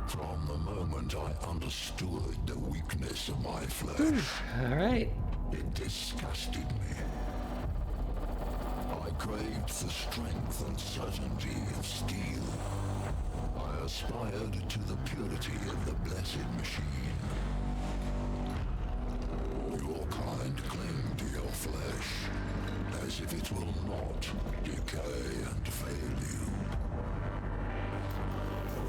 From the moment I understood the weakness of my flesh, All right. it disgusted me. I craved the strength and certainty of steel. I aspired to the purity of the blessed machine. Your kind cling to your flesh, as if it will not decay and fail you.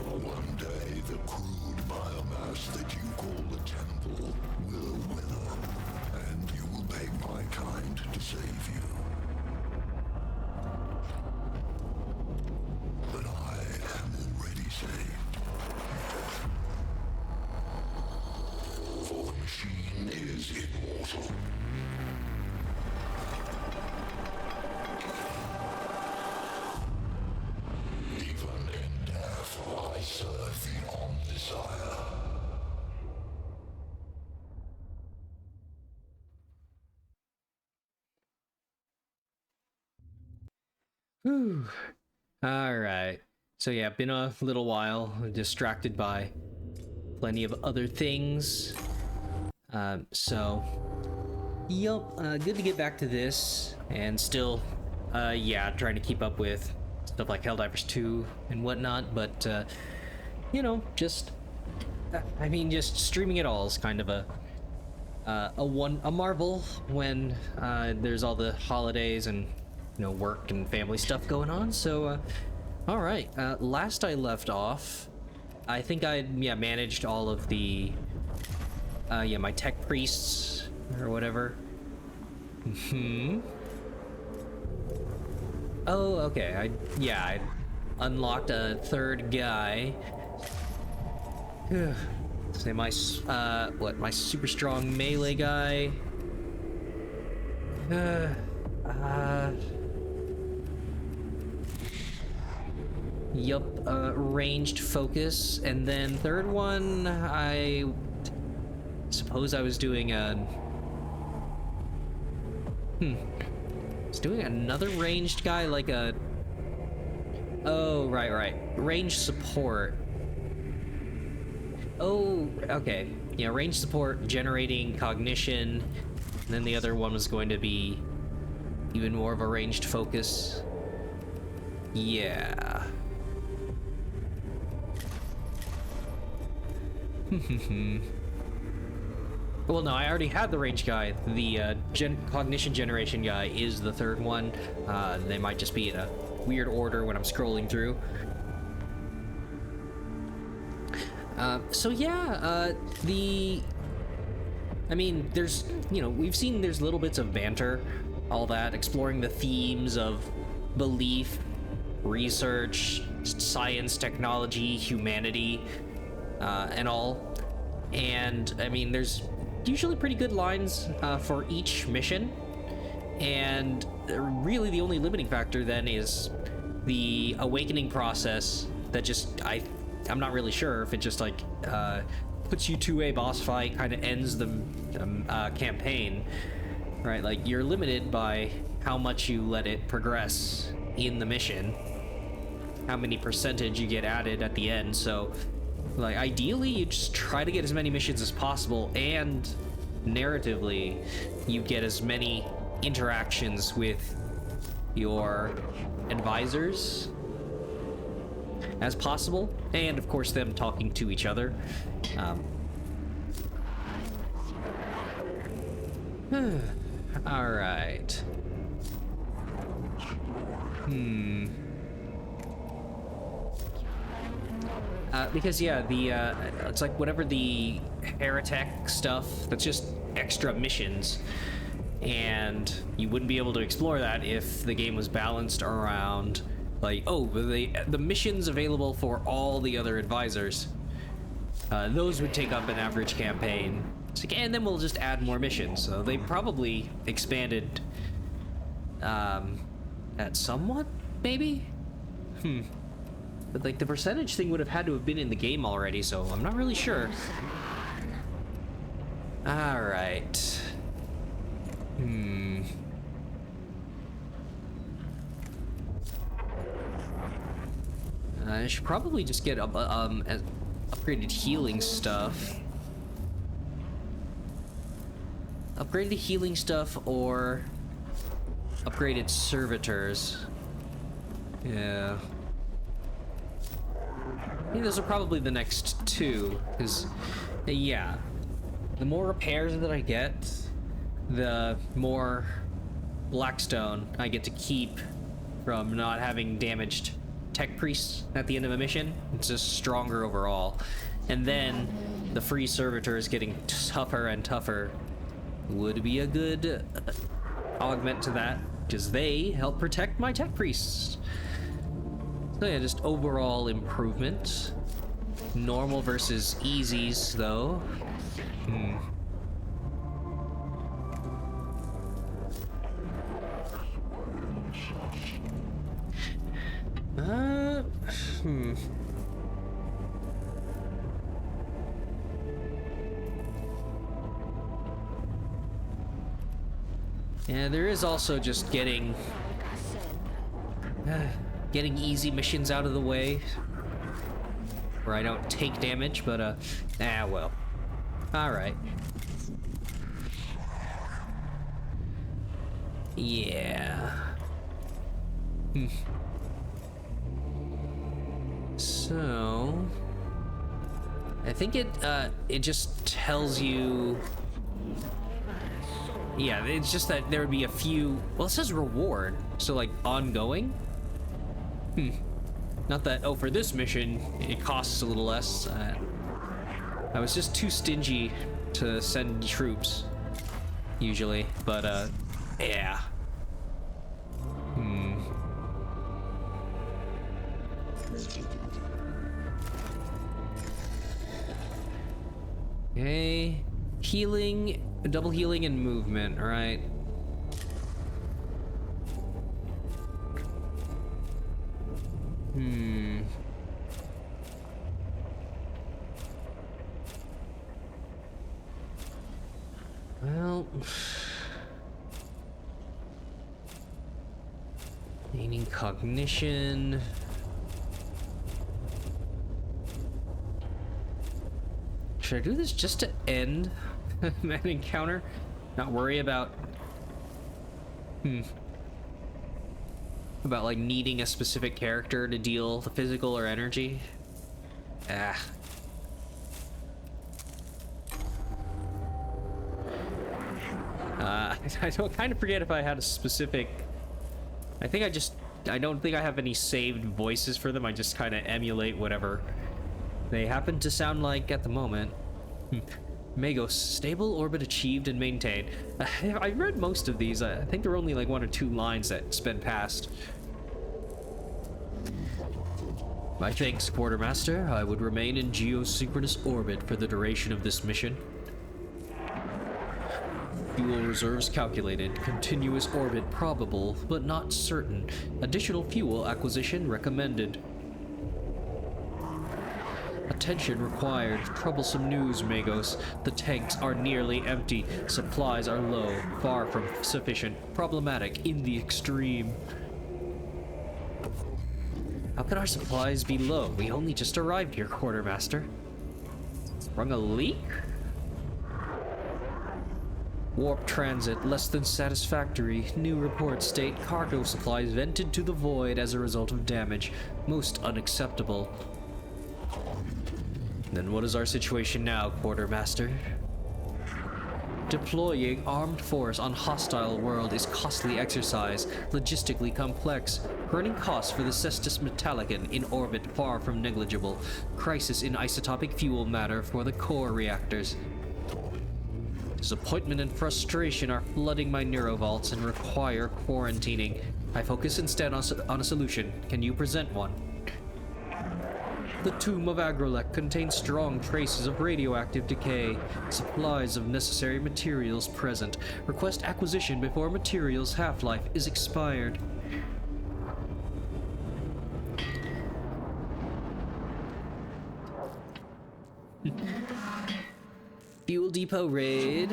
One day, the crude biomass that you call the temple will wither, and you will beg my kind to save you. But I am already saved. For the machine is immortal. Even in death, I serve the Omnisire. Whew. All right. So yeah, been a little while, distracted by plenty of other things. So, yup, good to get back to this, and still, yeah, trying to keep up with stuff like Helldivers 2 and whatnot, but, you know, just, I mean, just streaming it all is kind of a marvel when, there's all the holidays and, you know, work and family stuff going on, so, all right, last I left off, I think I, yeah, managed all of the, yeah, my tech priests, or whatever. Oh, okay, I unlocked a third guy. Say my, my super strong melee guy. Yup, ranged focus, and then third one, I suppose I was doing a... was doing another ranged guy, like a... Oh, right. Ranged support. Oh, okay. Yeah, ranged support, generating cognition, and then the other one was going to be even more of a ranged focus. Yeah. Well, no, I already had the range guy. The cognition generation guy is the third one. They might just be in a weird order when I'm scrolling through. So yeah, I mean, there's, you know, we've seen there's little bits of banter, all that, exploring the themes of belief, research, science, technology, humanity, and all. And I mean, there's usually pretty good lines for each mission, and really the only limiting factor then is the awakening process that just I'm not really sure if it just like puts you to a boss fight, kind of ends the campaign, right? Like, you're limited by how much you let it progress in the mission, how many percentage you get added at the end. So like, ideally you just try to get as many missions as possible, and narratively you get as many interactions with your advisors as possible, and of course them talking to each other. All right. Because yeah, the it's like whatever the heretic stuff, that's just extra missions, and you wouldn't be able to explore that if the game was balanced around like, oh, the missions available for all the other advisors. Those would take up an average campaign. It's like, and then we'll just add more missions. So they probably expanded at somewhat, maybe? But like, the percentage thing would have had to have been in the game already, so I'm not really sure. Alright. I should probably just get Upgraded healing stuff. Upgraded healing stuff or upgraded servitors. Yeah. I think those are probably the next two, because, yeah, the more repairs that I get, the more Blackstone I get to keep from not having damaged tech priests at the end of a mission. It's just stronger overall. And then the free servitors getting tougher and tougher would be a good augment to that, because they help protect my tech priests. So yeah, just overall improvement. Normal versus easies, though. Yeah, there is also just getting easy missions out of the way where I don't take damage, but well. All right. Yeah. So I think it just tells you. Yeah, it's just that there would be a few. Well, it says reward, so like ongoing. Not that, oh, for this mission it costs a little less. I was just too stingy to send troops usually, but yeah. Okay, healing, double healing and movement, right? Well, gaining cognition. Should I do this just to end an encounter? Not worry about about like needing a specific character to deal the physical or energy? I don't kind of forget if I had a specific. I don't think I have any saved voices for them. I just kind of emulate whatever they happen to sound like at the moment. Magos, stable orbit achieved and maintained. I read most of these. I think there were only like 1 or 2 lines that sped past. My thanks, Quartermaster. I would remain in geosynchronous orbit for the duration of this mission. Fuel reserves calculated. Continuous orbit probable, but not certain. Additional fuel acquisition recommended. Attention required. Troublesome news, Magos. The tanks are nearly empty. Supplies are low, far from sufficient. Problematic in the extreme. How can our supplies be low? We only just arrived here, Quartermaster. Sprung a leak? Warp transit less than satisfactory. New reports state cargo supplies vented to the void as a result of damage. Most unacceptable. Then what is our situation now, Quartermaster? Deploying armed force on hostile world is costly exercise, logistically complex. Running costs for the Cestus Metallicon in orbit far from negligible. Crisis in isotopic fuel matter for the core reactors. Disappointment and frustration are flooding my neurovaults and require quarantining. I focus instead on a solution. Can you present one? The tomb of Agrolek contains strong traces of radioactive decay. Supplies of necessary materials present. Request acquisition before materials' half-life is expired. Fuel depot raid.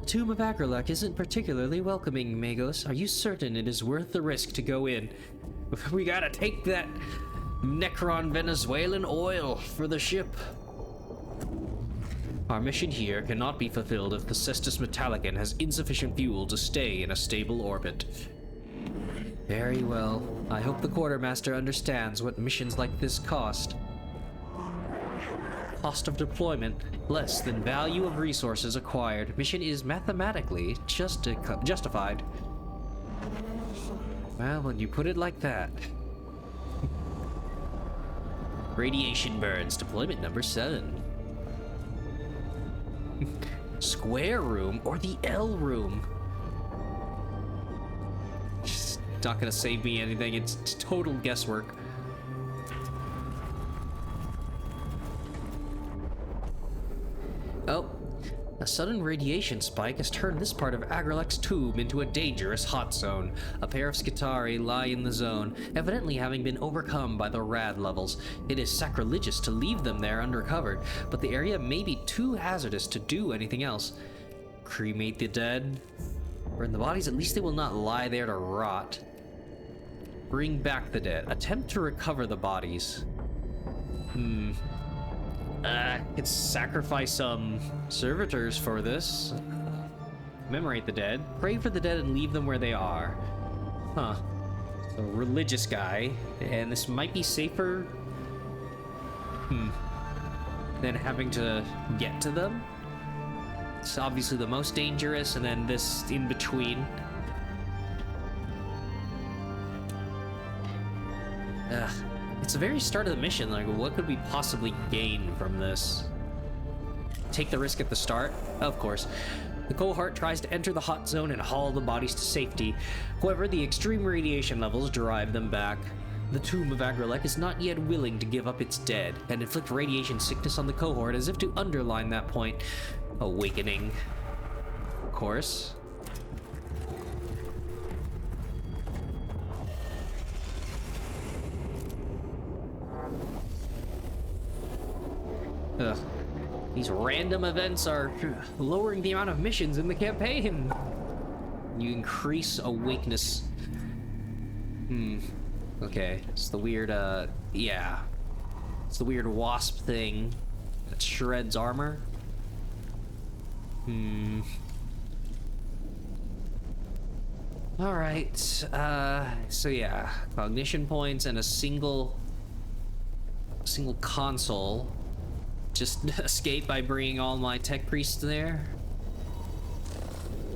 The tomb of Agrolek isn't particularly welcoming, Magos. Are you certain it is worth the risk to go in? We gotta take that Necron Venezuelan oil for the ship. Our mission here cannot be fulfilled if the Cestus Metallicon has insufficient fuel to stay in a stable orbit. Very well. I hope the quartermaster understands what missions like this cost. Cost of deployment less than value of resources acquired. Mission is mathematically justified. Well, when you put it like that. Radiation burns, deployment number 7. Square room or the L room? It's not gonna save me anything, it's total guesswork. Oh, a sudden radiation spike has turned this part of Agrilex's tube into a dangerous hot zone. A pair of Skitarii lie in the zone, evidently having been overcome by the rad levels. It is sacrilegious to leave them there undercover, but the area may be too hazardous to do anything else. Cremate the dead? Burn the bodies, at least they will not lie there to rot. Bring back the dead. Attempt to recover the bodies. Could sacrifice some servitors for this. Commemorate the dead. Pray for the dead and leave them where they are. Huh. So, religious guy. And this might be safer... than having to get to them. It's obviously the most dangerous, and then this in between. It's the very start of the mission, like, what could we possibly gain from this? Take the risk at the start? Of course. The cohort tries to enter the hot zone and haul the bodies to safety. However, the extreme radiation levels drive them back. The tomb of Agrilec is not yet willing to give up its dead, and inflict radiation sickness on the cohort as if to underline that point. Awakening. Of course. Ugh. These random events are lowering the amount of missions in the campaign. You increase awakeness. Okay. It's the weird, yeah. It's the weird wasp thing that shreds armor. Alright. So yeah. Cognition points and a single console. Just escape by bringing all my tech priests there.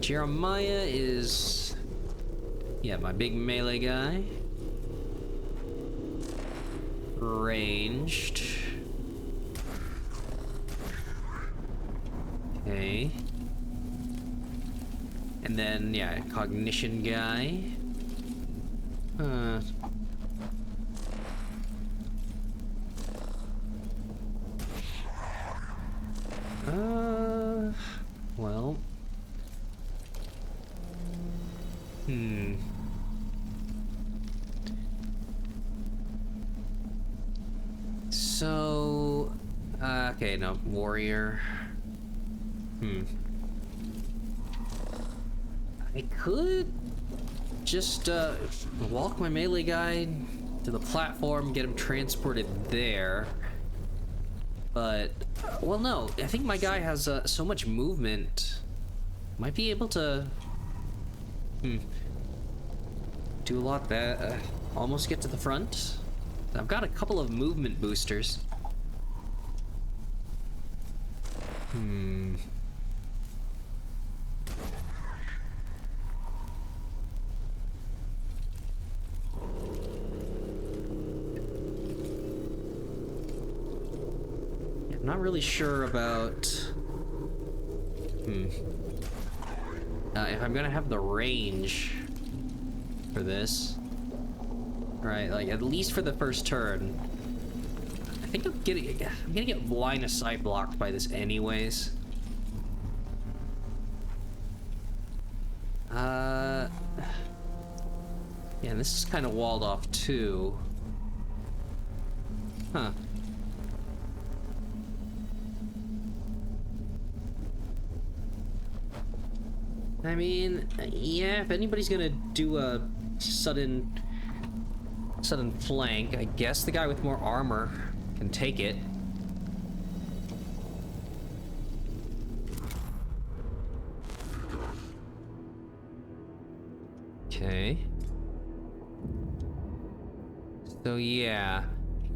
Jeremiah is... yeah, my big melee guy. Ranged. Okay. And then, yeah, cognition guy. Well. So, okay, no, warrior. I could just, walk my melee guy to the platform, get him transported there. But, well, no, I think my guy has so much movement. Might be able to do a lot there. Almost get to the front. I've got a couple of movement boosters. I'm not really sure about if I'm gonna have the range for this. Right, like at least for the first turn. I think I'm gonna get line of sight blocked by this anyways. Yeah, this is kind of walled off too. Huh. I mean, yeah, if anybody's gonna do a sudden Sudden flank. I guess the guy with more armor can take it. Okay. So yeah,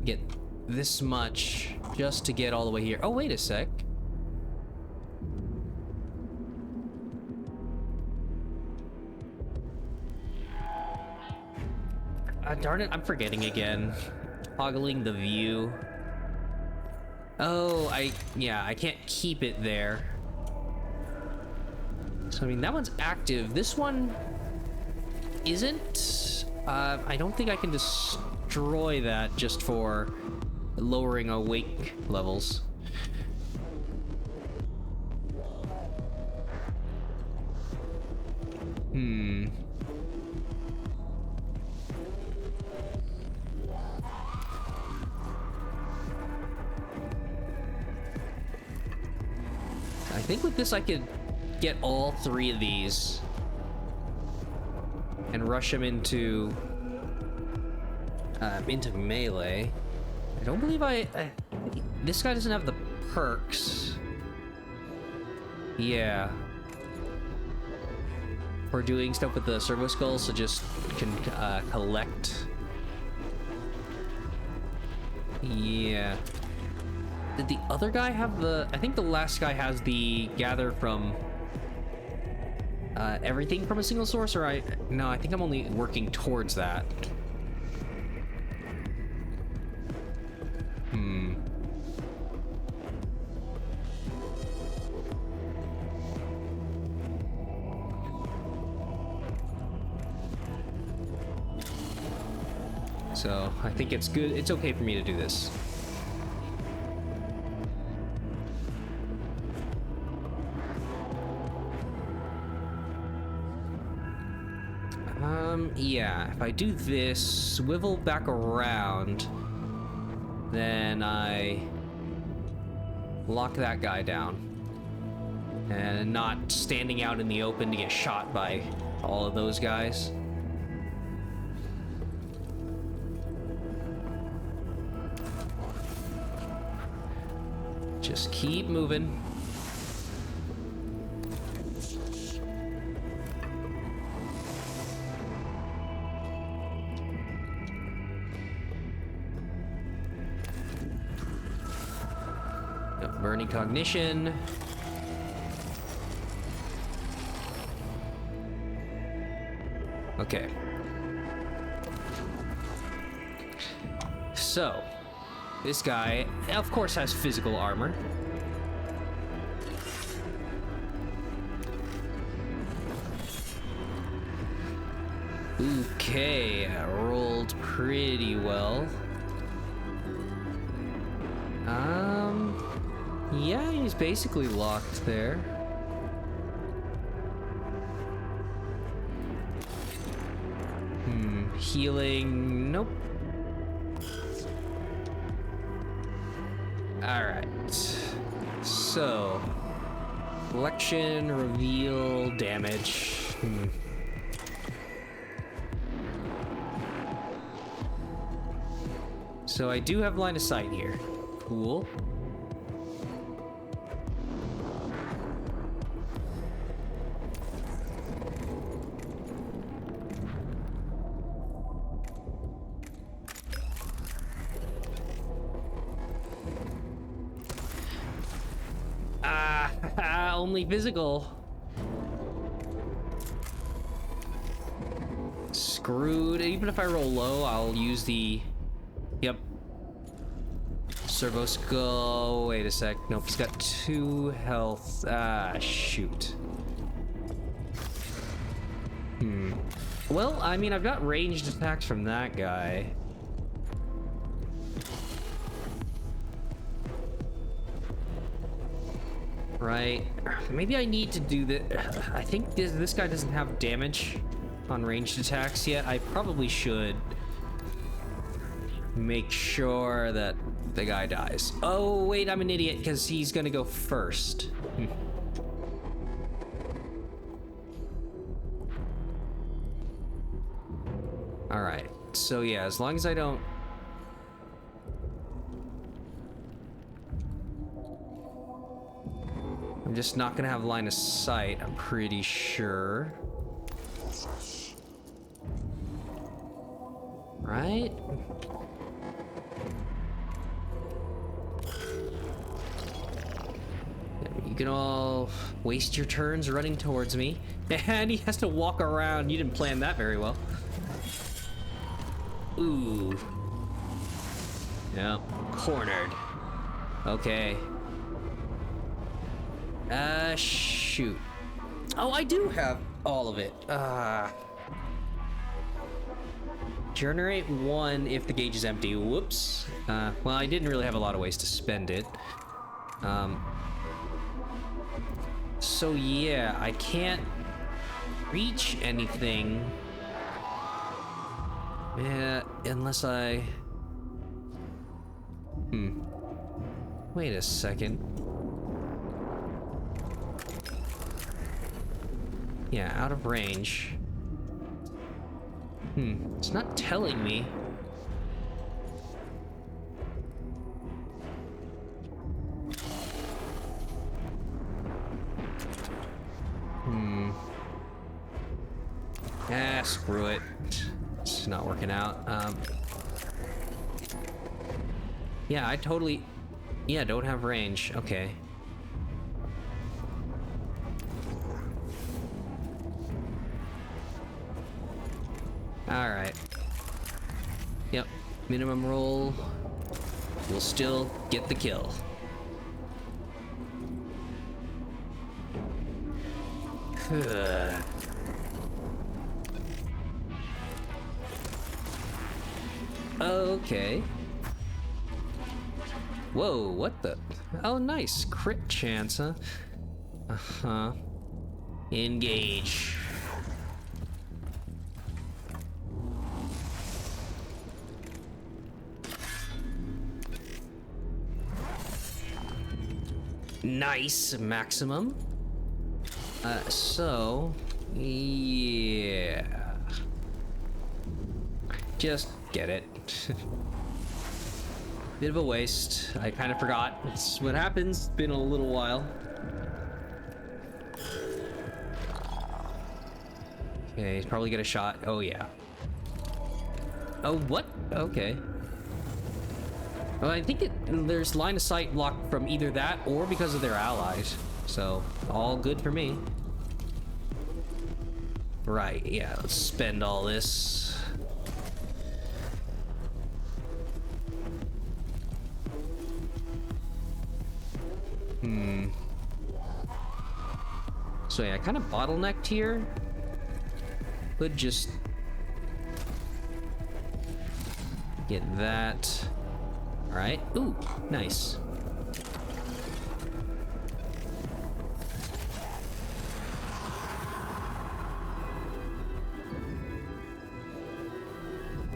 get this much just to get all the way here. Oh, wait a sec. Darn it, I'm forgetting again. Toggling the view. Oh, yeah, I can't keep it there. So, I mean, that one's active. This one isn't. I don't think I can destroy that just for lowering awake levels. I think with this I could get all three of these and rush him into melee. I don't believe this guy doesn't have the perks. Yeah. We're doing stuff with the servo skulls, so just can collect. Yeah. Did the other guy have the... I think the last guy has the gather from everything from a single source, or no, I think I'm only working towards that. So I think it's good. It's okay for me to do this. Yeah, if I do this, swivel back around, then I lock that guy down. And not standing out in the open to get shot by all of those guys. Just keep moving. Burning cognition. Okay. So, this guy, of course, has physical armor. Okay, I rolled pretty well. Yeah, he's basically locked there. Healing, nope. Alright. So, collection, reveal, damage. So I do have line of sight here. Cool. Only physical. Screwed. Even if I roll low, I'll use the... Yep. Servo skull. Wait a sec. Nope, he's got 2 health. Ah, shoot. Well, I mean, I've got ranged attacks from that guy. Right. Maybe I need to do that. I think this guy doesn't have damage on ranged attacks yet. I probably should make sure that the guy dies. Oh, wait, I'm an idiot because he's gonna go first. All right. so yeah, as long as I don't... I'm just not gonna have line of sight, I'm pretty sure. Right? You can all waste your turns running towards me. And he has to walk around. You didn't plan that very well. Ooh. Yep. Cornered. Okay. Shoot. Oh, I do have all of it. Generate 1 if the gauge is empty. Whoops. Well, I didn't really have a lot of ways to spend it. So yeah, I can't reach anything. Yeah, unless I... Wait a second. Yeah, out of range. It's not telling me. Screw it. It's not working out. Yeah, I totally... Yeah, don't have range. Okay. Alright. Yep. Minimum roll. We'll still get the kill. Okay. Whoa, what the? Oh, nice. Crit chance, huh? Uh-huh. Engage. Nice. Maximum. So... Yeah... Just get it. Bit of a waste. I kind of forgot. It's what happens. It's been a little while. Okay, he's probably got a shot. Oh, yeah. Oh, what? Okay. Well, I think there's line of sight blocked from either that or because of their allies. So, all good for me. Right, yeah, let's spend all this. So yeah, kind of bottlenecked here. Could just get that. All right. Ooh, nice.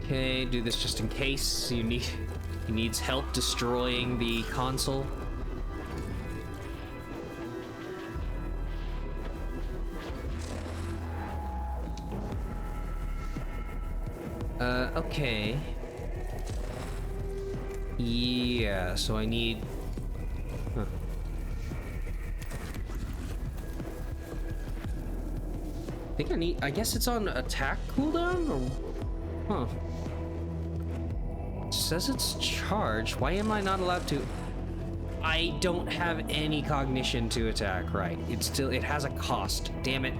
Okay, do this just in case he needs help destroying the console. Okay. Yeah, so I need... Huh. I think I need... I guess it's on attack cooldown? Or... Huh. It says it's charged. Why am I not allowed to... I don't have any cognition to attack, right. It has a cost. Damn it.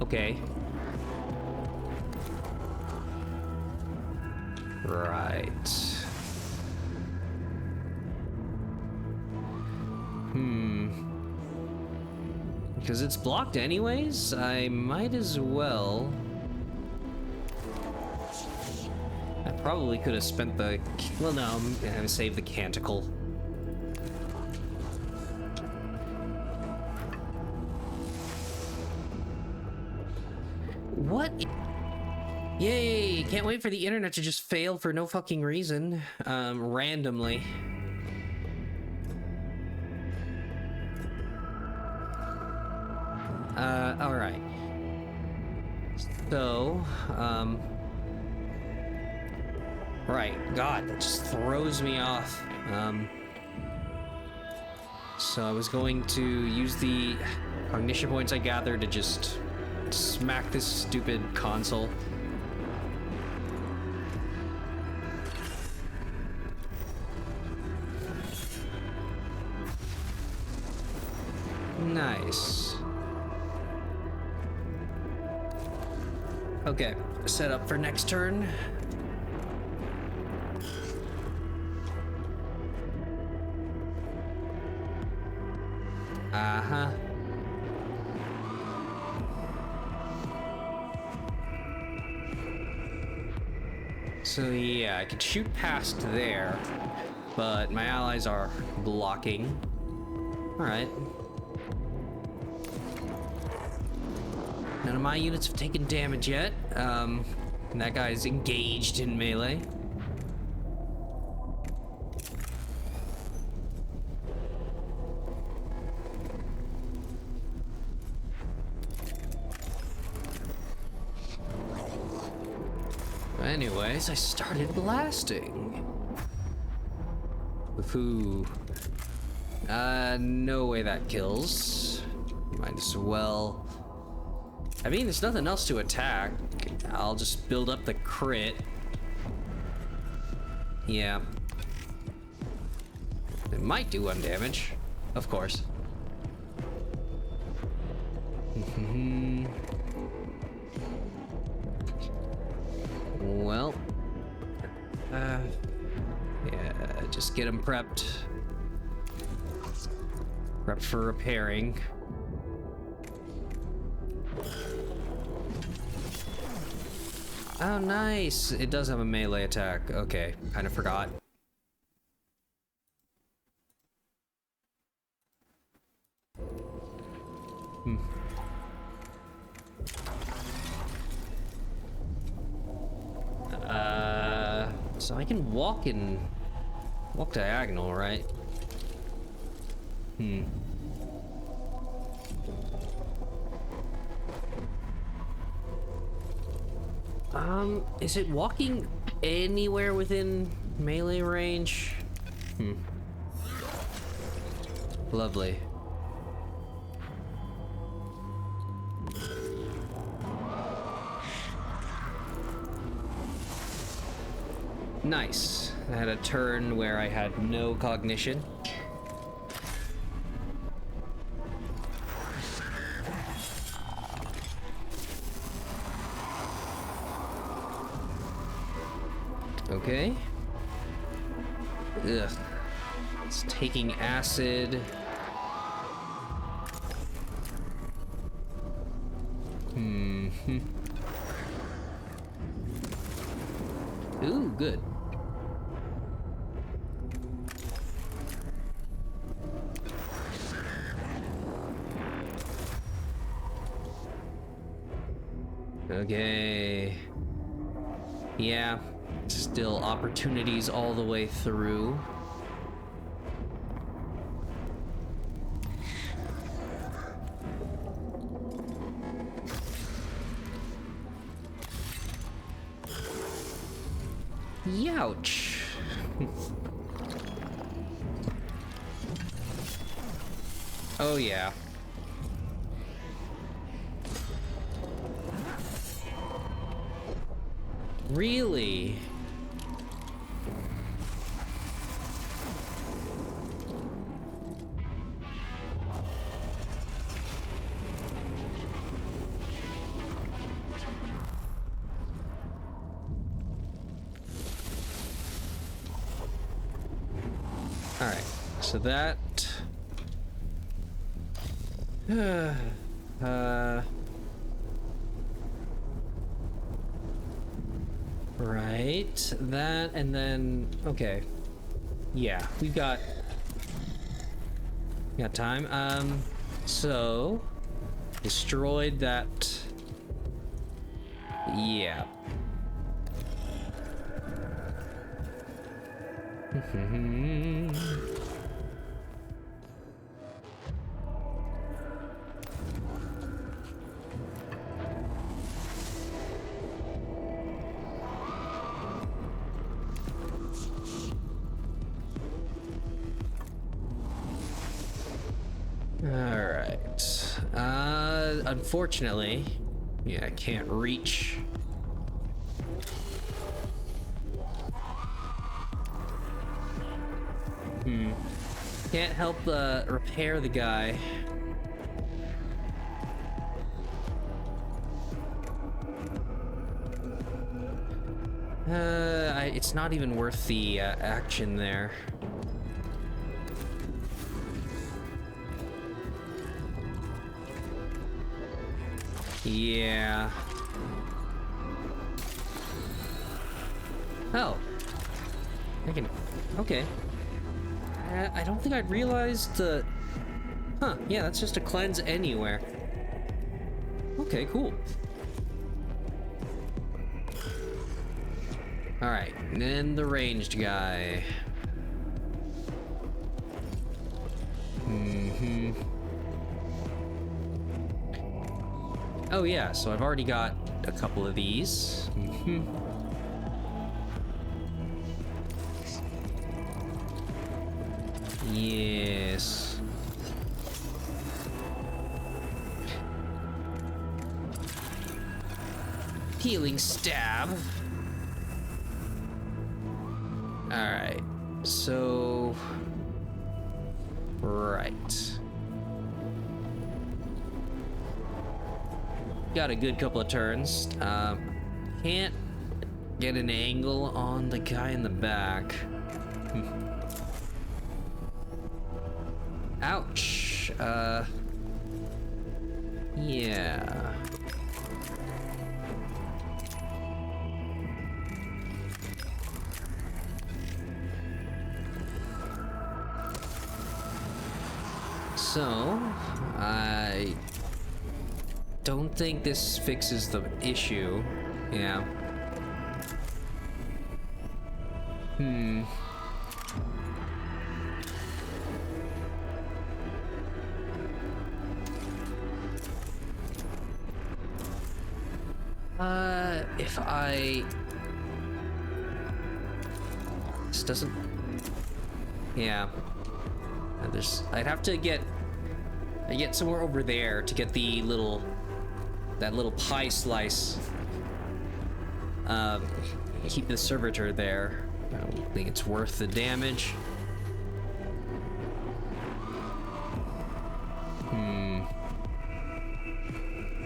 Okay. Right. Because it's blocked anyways, I might as well... I probably could have spent the... Well, no, I'm gonna save the canticle. What? Yay! Can't wait for the internet to just fail for no fucking reason. Randomly. Alright. So, right, God, that just throws me off. So I was going to use the cognition points I gathered to just smack this stupid console. Nice. Okay, set up for next turn. Uh-huh. So yeah, I could shoot past there, but my allies are blocking. Alright. None of my units have taken damage yet. And that guy's engaged in melee. Anyways, I started blasting. Woohoo. No way that kills. Might as well. I mean, there's nothing else to attack. I'll just build up the crit. Yeah. It might do 1 damage. Of course. Well. Yeah, just get him prepped. Prep for repairing. Oh, nice. It does have a melee attack. Okay, kind of forgot. So I can walk diagonal, right? Is it walking anywhere within melee range? Lovely. Nice. I had a turn where I had no cognition. Okay. Ugh. It's taking acid. Ooh, good. Okay. Yeah. Still opportunities all the way through. Youch. Oh yeah. Really? All right. So that right, that, and then, okay. Yeah, we've got time. So destroyed that. Yeah. Alright. Unfortunately, yeah, I can't reach. Can't help repair the guy. It's not even worth the action there. Yeah. Oh. I can... Okay. I don't think I realized the... Huh, yeah, that's just a cleanse anywhere. Okay, cool. Alright, and then the ranged guy. Oh yeah, so I've already got a couple of these. Yes. Healing stab. Alright, so... Right. Got a good couple of turns. Can't get an angle on the guy in the back. Ouch. Yeah. So, I don't think this fixes the issue. Yeah. If I... This doesn't... Yeah. I'd have to get somewhere over there to get the little... That little pie slice. Keep the servitor there. I don't think it's worth the damage.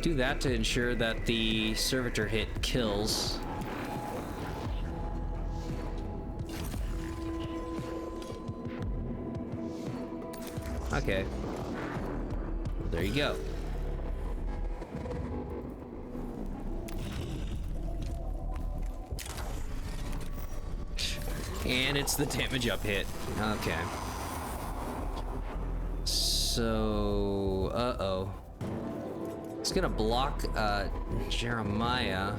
Do that to ensure that the servitor hit kills. Okay. There you go. And it's the damage up hit. Okay. So, uh-oh. It's gonna block, Jeremiah.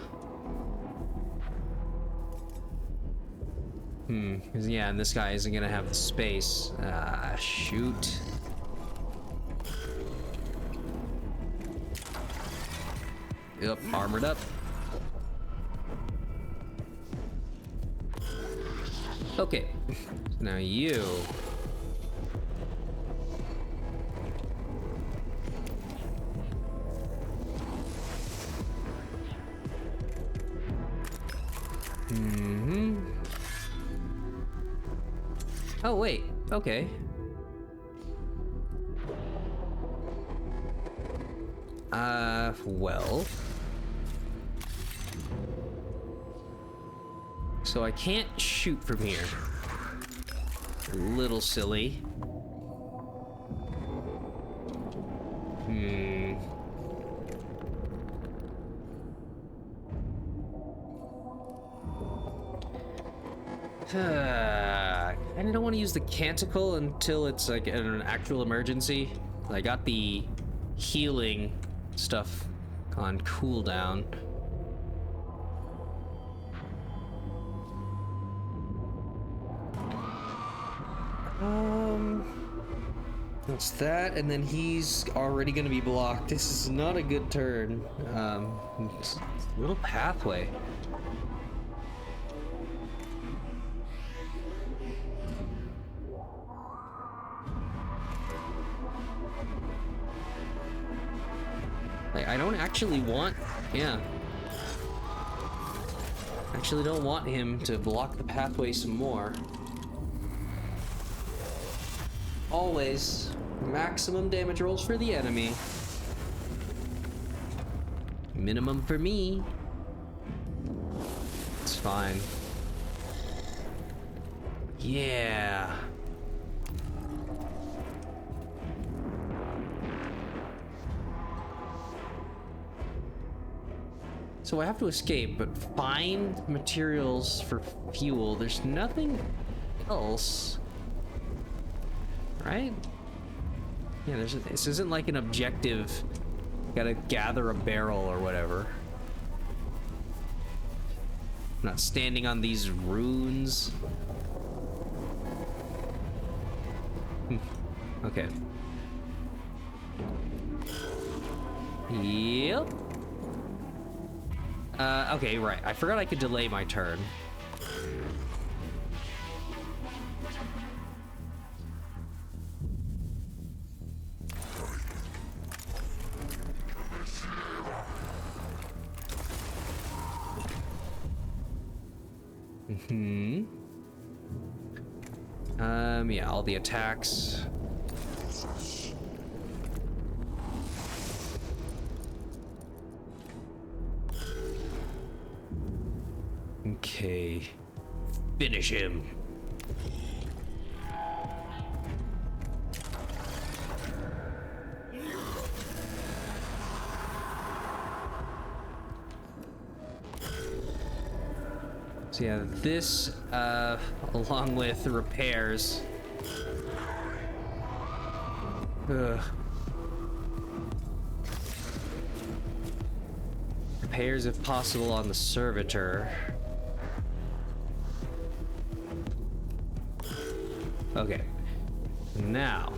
'Cause, yeah, and this guy isn't gonna have the space. Ah, shoot. Yep, armored up. Okay, now you. Oh, wait, okay. Well. So I can't shoot from here. A little silly. I don't want to use the canticle until it's like an actual emergency. I got the healing stuff on cooldown. What's that? And then he's already gonna be blocked. This is not a good turn. It's a little pathway. Like, I don't actually want... Yeah. Actually don't want him to block the pathway some more. Always maximum damage rolls for the enemy. Minimum for me. It's fine. Yeah. So I have to escape, but find materials for fuel. There's nothing else, right? Yeah, this isn't like an objective. Gotta gather a barrel or whatever. I'm not standing on these runes. Okay. Yep. Okay, right. I forgot I could delay my turn. Yeah, all the attacks. Okay. Finish him. So yeah, this, along with the repairs. Ugh. Repairs, if possible, on the servitor. Okay. Now.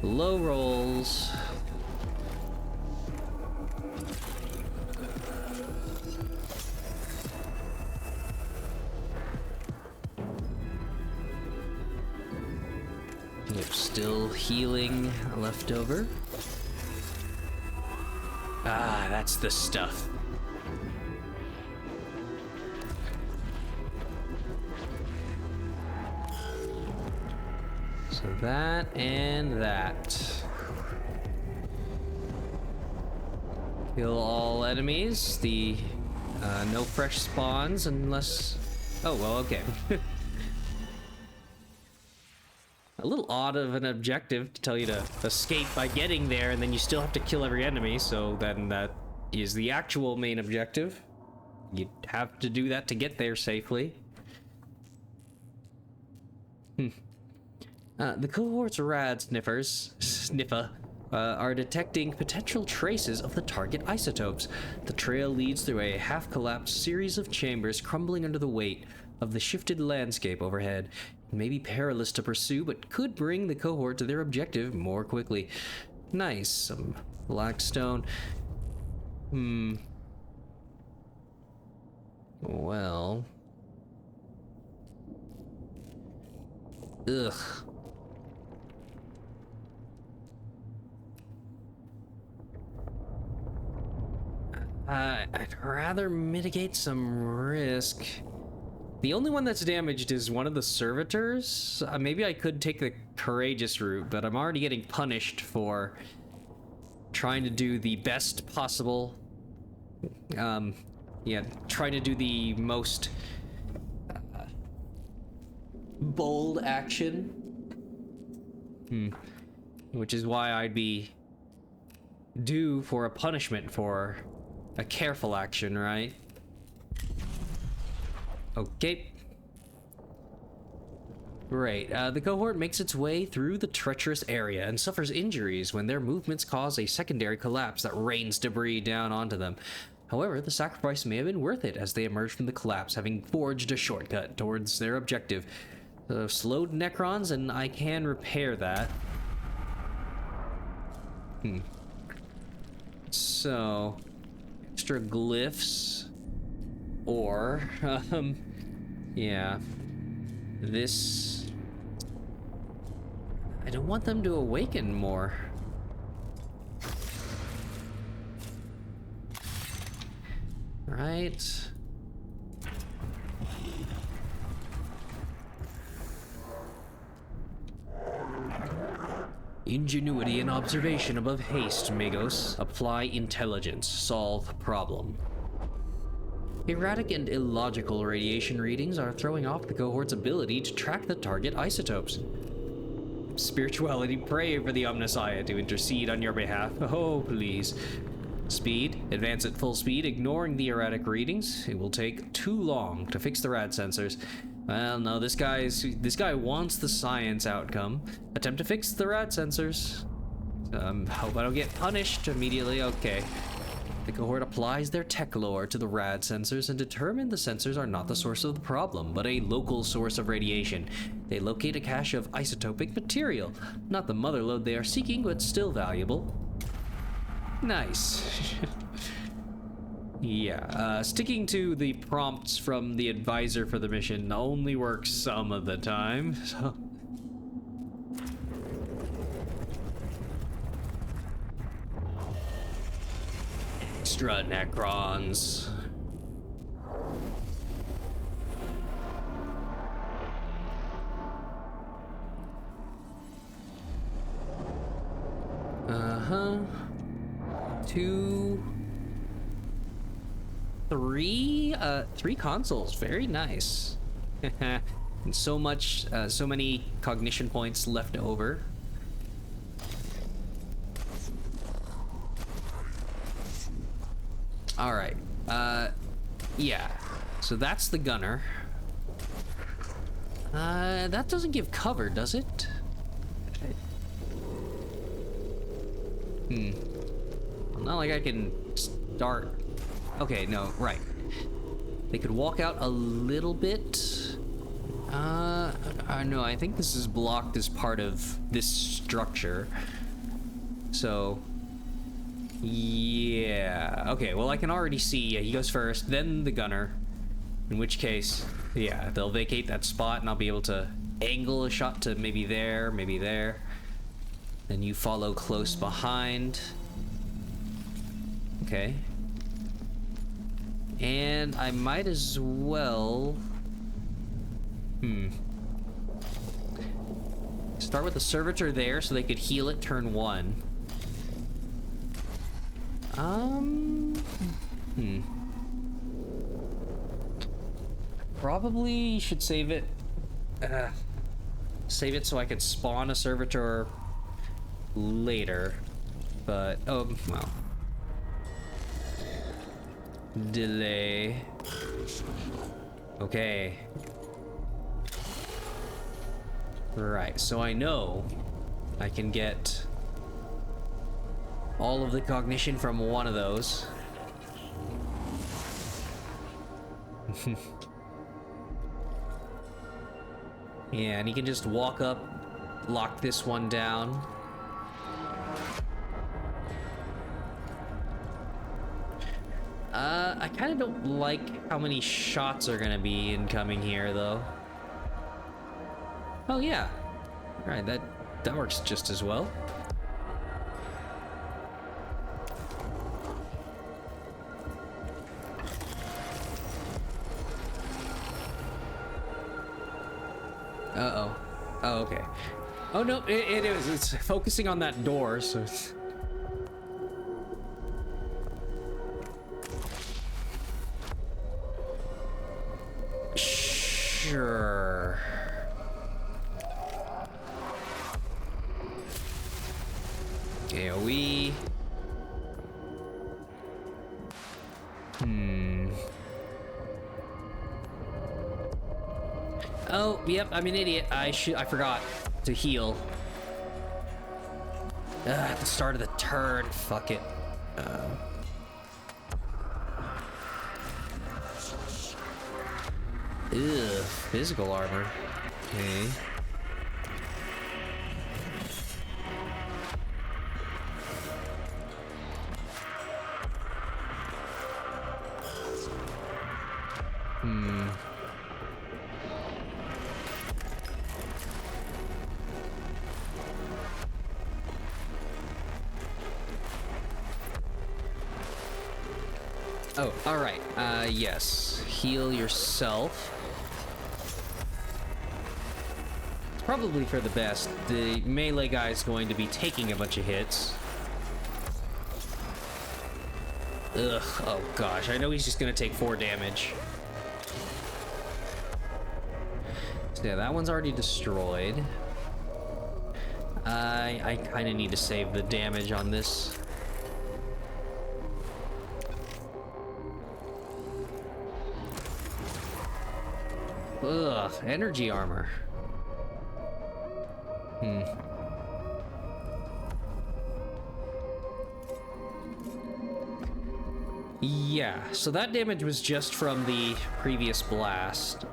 Low rolls. Yep, still healing left over. Ah, that's the stuff. So that and that. Kill all enemies. The no fresh spawns unless... Oh, well, okay. A little odd of an objective to tell you to escape by getting there, and then you still have to kill every enemy, so then that is the actual main objective. You have to do that to get there safely. The cohort's rad sniffer, are detecting potential traces of the target isotopes. The trail leads through a half-collapsed series of chambers crumbling under the weight of the shifted landscape overhead. It may be perilous to pursue, but could bring the cohort to their objective more quickly. Nice. Some blackstone. Well. Ugh. I'd rather mitigate some risk. The only one that's damaged is one of the servitors. Maybe I could take the courageous route, but I'm already getting punished for trying to do the best possible. Yeah, trying to do the most bold action. Which is why I'd be due for a punishment for a careful action, right? Okay. Great. The cohort makes its way through the treacherous area and suffers injuries when their movements cause a secondary collapse that rains debris down onto them. However, the sacrifice may have been worth it as they emerge from the collapse, having forged a shortcut towards their objective. Slowed Necrons, and I can repair that. So, extra glyphs, or, yeah. this... I don't want them to awaken more. Right. Ingenuity and observation above haste, Magos. Apply intelligence. Solve problem. Erratic and illogical radiation readings are throwing off the cohort's ability to track the target isotopes. Spirituality, pray for the Omnissiah to intercede on your behalf. Oh, please. Speed. Advance at full speed, ignoring the erratic readings. It will take too long to fix the rad sensors. Well, no, this guy wants the science outcome. Attempt to fix the rad sensors. Hope I don't get punished immediately. Okay. The cohort applies their tech lore to the rad sensors and determine the sensors are not the source of the problem, but a local source of radiation. They locate a cache of isotopic material. Not the mother lode they are seeking, but still valuable. Nice. Yeah, sticking to the prompts from the advisor for the mission only works some of the time, so... Extra Necrons. Uh-huh. 2... 3 consoles. Very nice. And so many cognition points left over. All right. Yeah. So that's the gunner. That doesn't give cover, does it? Not like I can start. Okay, no, right. They could walk out a little bit. No, I think this is blocked as part of this structure. So, yeah. Okay, well, I can already see. Yeah, he goes first, then the gunner. In which case, yeah, they'll vacate that spot and I'll be able to angle a shot to maybe there, maybe there. Then you follow close behind. Okay. And I might as well... Start with the servitor there so they could heal it turn 1. Probably should save it. Save it so I could spawn a servitor later. But, oh, well. Delay. Okay. Right, so I know I can get all of the cognition from one of those. Yeah, and he can just walk up, lock this one down. I kind of don't like how many shots are gonna be incoming here, though. Oh yeah, right. That works just as well. Uh-oh. Oh, okay. Oh no, it is. It's focusing on that door, so it's... Sure. AoE. Oh, yep, I'm an idiot. I forgot to heal. At the start of the turn. Fuck it. Ugh, physical armor. Okay. Oh, alright. Yes. Heal yourself. It's probably for the best. The melee guy's going to be taking a bunch of hits. Ugh. Oh, gosh. I know he's just going to take 4 damage. So, yeah, that one's already destroyed. I kind of need to save the damage on this. Ugh, energy armor. Yeah, so that damage was just from the previous blast.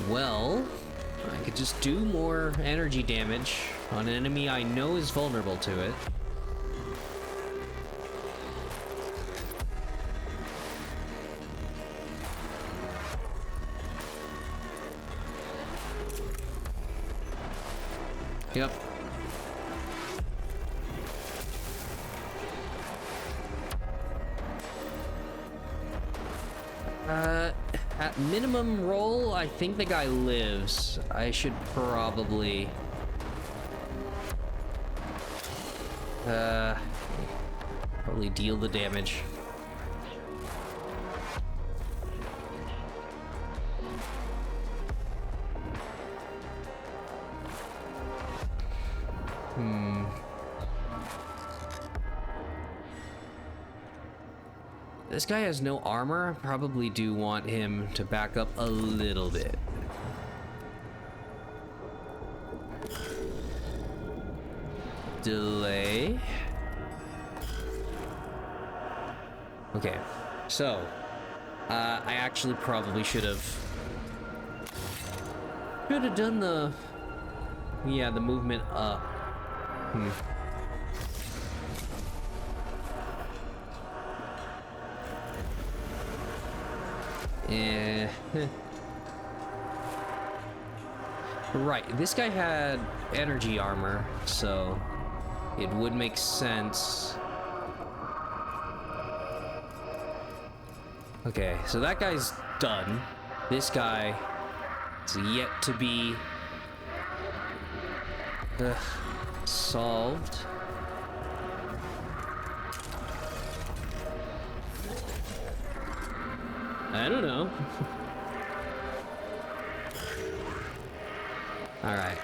Well, I could just do more energy damage on an enemy I know is vulnerable to it. Yep. At minimum roll, I think the guy lives. I should probably... probably deal the damage. This guy has no armor. Probably do want him to back up a little bit. Delay. Okay, so I actually probably should have done the the movement up. Right, this guy had energy armor, so it would make sense. Okay, so that guy's done. This guy is yet to be solved. I don't know. All right,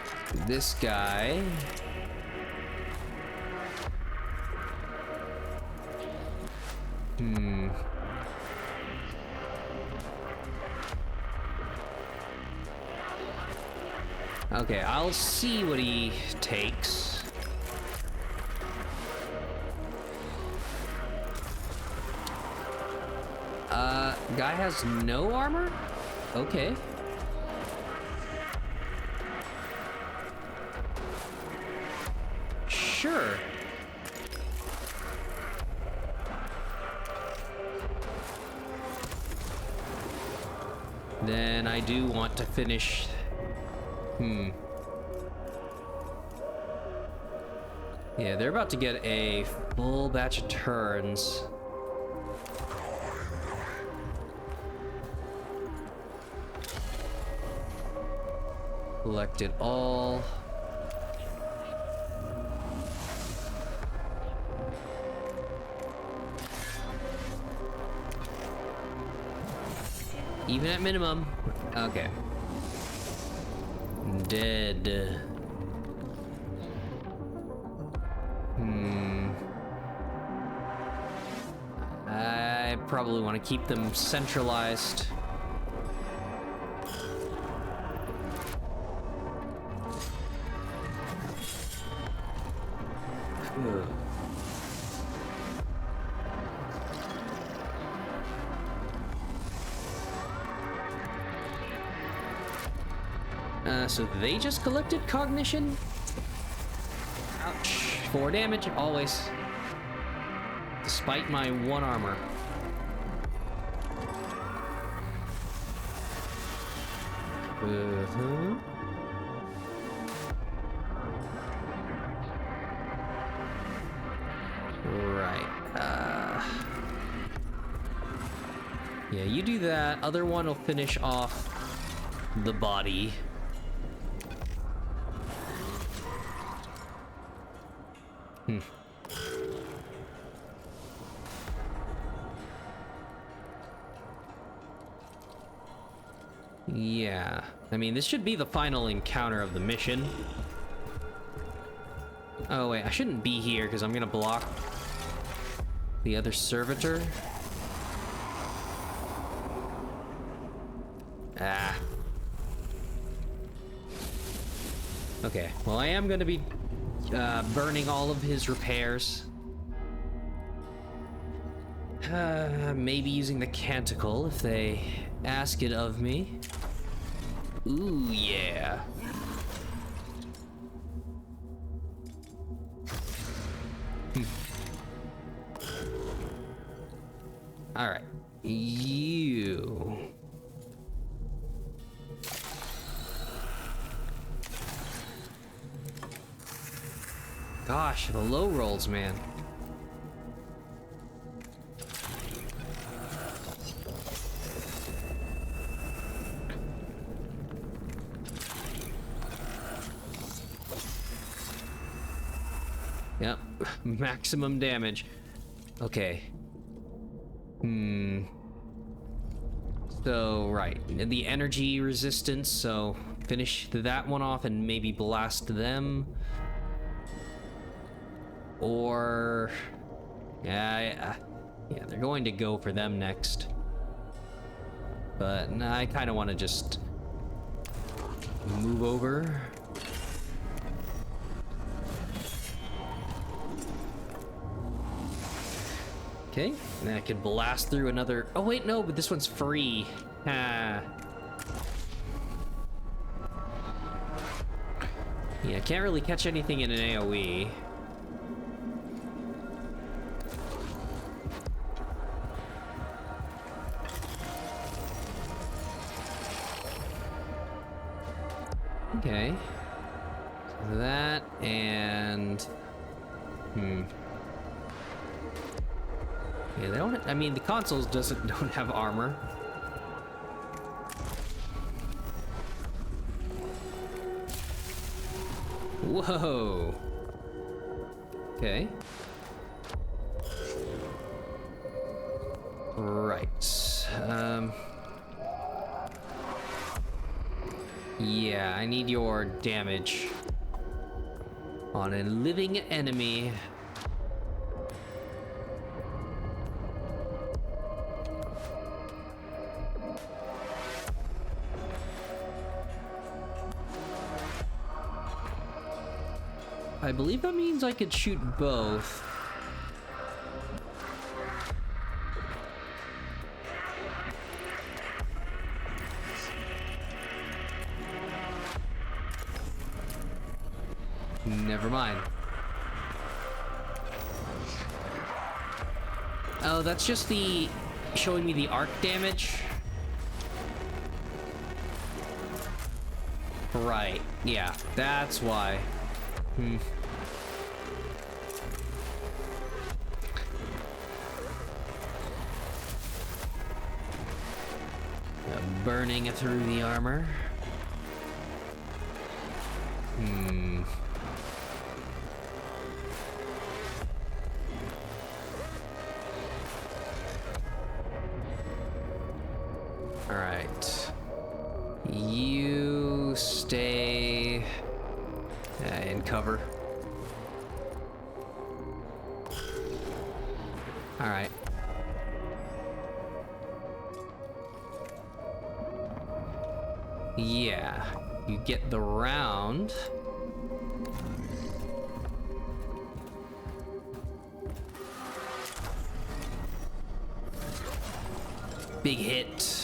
this guy. Okay, I'll see what he takes. Guy has no armor? Okay. Sure. Then I do want to finish. Yeah, they're about to get a full batch of turns. Collect it all. Even at minimum. Okay. Dead. I probably want to keep them centralized. So they just collected cognition? Ouch. 4 damage, always. Despite my 1 armor. Yeah, you do that. Other one will finish off the body. Yeah, I mean, this should be the final encounter of the mission. Oh wait, I shouldn't be here because I'm gonna block the other servitor. Ah. Okay, well, I am gonna be burning all of his repairs. Maybe using the canticle if they ask it of me. Ooh, yeah. All right, you. Gosh, the low rolls, man. Yep, maximum damage. Okay. So, right, the energy resistance, so finish that one off and maybe blast them. Or... yeah, they're going to go for them next. But nah, I kind of want to just move over. Okay, and then I can blast through another... oh wait, no, but this one's free. Ah. Yeah, can't really catch anything in an AoE. Okay. So that and... yeah, they don't... I mean, the consoles don't have armor. Whoa. Okay. Right. Yeah, I need your damage on a living enemy. I believe that means I could shoot both. Never mind. Oh, that's just the showing me the arc damage. Right. Yeah, that's why. Burning it through the armor. All right. You stay in cover. All right. Yeah, you get the round. Big hit.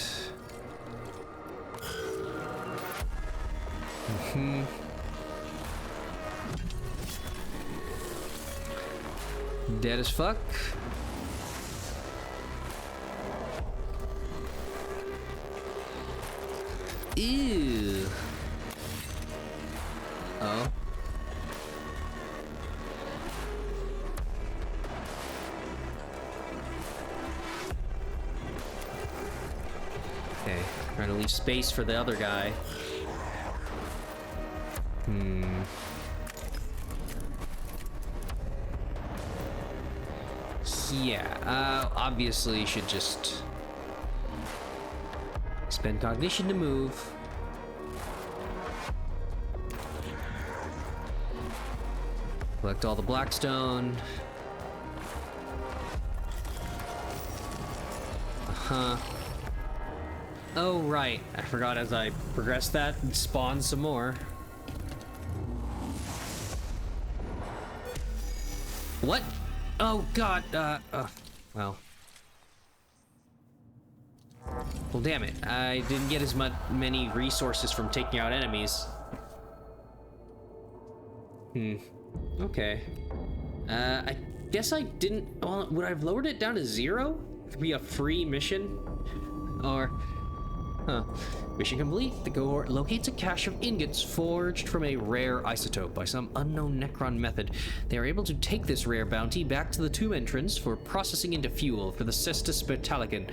Dead as fuck. Ew. Oh. leave space for the other guy. Yeah, obviously should just spend cognition to move. Collect all the blackstone. Oh, right. I forgot as I progressed that, it spawned some more. What? Oh, God. Well. Well, damn it. I didn't get as many resources from taking out enemies. Okay. I guess I didn't... Well, would I have lowered it down to 0? Could be a free mission? Or... Huh. Mission complete. The cohort locates a cache of ingots forged from a rare isotope by some unknown Necron method. They are able to take this rare bounty back to the tomb entrance for processing into fuel for the Cestus Metallicon.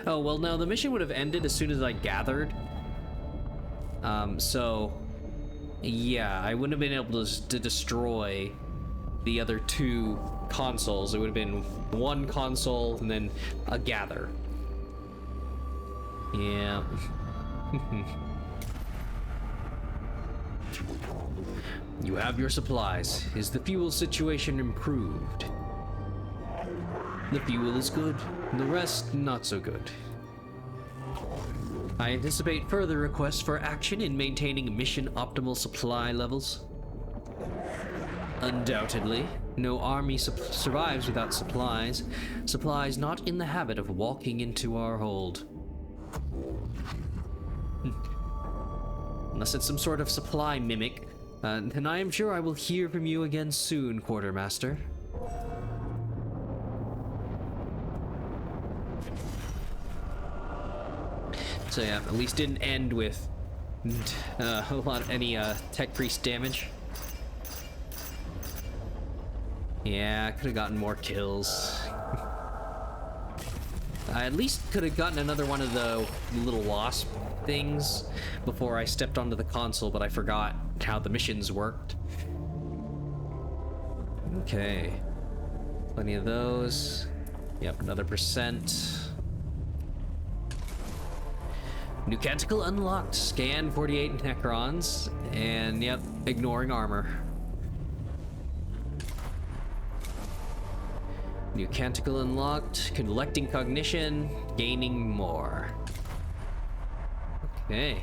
Oh, well, no, the mission would have ended as soon as I gathered. So... Yeah, I wouldn't have been able to destroy the other 2 consoles. It would have been 1 console and then a gather. Yeah. You have your supplies. Is the fuel situation improved? The fuel is good, the rest not so good. I anticipate further requests for action in maintaining mission optimal supply levels. Undoubtedly, no army survives without supplies. Supplies not in the habit of walking into our hold. Unless it's some sort of supply mimic, then I am sure I will hear from you again soon, Quartermaster. So yeah, at least didn't end with any tech priest damage. Yeah, I could have gotten more kills. I at least could have gotten another one of the little wasp things before I stepped onto the console, but I forgot how the missions worked. Okay. Plenty of those. Yep, another %. New canticle unlocked. Scan 48 Necrons. And, yep, ignoring armor. New canticle unlocked. Collecting cognition. Gaining more. Okay.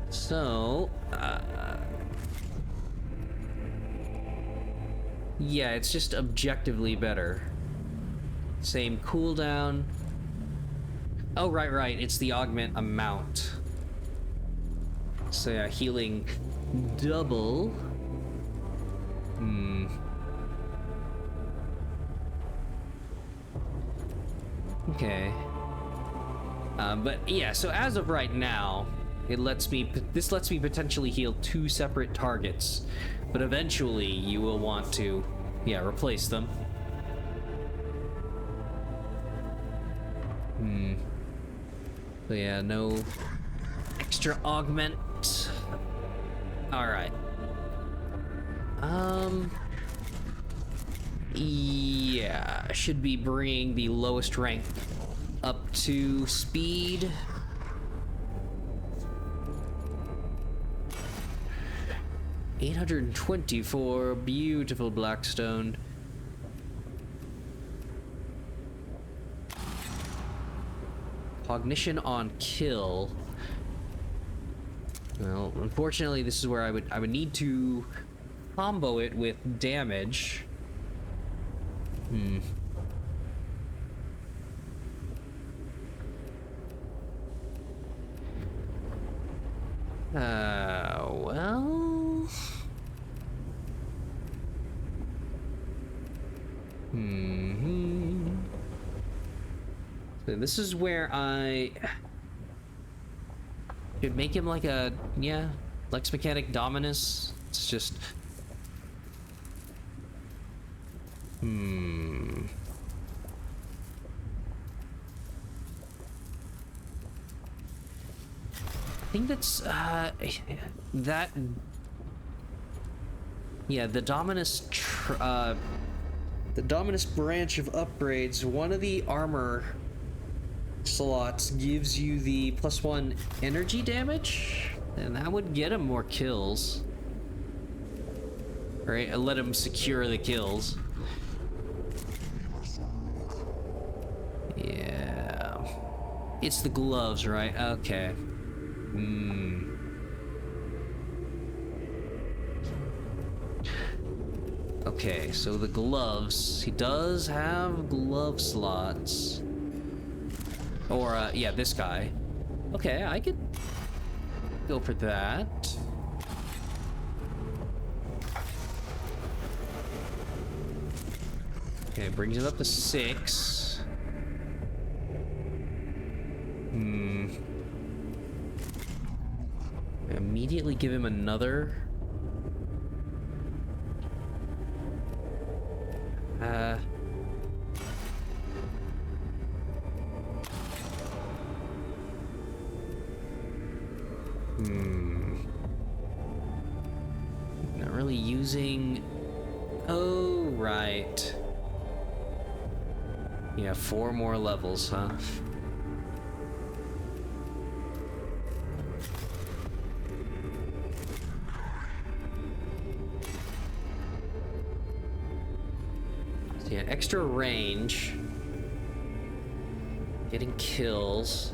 So, yeah, it's just objectively better. Same cooldown. Oh, right. It's the augment amount. So yeah, healing double. Okay. But yeah, so as of right now, this lets me potentially heal 2 separate targets, but eventually you will want to, yeah, replace them. So yeah, no extra augment. Alright. Yeah, should be bringing the lowest rank up to speed. $824, beautiful blackstone. Cognition on kill. Well, unfortunately, this is where I would need to combo it with damage. Well. So this is where I could make him like a, yeah, Lex Mechanic Dominus. It's just... I think that's that. Yeah, the Dominus branch of upgrades. One of the armor slots gives you the +1 energy damage, and that would get him more kills. Right, and let him secure the kills. Yeah, it's the gloves, right? Okay. Okay, so the gloves. He does have glove slots. Or, yeah, this guy. Okay, I could go for that. Okay, brings it up to 6. Immediately give him another. Not really using. Oh, right. Yeah, 4 more levels, huh? So yeah, extra range. Getting kills.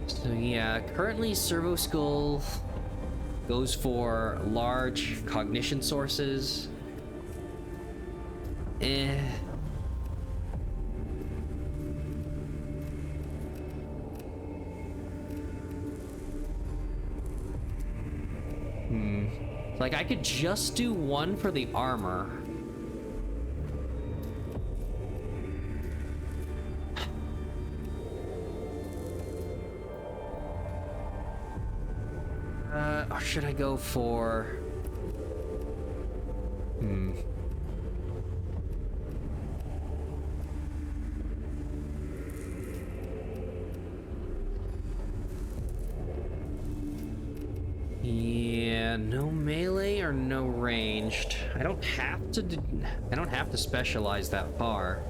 So yeah, currently Servo Skull goes for large cognition sources. Like, I could just do one for the armor. Or should I go for... Yeah, no melee or no ranged. I don't have to specialize that far.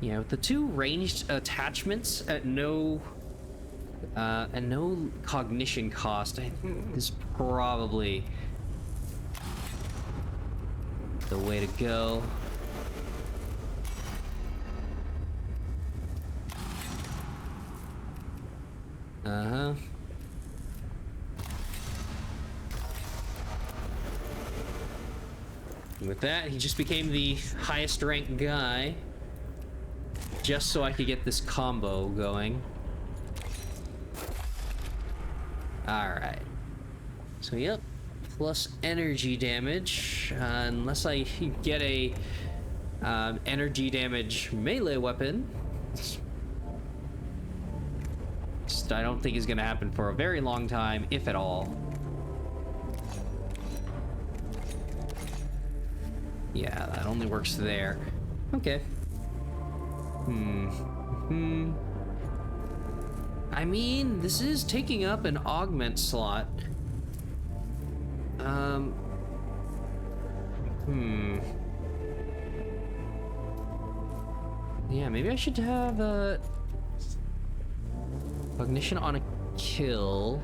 Yeah, with the 2 ranged attachments at no cognition cost, I think is probably the way to go. With that, he just became the highest ranked guy. Just so I could get this combo going. Alright. So, yep. Plus energy damage. Unless I get a energy damage melee weapon. Just, I don't think is going to happen for a very long time, if at all. Yeah, that only works there. Okay. I mean, this is taking up an augment slot. Yeah, maybe I should have a cognition on a kill.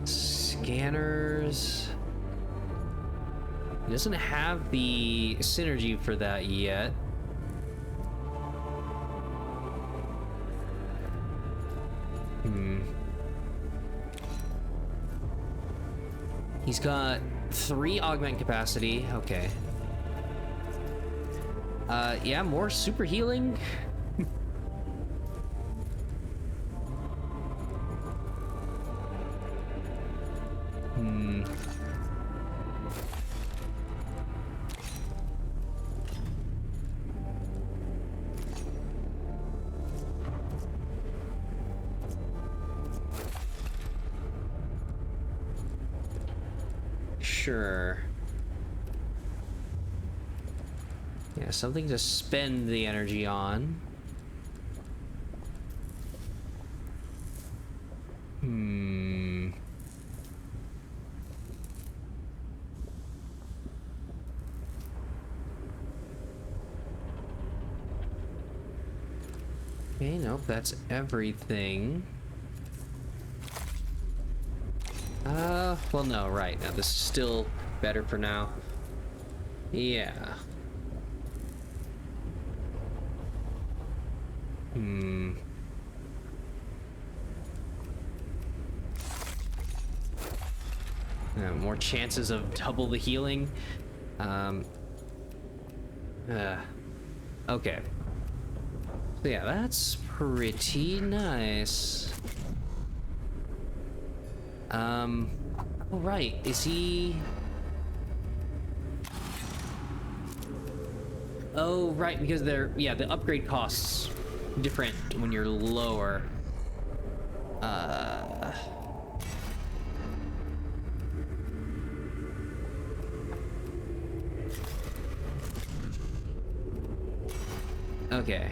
Scanners. He doesn't have the synergy for that yet. He's got 3 augment capacity. Okay. Yeah, more super healing. Sure. Yeah, something to spend the energy on. Okay, nope, that's everything. Well, no, right. Now, this is still better for now. Yeah. More chances of double the healing. Okay. So yeah, that's pretty nice. Oh, right. Is he... Oh, right, because they're... Yeah, the upgrade costs different when you're lower. Okay.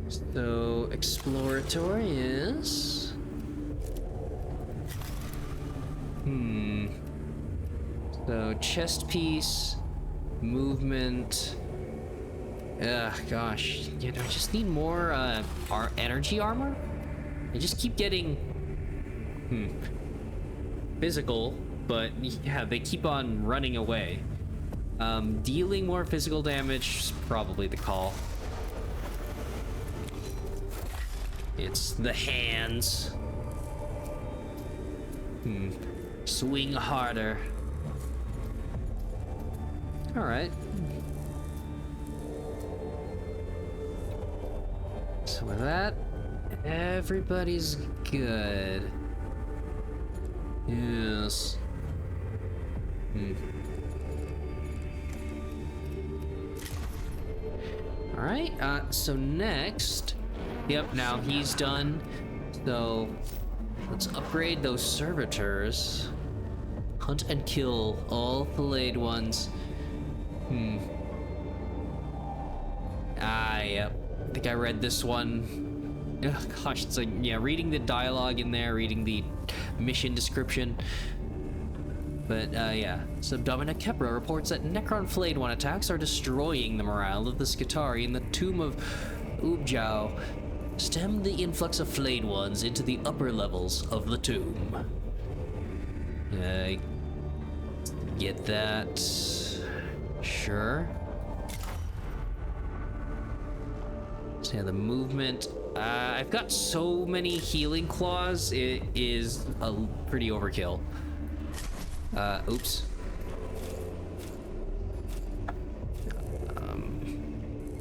So, exploratory is... So, chest piece, movement... Ugh, gosh. You know, I just need more, energy armor? I just keep getting... physical, but, yeah, they keep on running away. Dealing more physical damage is probably the call. It's the hands. Swing harder. Alright. So with that, everybody's good. Yes. Alright, so next... Yep, now he's done. So, let's upgrade those servitors. Hunt and kill all filleted ones. Yep. I think I read this one. Ugh, gosh, it's like, yeah, reading the dialogue in there, reading the mission description. But, yeah. Subdomina Kepra reports that Necron Flayed One attacks are destroying the morale of the Skitari in the Tomb of Ubjao. Stem the influx of flayed ones into the upper levels of the tomb. Get that? Sure. So yeah, the movement. I've got so many healing claws, it is a pretty overkill. Oops.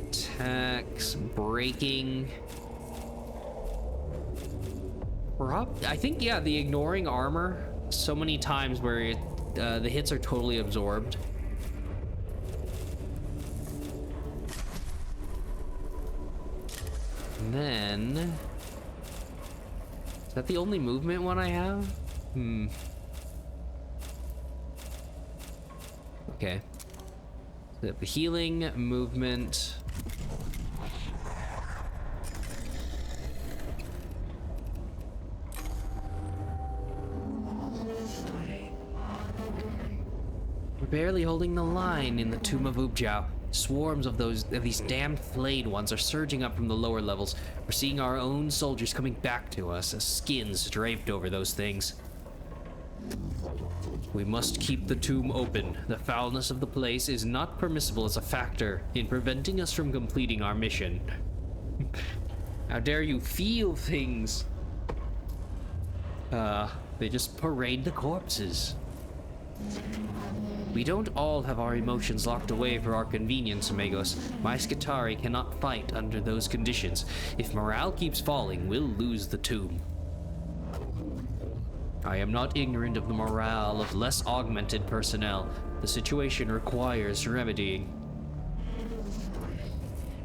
Attacks, breaking. I think, yeah, the ignoring armor so many times where the hits are totally absorbed. And then... Is that the only movement one I have? Okay. So the healing, movement... Barely holding the line in the Tomb of Ubjao. Swarms of these damned flayed ones are surging up from the lower levels. We're seeing our own soldiers coming back to us as skins draped over those things. We must keep the tomb open. The foulness of the place is not permissible as a factor in preventing us from completing our mission. How dare you feel things? They just parade the corpses. We don't all have our emotions locked away for our convenience, amigos. My Skitarii cannot fight under those conditions. If morale keeps falling, we'll lose the tomb. I am not ignorant of the morale of less augmented personnel. The situation requires remedying.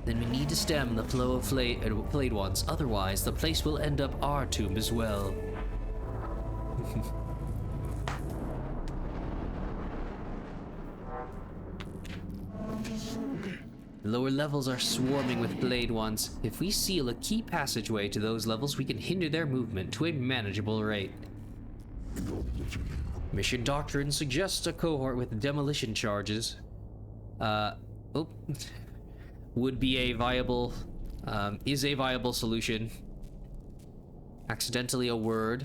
Then we need to stem the flow of flayed ones, otherwise the place will end up our tomb as well. The lower levels are swarming with blade ones. If we seal a key passageway to those levels, we can hinder their movement to a manageable rate. Mission doctrine suggests a cohort with demolition charges. Would be a viable, is a viable solution. Accidentally a word.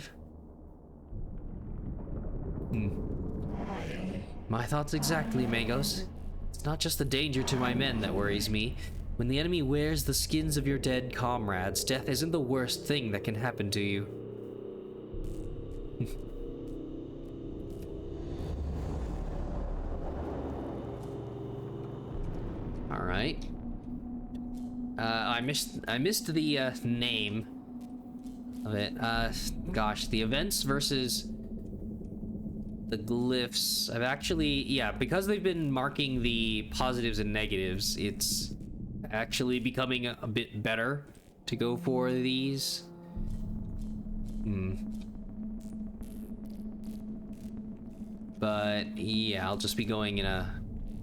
My thoughts exactly, Magos. It's not just the danger to my men that worries me. When the enemy wears the skins of your dead comrades, death isn't the worst thing that can happen to you. Alright. I missed the name of it. Gosh, the events versus the glyphs. I've actually, yeah, because they've been marking the positives and negatives, it's actually becoming a bit better to go for these. But yeah, I'll just be going in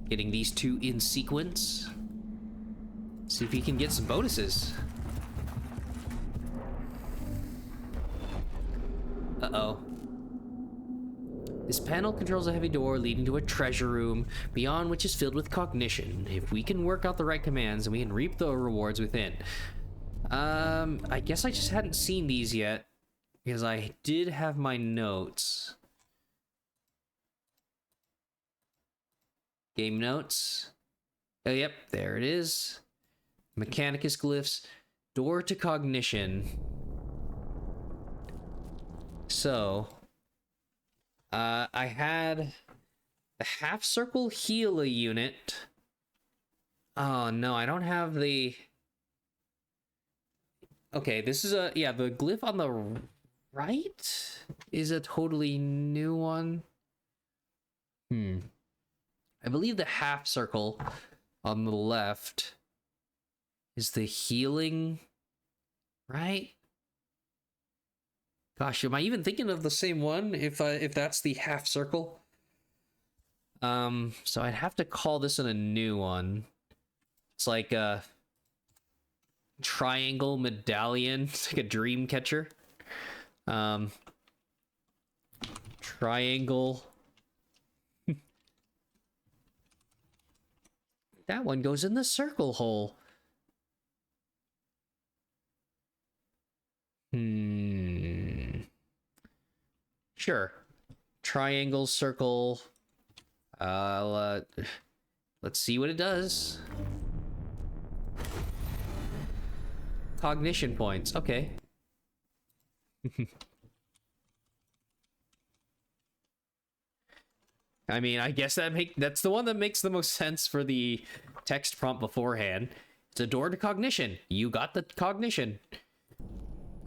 getting these two in sequence. See if we can get some bonuses. Uh-oh. This panel controls a heavy door leading to a treasure room, beyond which is filled with cognition. If we can work out the right commands, then we can reap the rewards within. I guess I just hadn't seen these yet, because I did have my notes. Game notes. Oh, yep, there it is. Mechanicus glyphs. Door to cognition. So, I had the half circle heal a unit. Oh no, I don't have the... Okay, this is yeah, the glyph on the right is a totally new one. I believe the half circle on the left is the healing, right? Gosh, am I even thinking of the same one if that's the half circle? So I'd have to call this in a new one. It's like a triangle medallion. It's like a dream catcher. Triangle. That one goes in the circle hole. Sure. Triangle, circle. Let's see what it does. Cognition points. Okay. I mean, I guess that's the one that makes the most sense for the text prompt beforehand. It's a door to cognition. You got the cognition.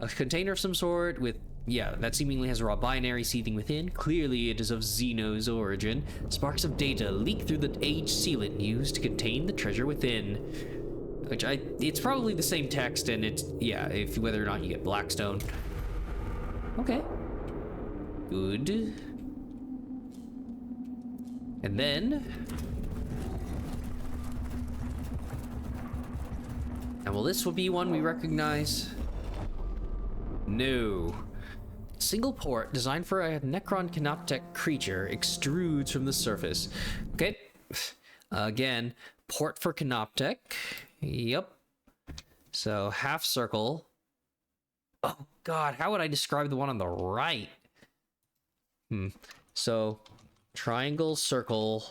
A container of some sort with, yeah, that seemingly has a raw binary seething within. Clearly it is of Xeno's origin. Sparks of data leak through the age sealant used to contain the treasure within. Which it's probably the same text, and it's, yeah, if whether or not you get Blackstone. Okay. Good. And then... And well, this will be one we recognize. No. Single port designed for a Necron Canoptech creature extrudes from the surface. Okay. Again, port for Canoptech. Yep. So half circle. Oh god, how would I describe the one on the right? So triangle, circle.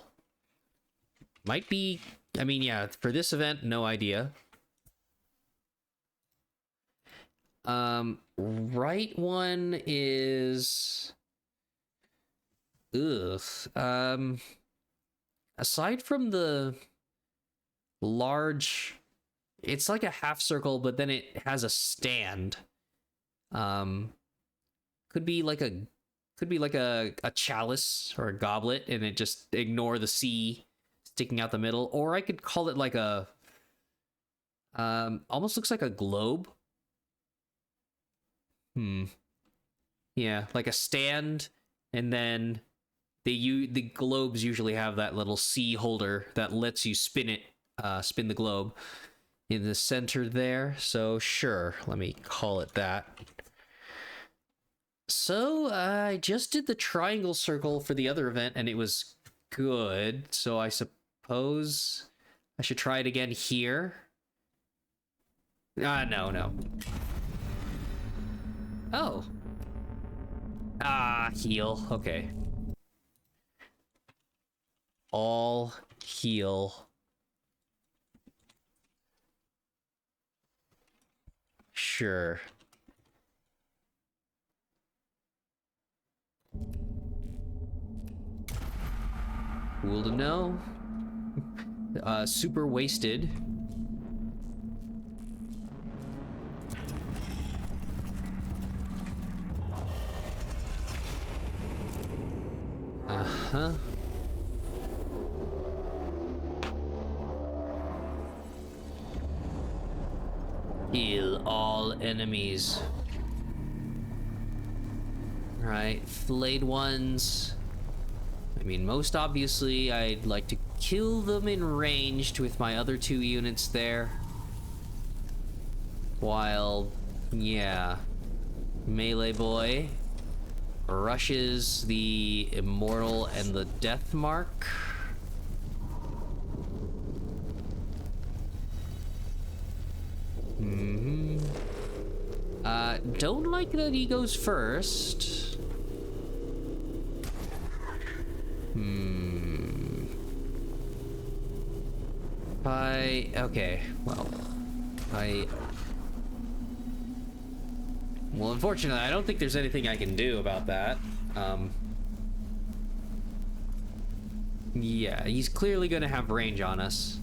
Might be, I mean, yeah, for this event, no idea. Right one is Ugh. Aside from the large, it's like a half circle, but then it has a stand. Um, could be like a chalice or a goblet, and it just ignore the C sticking out the middle. Or I could call it like a almost looks like a globe. Yeah, like a stand, and then the globes usually have that little C holder that lets you spin it, spin the globe in the center there. So sure, let me call it that. So I just did the triangle circle for the other event, and it was good. So I suppose I should try it again here. No. Oh. Heal. Okay. All heal. Sure. Cool to know. Super wasted. Uh-huh. Heal all enemies. Right, flayed ones. I mean, most obviously, I'd like to kill them in ranged with my other 2 units there. While, yeah, melee boy rushes the immortal and the death mark. Don't like that he goes first. Okay, well, well, unfortunately, I don't think there's anything I can do about that. Yeah, he's clearly gonna have range on us.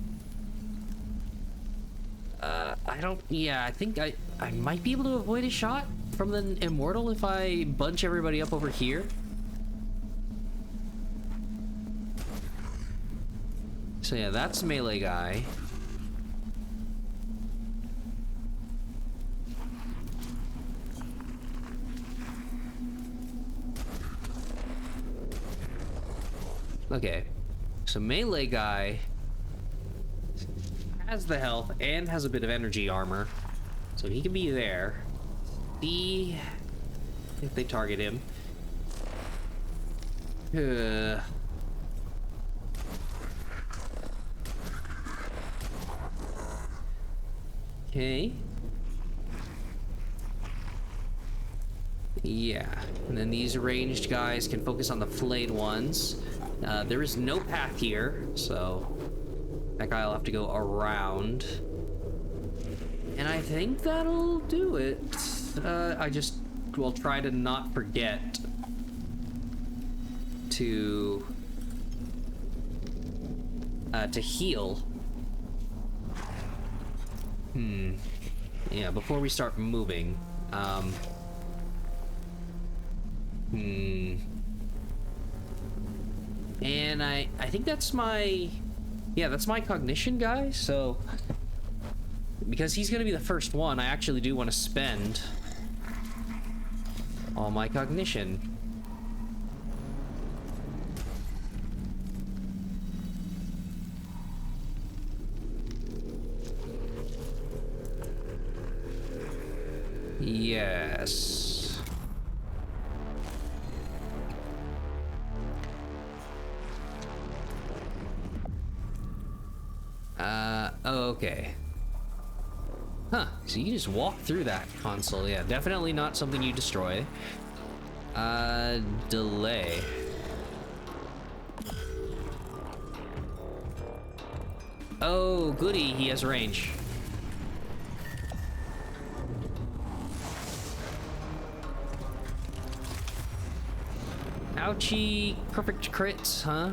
I think I might be able to avoid a shot from the immortal if I bunch everybody up over here. So yeah, that's melee guy. Okay, so melee guy has the health and has a bit of energy armor, so he can be there. See if they target him. Okay. Yeah, and then these ranged guys can focus on the flayed ones. There is no path here, so that guy will have to go around. And I think that'll do it. I just will try to not forget to heal. Yeah, before we start moving. And I think that's my... Yeah, that's my cognition guy, so... Because he's gonna be the first one, I actually do want to spend all my cognition. Yes. Okay. Huh, so you just walk through that console. Yeah, definitely not something you destroy. Delay. Oh, goody, he has range. Ouchie, perfect crits, huh?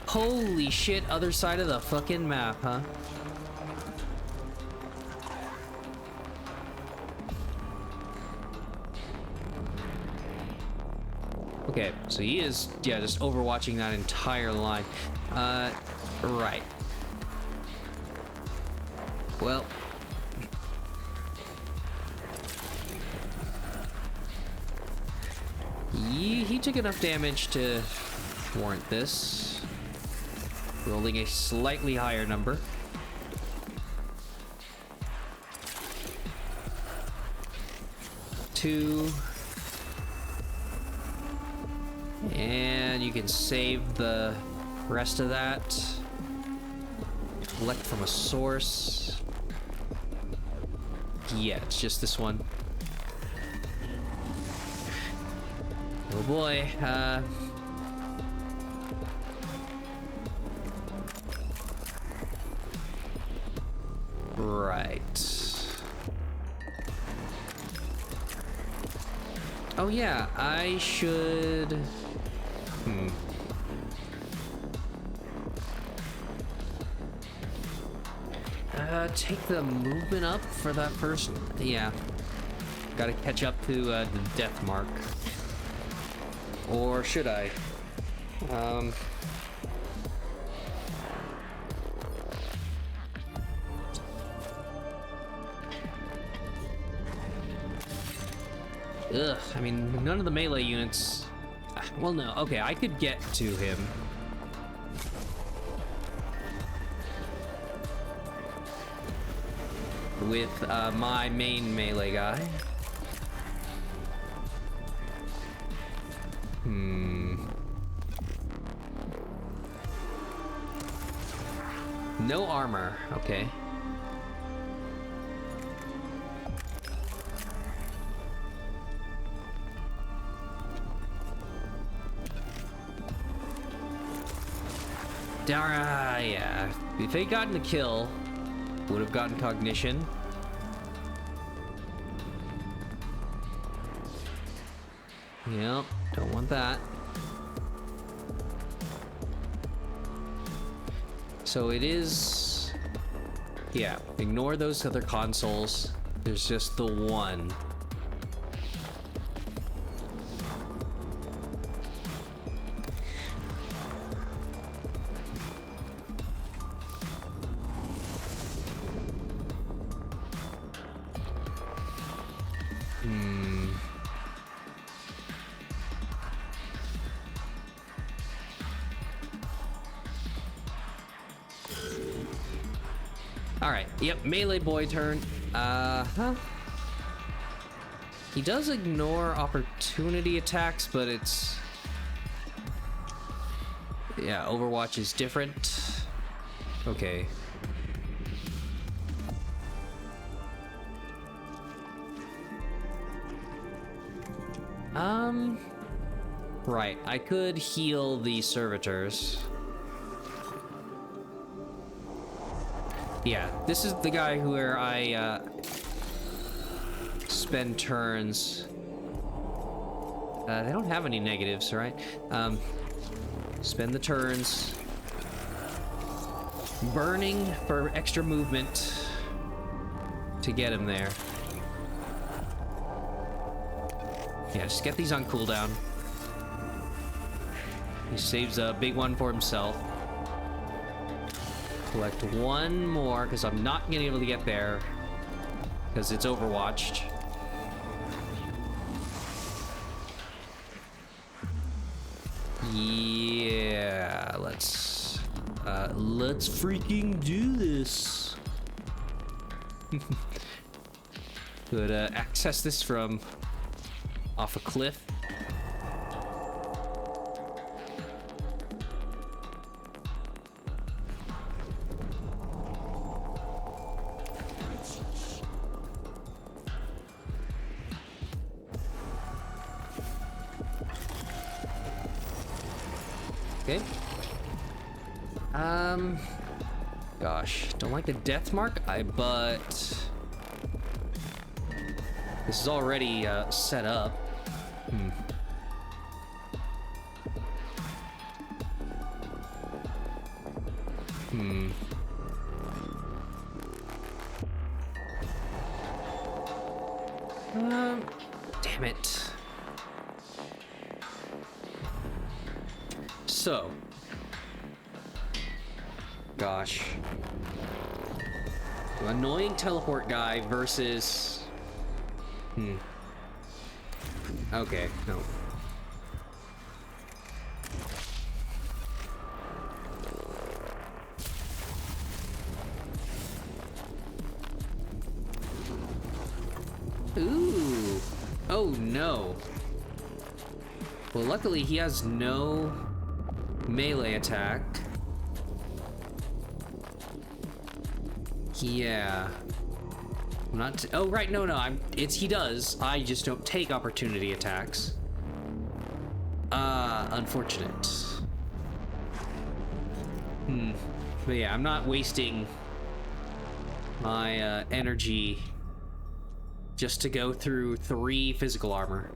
Holy shit, other side of the fucking map, huh? Okay, so he is, yeah, just overwatching that entire line. Right. Well. He took enough damage to warrant this. Rolling a slightly higher number. Two. And you can save the rest of that. Collect from a source. Yeah, it's just this one. Oh boy, right. Oh yeah, I should... take the movement up for that first... Yeah. Gotta catch up to the death mark. Or should I? Ugh, I mean, none of the melee units... Well, no, okay, I could get to him. With my main melee guy. No armor, okay. Dara, yeah. If they'd gotten a kill, would have gotten cognition. Yep, don't want that. So it is... Yeah, ignore those other consoles. There's just the one. Alright, yep, melee boy turn. He does ignore opportunity attacks, but it's... Yeah, Overwatch is different. Okay. Right, I could heal the servitors. Yeah, this is the guy where I spend turns. They don't have any negatives, right? Spend the turns burning for extra movement to get him there. Yeah, just get these on cooldown. He saves a big one for himself. Collect one more, because I'm not gonna be able to get there, because it's overwatched. Yeah, let's freaking do this. Could access this from off a cliff. Okay. Gosh, don't like the death mark, but This is already set up. Damn it. So. Gosh. Annoying teleport guy versus... Okay, no. Ooh. Oh, no. Well, luckily he has no melee attack. Yeah. I'm not... Oh, right, no, he does. I just don't take opportunity attacks. Unfortunate. But yeah, I'm not wasting my energy just to go through 3 physical armor.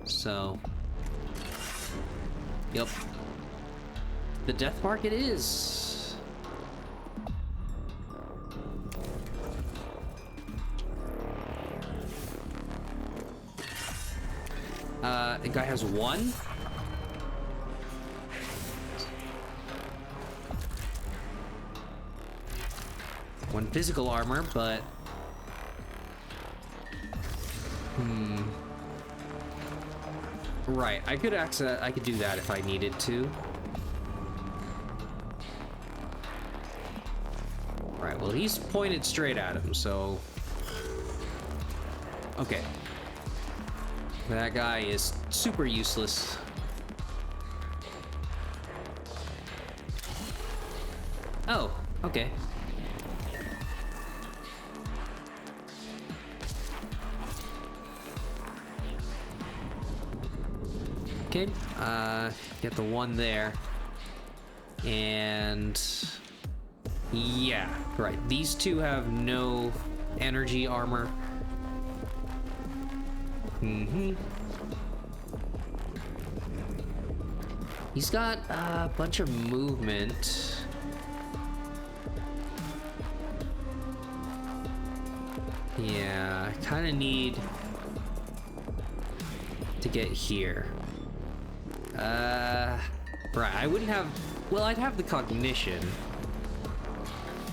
So... Yep. The death mark it is. The guy has 1. One physical armor, but... Right, I could do that if I needed to. Right, well, he's pointed straight at him, so... Okay. That guy is super useless. Oh, okay. Okay, get the 1 there. And... Yeah, right. These 2 have no energy armor. He's got a bunch of movement. Yeah, I kind of need to get here. Right, I wouldn't have... Well, I'd have the cognition.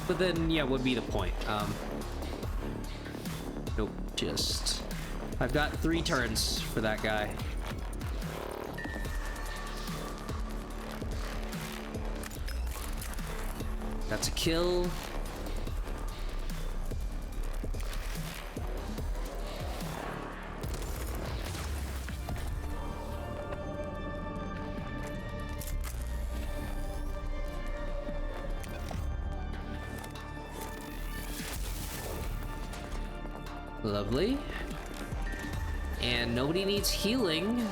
But then, yeah, what would be the point? Nope, just... I've got 3 turns for that guy. That's a kill. Lovely. And nobody needs healing.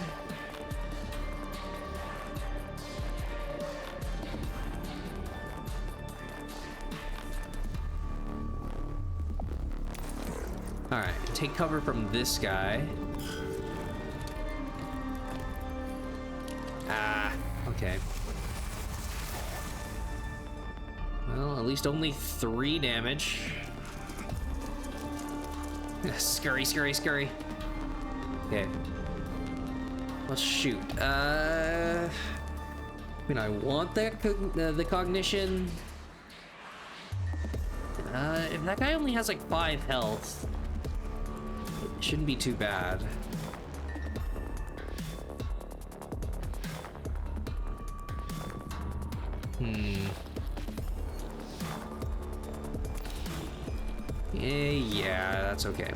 Alright, take cover from this guy. Ah, okay. Well, at least only 3 damage. Scurry, scurry, scurry. Okay. Let's shoot. I mean, I want that the cognition. If that guy only has like 5 health, it shouldn't be too bad. Yeah, that's okay.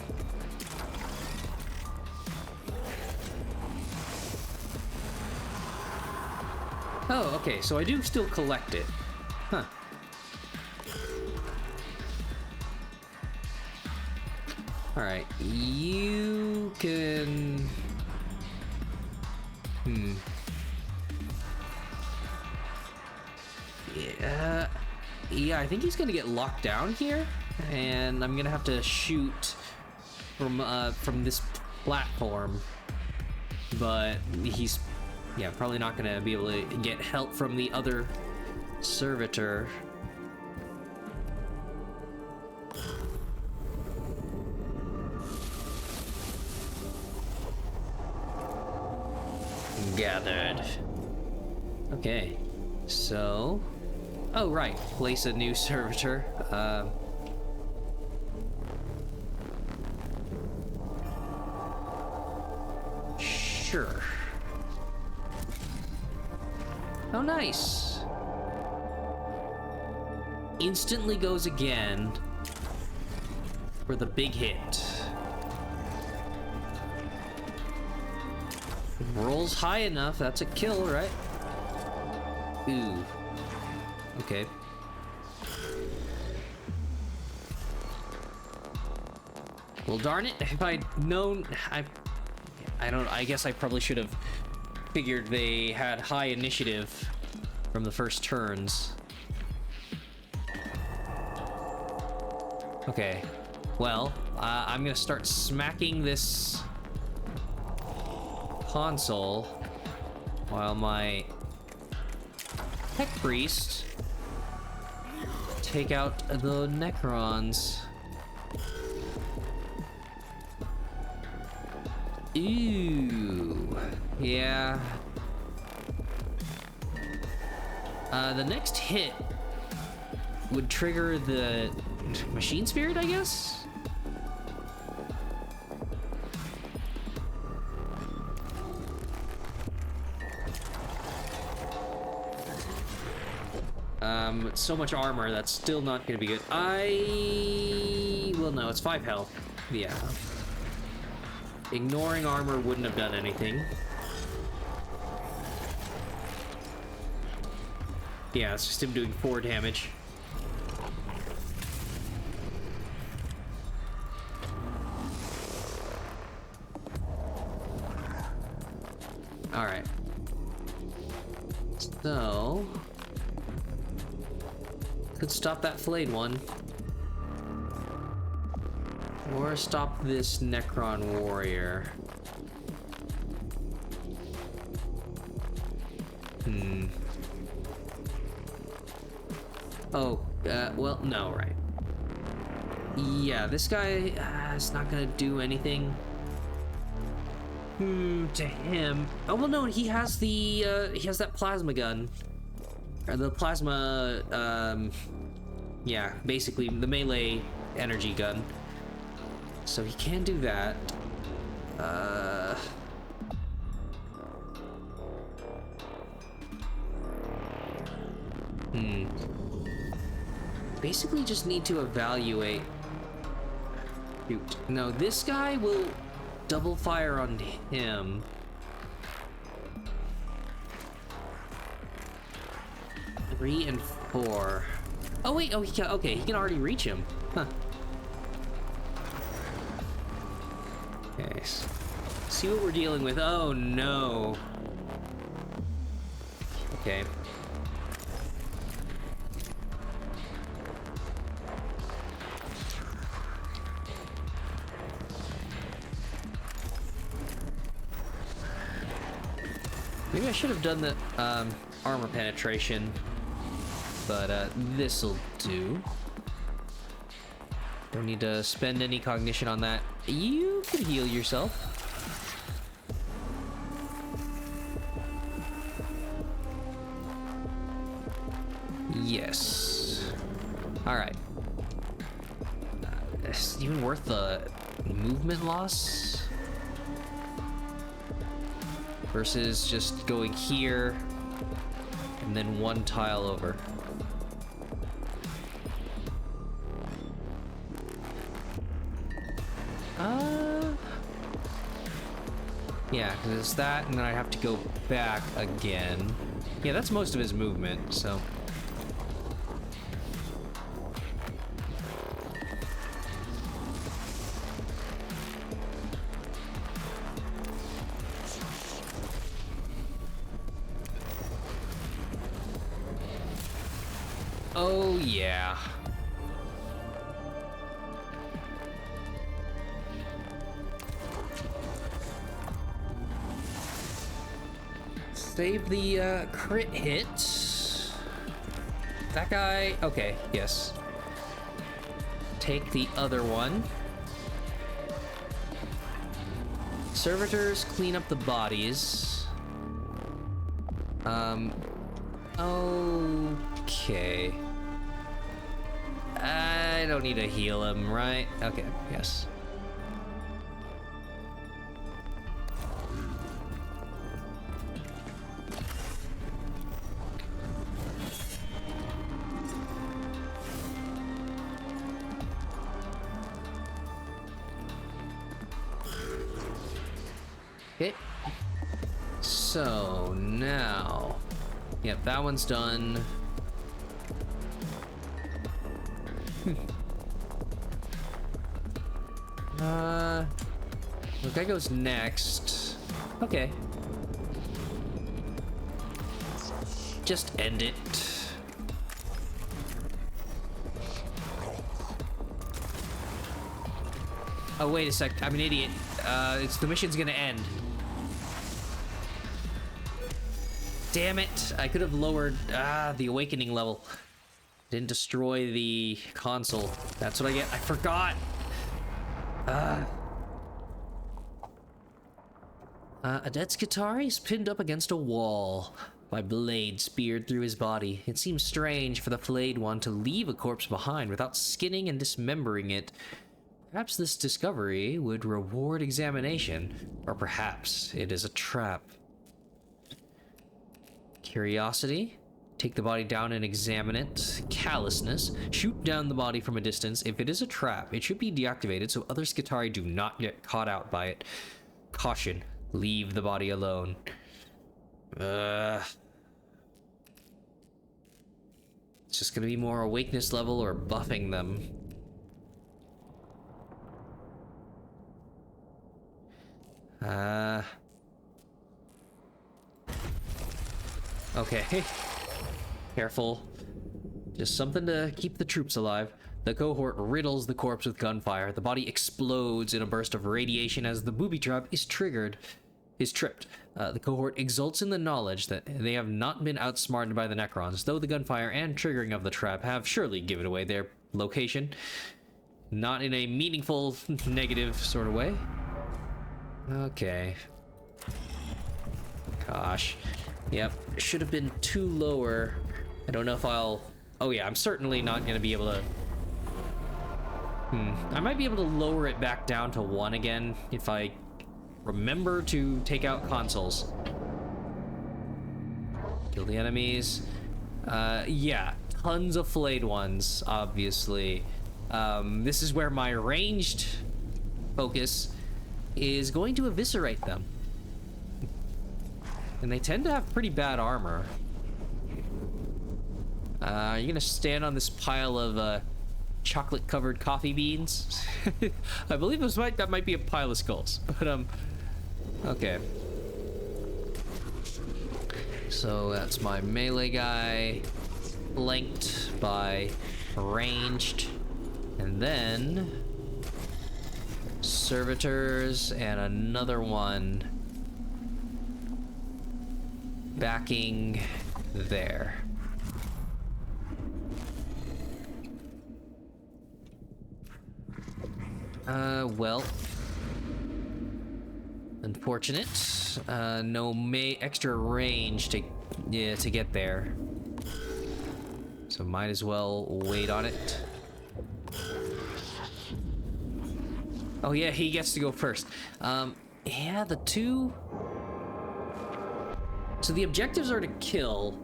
Oh, okay, so I do still collect it. Huh. Alright, you can... Yeah, I think he's gonna get locked down here, and I'm gonna have to shoot from this platform, but he's probably not gonna be able to get help from the other servitor. Gathered. Okay, so oh right, place a new servitor. Sure. Oh, nice. Instantly goes again for the big hit. Rolls high enough, that's a kill, right? Ooh. Okay. Well, darn it, if I'd known... I guess I probably should have figured they had high initiative from the first turns. Okay. Well, I'm gonna start smacking this console while my tech priest take out the Necrons. Ooh, yeah. The next hit would trigger the machine spirit, I guess? So much armor, that's still not gonna be good. Well, no, it's 5 health. Yeah. Ignoring armor wouldn't have done anything. Yeah, it's just him doing 4 damage. Alright. So... could stop that flayed one. Or stop this Necron warrior. Oh, well, no, right. Yeah, this guy is not gonna do anything. To him. Oh, well, no, he has that plasma gun. Or the plasma, yeah, basically the melee energy gun. So he can do that. Basically just need to evaluate. Shoot. No, this guy will double fire on him. Three and 4. Oh wait, oh okay, he can already reach him. Huh. Okay, see what we're dealing with. Oh no. Okay. Maybe I should have done the armor penetration, but this'll do. Don't need to spend any cognition on that. You can heal yourself. Yes. All right. Is it even worth the movement loss? Versus just going here and then 1 tile over. Yeah, because it's that, and then I have to go back again. Yeah, that's most of his movement, so. Oh, yeah. Save the crit hit. That guy, okay, yes. Take the other one. Servitors clean up the bodies. Okay. I don't need to heal him, right? Okay, yes. Okay. So now, yep, that one's done. The guy goes next. Okay. Just end it. Oh, wait a sec. I'm an idiot. The mission's gonna end. Damn it. I could have lowered, the awakening level. Didn't destroy the console. That's what I get. I forgot. A dead Skitarii is pinned up against a wall by blade speared through his body. It seems strange for the flayed one to leave a corpse behind without skinning and dismembering it. Perhaps this discovery would reward examination, or perhaps it is a trap. Curiosity. Take the body down and examine it. Callousness. Shoot down the body from a distance. If it is a trap, it should be deactivated so other Skitarii do not get caught out by it. Caution. Leave the body alone. It's just gonna be more awakeness level or buffing them. Okay. Careful. Just something to keep the troops alive. The cohort riddles the corpse with gunfire. The body explodes in a burst of radiation as the booby trap is tripped. The cohort exults in the knowledge that they have not been outsmarted by the Necrons, though the gunfire and triggering of the trap have surely given away their location. Not in a meaningful, negative sort of way. Okay. Gosh. Yep, should have been 2 lower. I don't know if I'll... Oh yeah, I'm certainly not going to be able to... I might be able to lower it back down to 1 again if I remember to take out consoles. Kill the enemies. Yeah, tons of flayed ones, obviously. This is where my ranged focus is going to eviscerate them. And they tend to have pretty bad armor. You're gonna stand on this pile of chocolate-covered coffee beans. I believe that might be a pile of skulls. But okay. So that's my melee guy, flanked by ranged, and then servitors and another one backing there. Well, unfortunate. No extra range to get there. So might as well wait on it. Oh yeah, he gets to go first. Yeah, the two... So the objectives are to kill.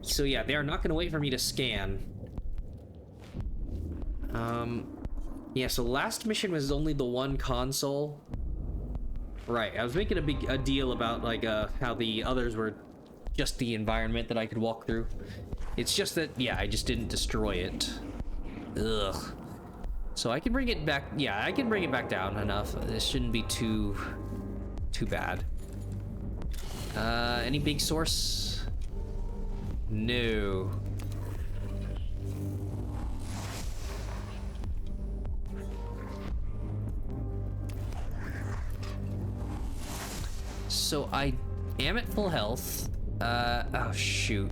So yeah, they are not going to wait for me to scan. Yeah, so last mission was only the one console. Right, I was making a deal about like how the others were just the environment that I could walk through. It's just that, yeah, I just didn't destroy it. Ugh. So I can bring it back. Yeah, I can bring it back down enough. This shouldn't be too bad. Any big source? No. So I am at full health. Oh shoot.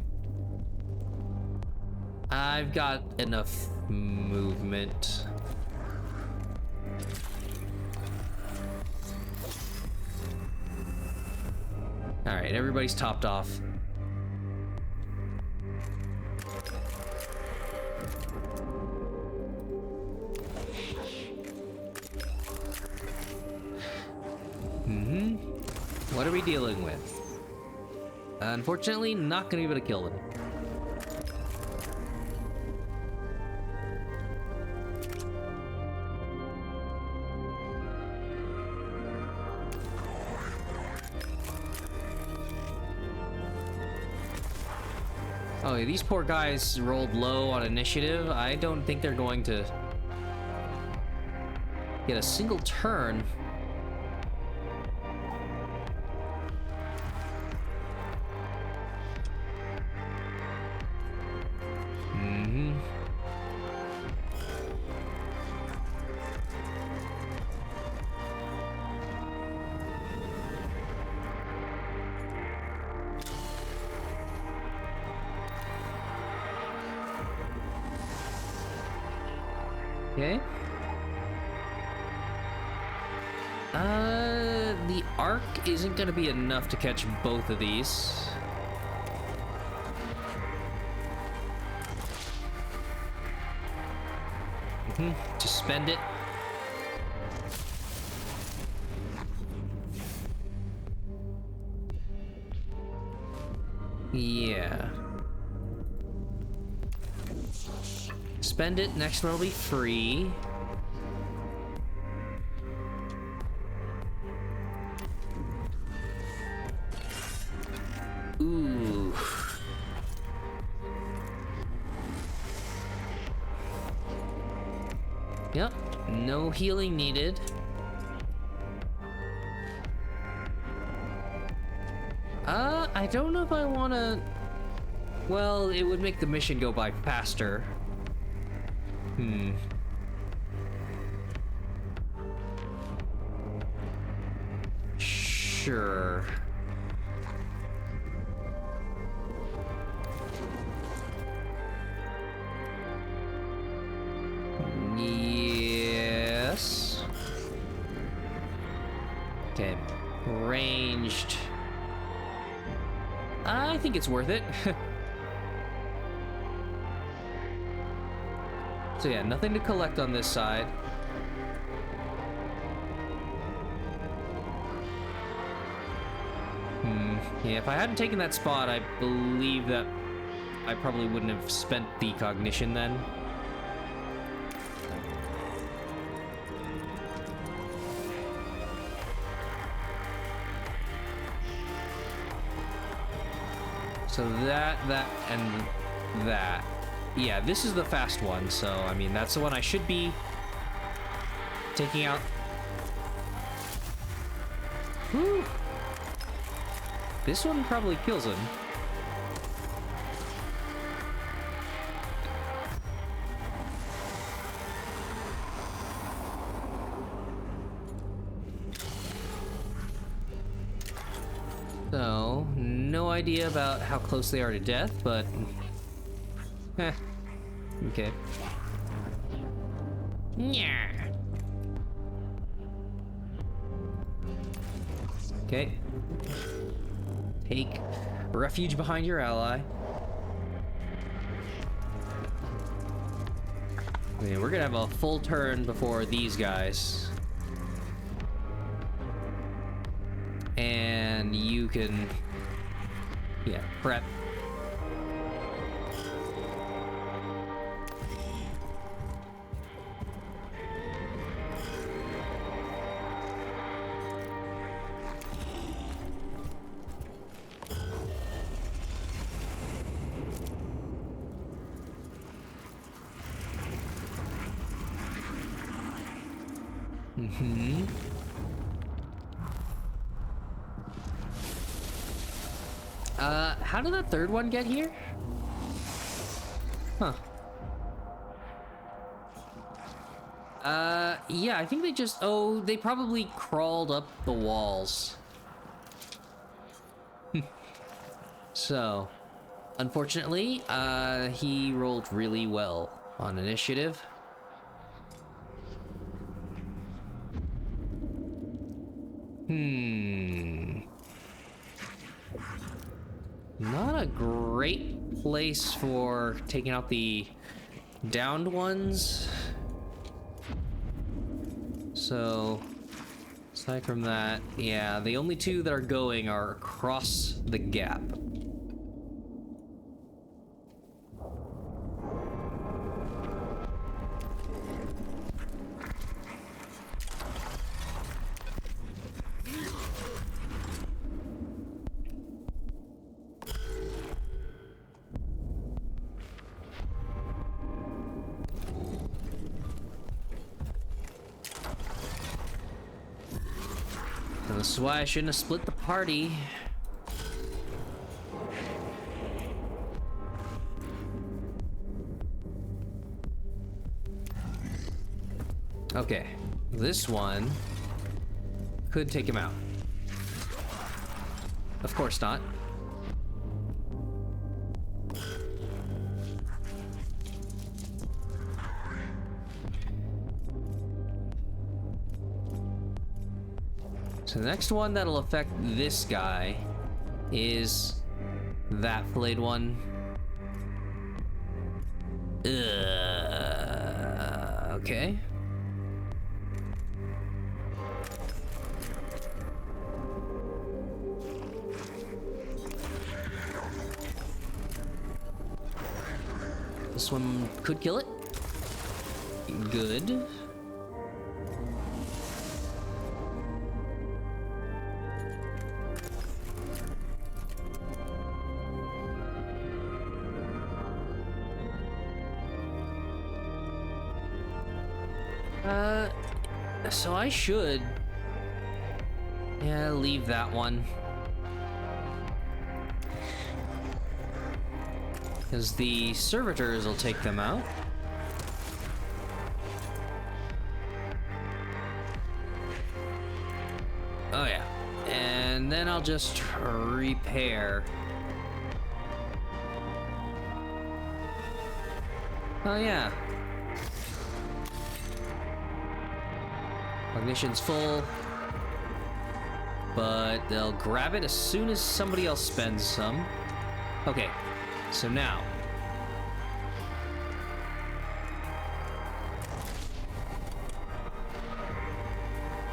I've got enough movement. All right, everybody's topped off. What are we dealing with? Unfortunately, not gonna be able to kill them. Oh, yeah, these poor guys rolled low on initiative. I don't think they're going to get a single turn. Okay. The arc isn't gonna be enough to catch both of these. Just spend it. Yeah. Spend it, next one will be free. Ooh. Yep, no healing needed. I don't know if I wanna... Well, it would make the mission go by faster. Sure. Yes. Okay. Ranged. I think it's worth it. So yeah, nothing to collect on this side. Yeah, if I hadn't taken that spot, I believe that I probably wouldn't have spent the cognition then. So that, and that. Yeah, this is the fast one, so, I mean, that's the one I should be taking out. Whew. This one probably kills him. So, no idea about how close they are to death, but... okay. Yeah. Okay. Take refuge behind your ally. I mean, we're gonna have a full turn before these guys. And you can... yeah, prep. How did that third one get here? Huh. Yeah, I think they just... oh, they probably crawled up the walls. So, unfortunately, he rolled really well on initiative. Not a great place for taking out the downed ones. So, aside from that, yeah, the only two that are going are across the gap. So this is why I shouldn't have split the party. Okay, this one could take him out. Of course not. So the next one that'll affect this guy is that flayed one. Okay. This one could kill it. Good. So I should... yeah, leave that one. Because the servitors will take them out. Oh yeah. And then I'll just repair. Oh yeah. Ignition's full, but they'll grab it as soon as somebody else spends some. Okay, so now.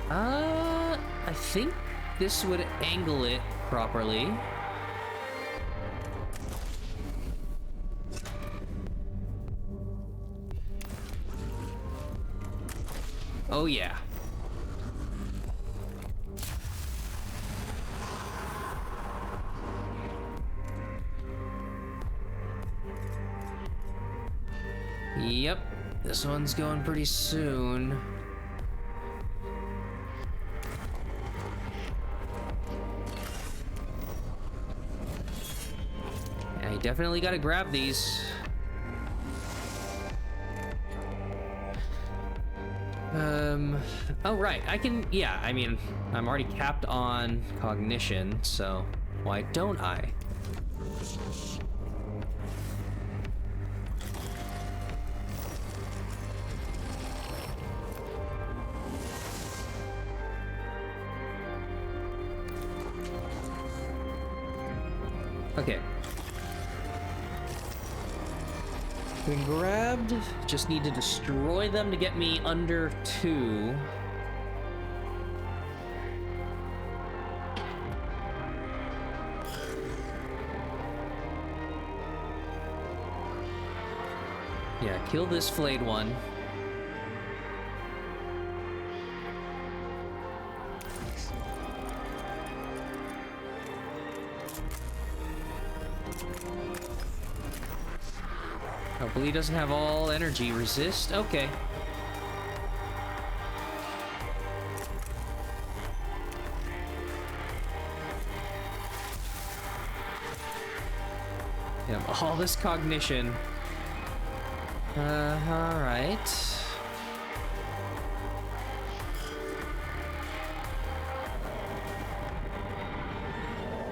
I think this would angle it properly. Oh yeah. Yep, this one's going pretty soon. Yeah, you definitely gotta grab these. Oh right, I can, yeah, I mean, I'm already capped on cognition, so why don't I? Okay. Been grabbed. Just need to destroy them to get me under 2. Yeah, kill this flayed one. Hopefully he doesn't have all energy resist. Okay. Yeah, all this cognition. Alright.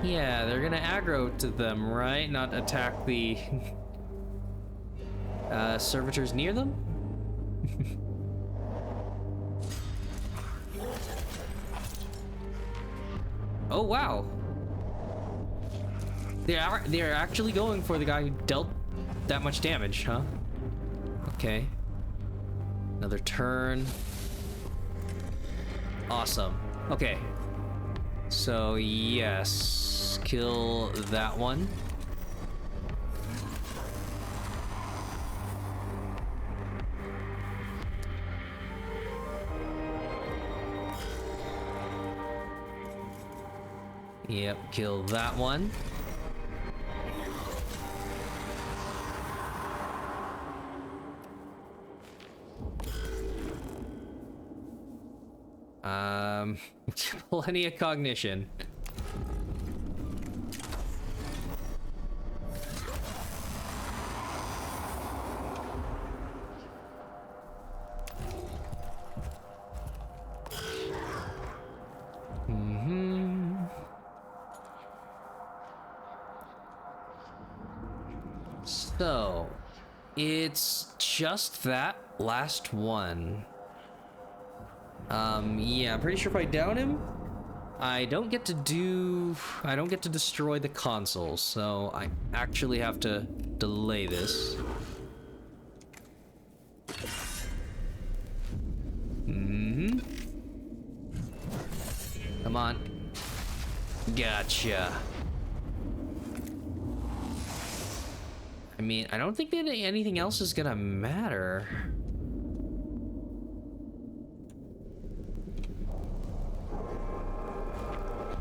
Yeah, they're gonna aggro to them, right? Not attack the servitors near them? Oh, wow. They're actually going for the guy who dealt that much damage, huh? Okay. Another turn. Awesome. Okay. So, yes. Kill that one. Yep, kill that one. Plenty of cognition. So, it's just that last one. Yeah, I'm pretty sure if I down him, I don't get to destroy the console, so I actually have to delay this. Come on. Gotcha. I mean, I don't think that anything else is gonna matter.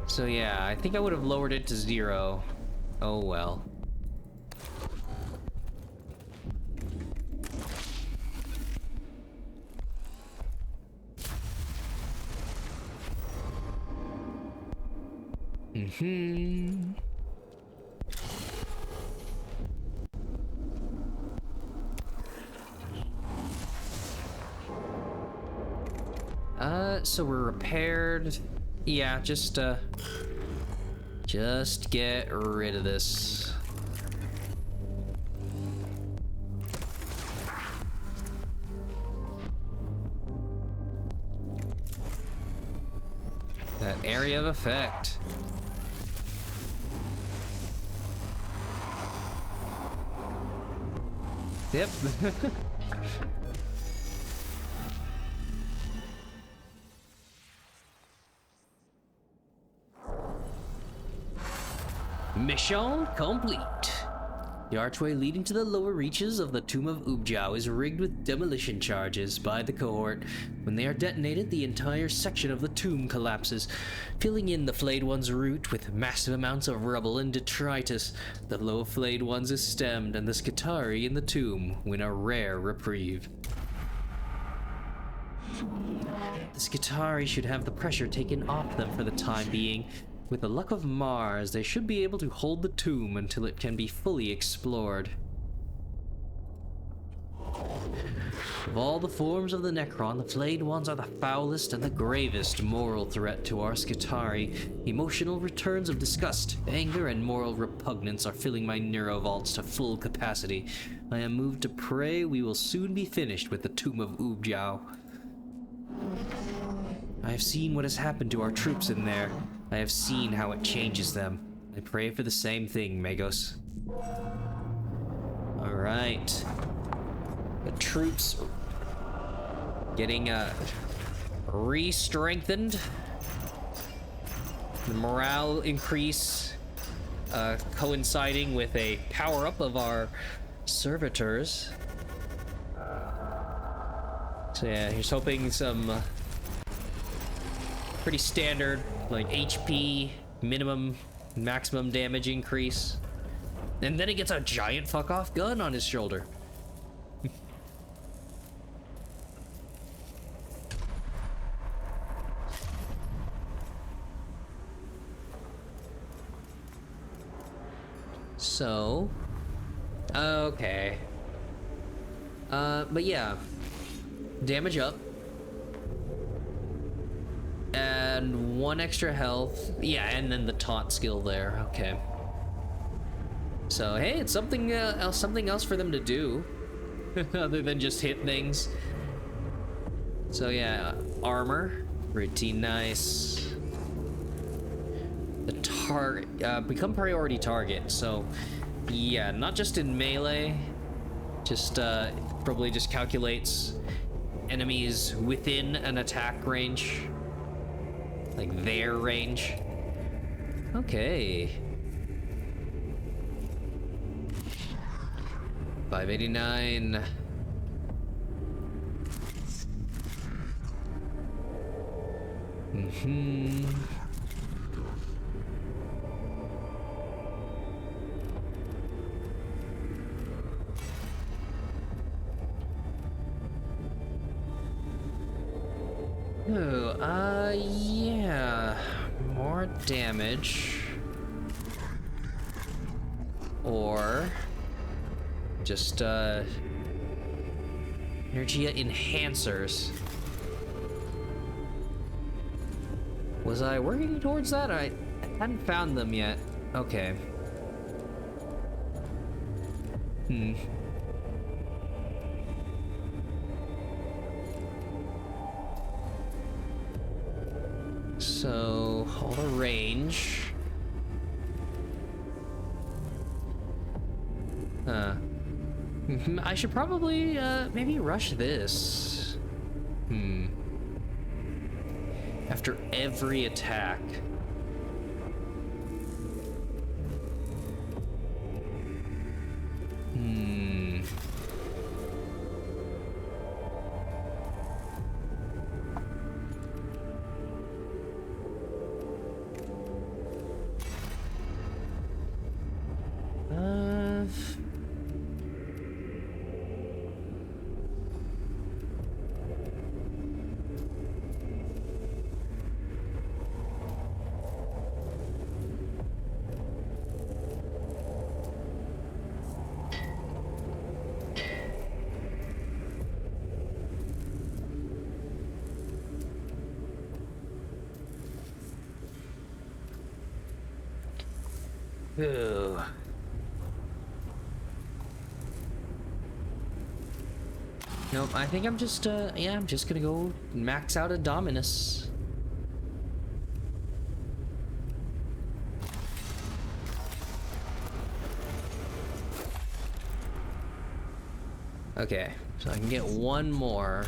So yeah, I think I would have lowered it to 0. Oh well. So we're repaired. Yeah, just get rid of this. That area of effect. Yep. Mission complete. The archway leading to the lower reaches of the Tomb of Ubjao is rigged with demolition charges by the cohort. When they are detonated, the entire section of the tomb collapses, filling in the Flayed One's route with massive amounts of rubble and detritus. The flow of Flayed Ones is stemmed, and the Skitarii in the tomb win a rare reprieve. The Skitarii should have the pressure taken off them for the time being. With the luck of Mars, they should be able to hold the tomb until it can be fully explored. Of all the forms of the Necron, the Flayed Ones are the foulest and the gravest moral threat to our Skitarii. Emotional returns of disgust, anger, and moral repugnance are filling my neurovaults to full capacity. I am moved to pray we will soon be finished with the Tomb of Ubjao. I have seen what has happened to our troops in there. I have seen how it changes them. I pray for the same thing, Magos. Alright. The troops getting re-strengthened. The morale increase coinciding with a power-up of our servitors. So yeah, here's hoping some pretty standard, like HP, minimum, maximum damage increase. And then he gets a giant fuck-off gun on his shoulder. So, okay. But yeah, damage up. And 1 extra health. Yeah, and then the taunt skill there. Okay. So hey, it's something else for them to do, other than just hit things. So yeah, armor, pretty nice. The target, become priority target. So yeah, not just in melee, just probably just calculates enemies within an attack range, like their range. Okay. 589. Oh, yeah. More damage. Or just energy enhancers. Was I working towards that? I hadn't found them yet. Okay. So, hold a range. I should probably, maybe rush this. After every attack. Ew. Nope, I think I'm just, yeah, I'm just gonna go max out a Dominus. Okay, so I can get one more.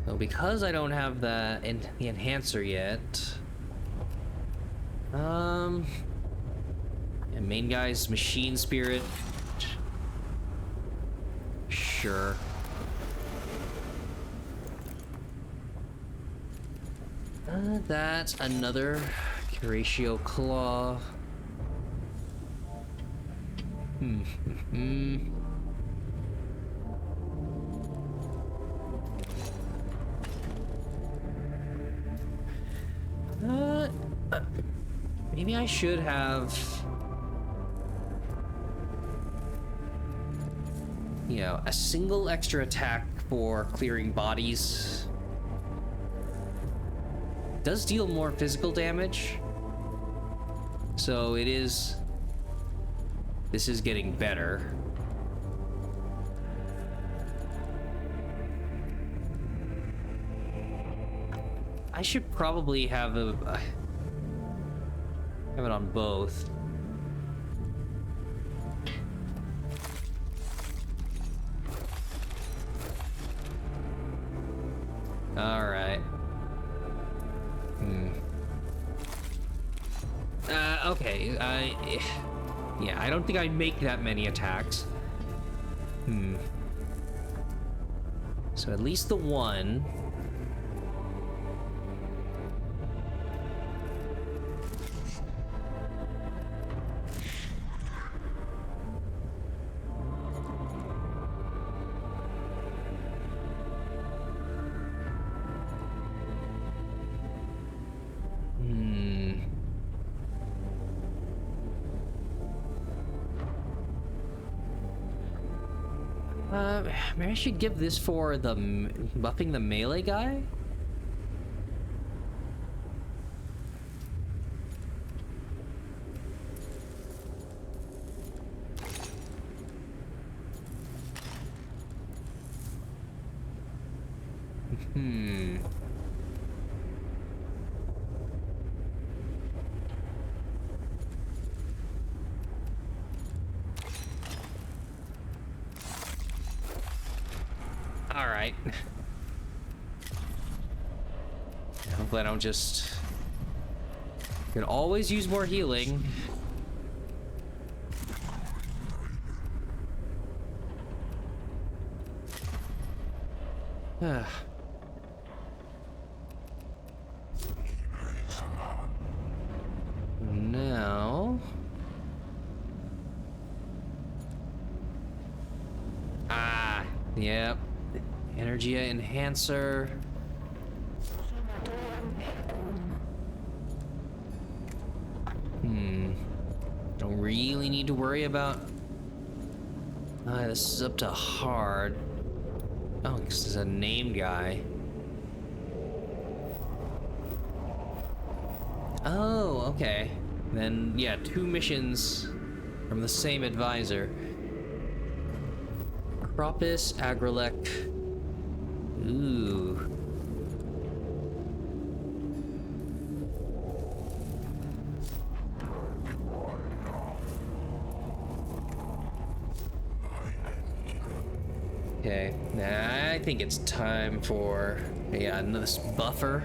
So because I don't have the enhancer yet, and main guy's machine spirit. Sure. That's another Curatio Claw. Maybe I should have, you know, a single extra attack for clearing bodies. It does deal more physical damage, so it is, this is getting better. I should probably have have it on both. All right. Okay. Yeah, I don't think I make that many attacks. So at least the one. Maybe I should give this for the buffing the melee guy? Alright. Hopefully I don't just... Can always use more healing. Now... Yep. Energy enhancer. Don't really need to worry about... this is up to hard. Oh, this is a named guy. Oh, okay. Then, yeah, 2 missions from the same advisor. Cropis, Agrilec. Ooh. Okay, I think it's time for, yeah, another buffer.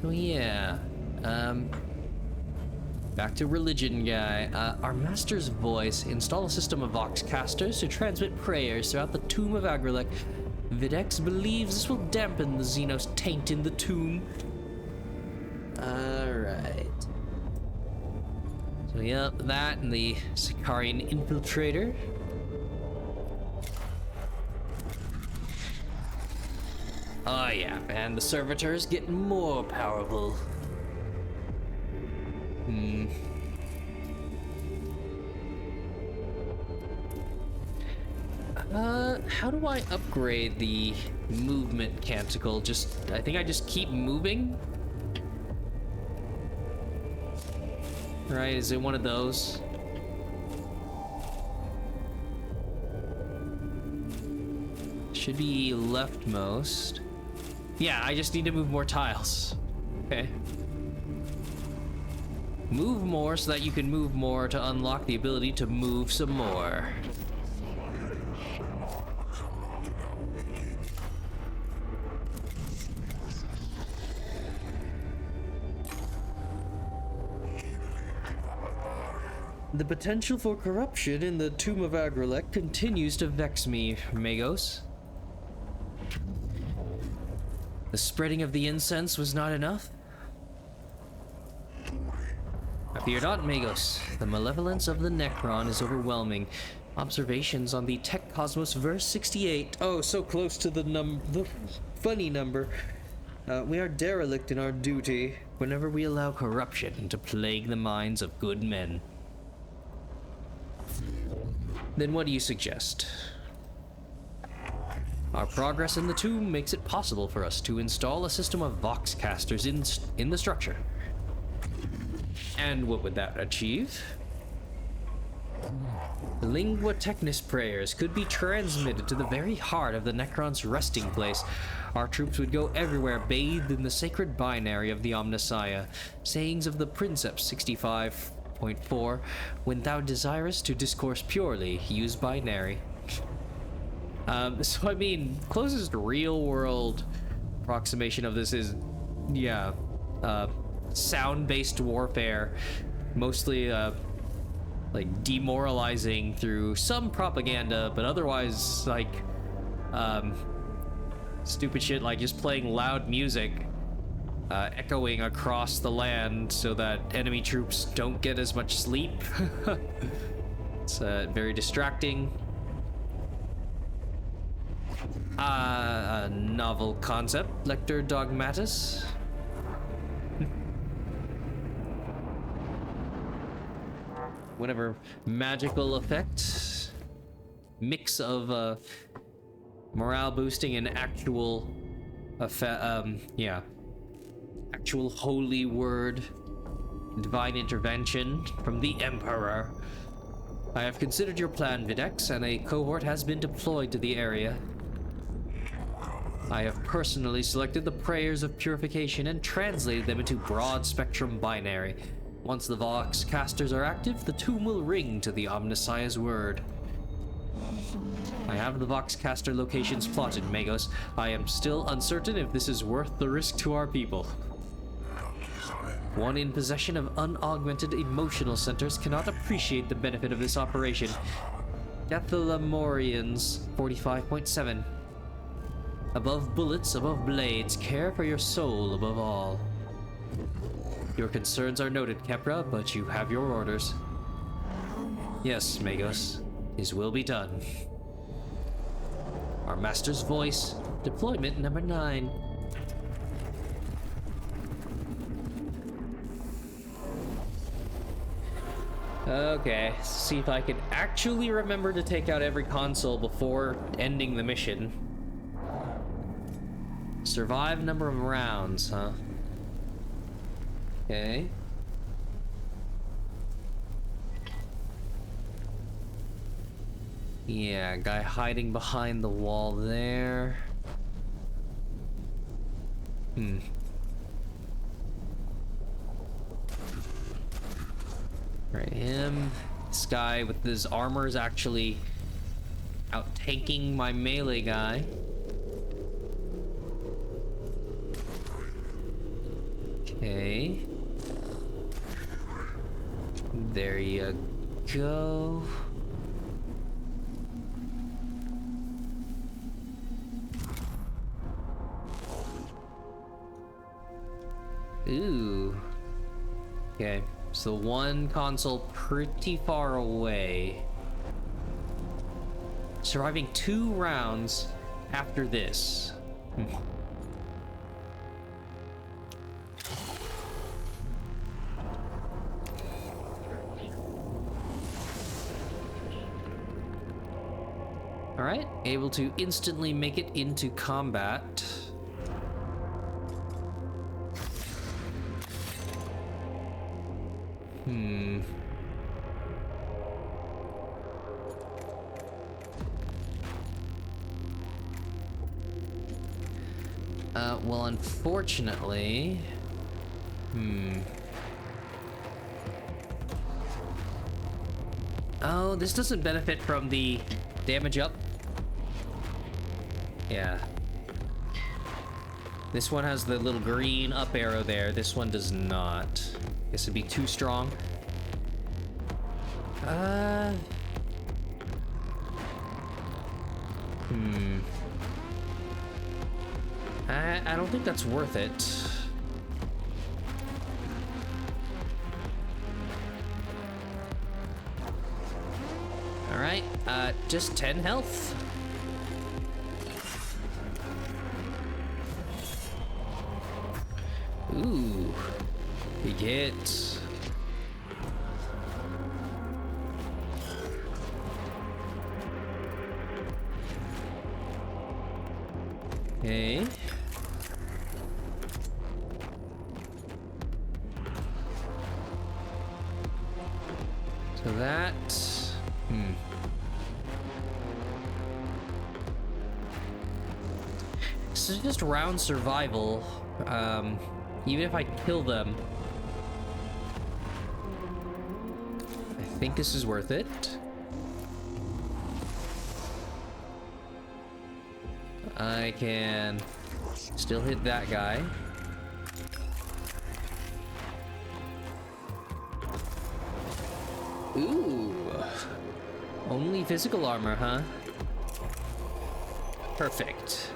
So yeah, back to religion guy. Our master's voice. Install a system of voxcasters to transmit prayers throughout the tomb of Agrilec. Videx believes this will dampen the Xenos taint in the tomb. Alright. So yeah, that and the Sicarian infiltrator. Oh yeah, and the servitors getting more powerful. How do I upgrade the movement canticle? I think I just keep moving? Right, is it one of those? Should be leftmost. Yeah, I just need to move more tiles. Okay. Move more so that you can move more to unlock the ability to move some more. The potential for corruption in the Tomb of Agrilec continues to vex me, Magos. The spreading of the incense was not enough? Fear not, Magos. The malevolence of the Necron is overwhelming. Observations on the Tech Cosmos verse 68. Oh, so close to the funny number. We are derelict in our duty whenever we allow corruption to plague the minds of good men. Then what do you suggest? Our progress in the tomb makes it possible for us to install a system of voxcasters in the structure. And what would that achieve? The Lingua Technis prayers could be transmitted to the very heart of the Necron's resting place. Our troops would go everywhere bathed in the sacred binary of the Omnissiah. Sayings of the Princeps 65.4, when thou desirest to discourse purely, use binary. So I mean, closest real world approximation of this is, yeah, sound-based warfare, mostly like demoralizing through some propaganda, but otherwise like stupid shit like just playing loud music echoing across the land so that enemy troops don't get as much sleep. It's very distracting. A novel concept, Lector Dogmatus. Whatever magical effect, mix of morale boosting and actual yeah, actual holy word, divine intervention from the Emperor. I have considered your plan, Videx, and a cohort has been deployed to the area. I have personally selected the prayers of purification and translated them into broad spectrum binary. Once the Vox casters are active, the tomb will ring to the Omnissiah's word. I have the Voxcaster locations plotted, Magos. I am still uncertain if this is worth the risk to our people. One in possession of unaugmented emotional centers cannot appreciate the benefit of this operation. Cathalamorians 45.7. Above bullets, above blades, care for your soul above all. Your concerns are noted, Kepra, but you have your orders. Yes, Magos. His will be done. Our master's voice. Deployment number 9. Okay, see if I can actually remember to take out every console before ending the mission. Survive number of rounds, huh? Okay. Yeah, guy hiding behind the wall there. Right, him. This guy with his armor is actually out tanking my melee guy. Okay. There you go. Ooh. Okay, so one console pretty far away. Surviving 2 rounds after this. Alright, able to instantly make it into combat. Well, unfortunately... Oh, this doesn't benefit from the damage up. Yeah. This one has the little green up arrow there. This one does not. Guess it'd be too strong. I don't think that's worth it. Alright, just 10 health. Ooh, big hit. Okay. So that... This is just round survival. Even if I kill them, I think this is worth it. I can still hit that guy. Ooh. Only physical armor, huh? Perfect.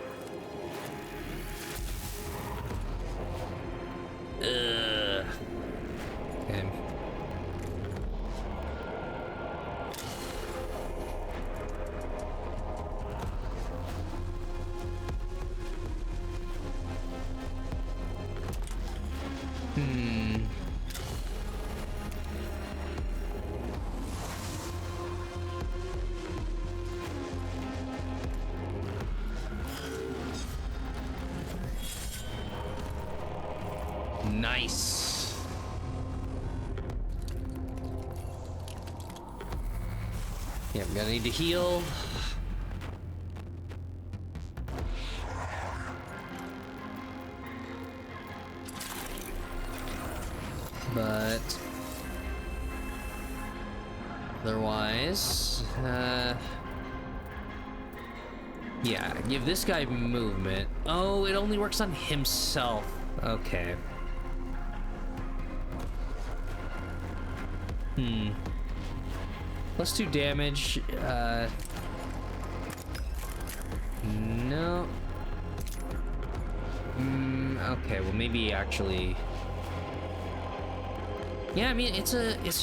Okay. Nice. Yeah, I'm gonna need to heal. But otherwise, Yeah, give this guy movement. Oh, it only works on himself. Okay. Plus 2 damage. No. Okay, well maybe actually. Yeah, I mean it's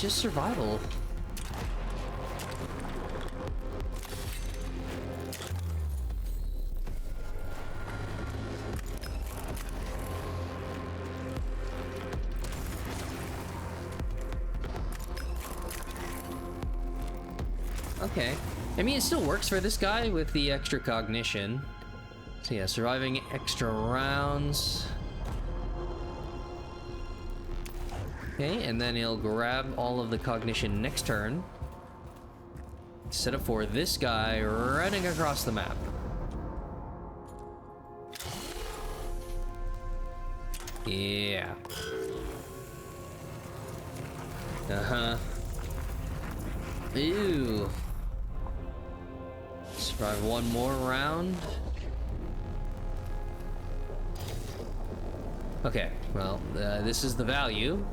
just survival. Okay. I mean, it still works for this guy with the extra cognition. So yeah, surviving extra rounds. Okay, and then he'll grab all of the cognition next turn. Set up for this guy running across the map. Yeah. Uh-huh. Ew. Survive one more round. Okay, well, this is the value.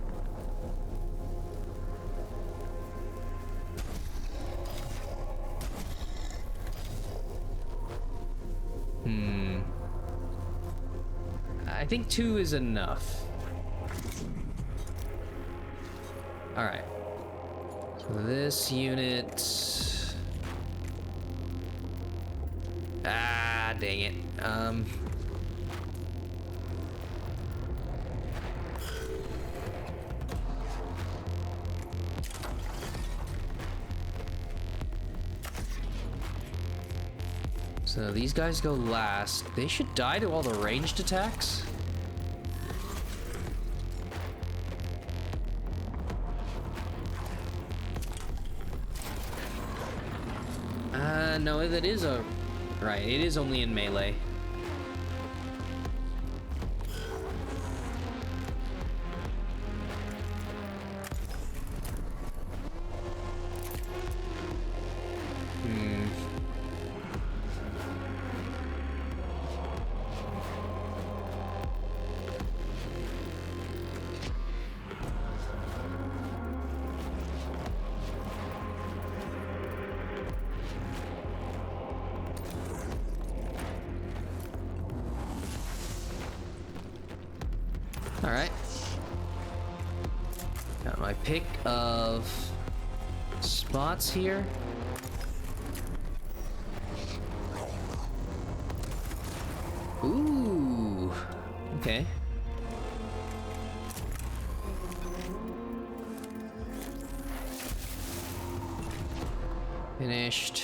I think 2 is enough. Alright. So this unit... Ah, dang it. So these guys go last. They should die to all the ranged attacks. No, that is a... Right, it is only in melee. Alright. Got my pick of spots here. Ooh. Okay. Finished.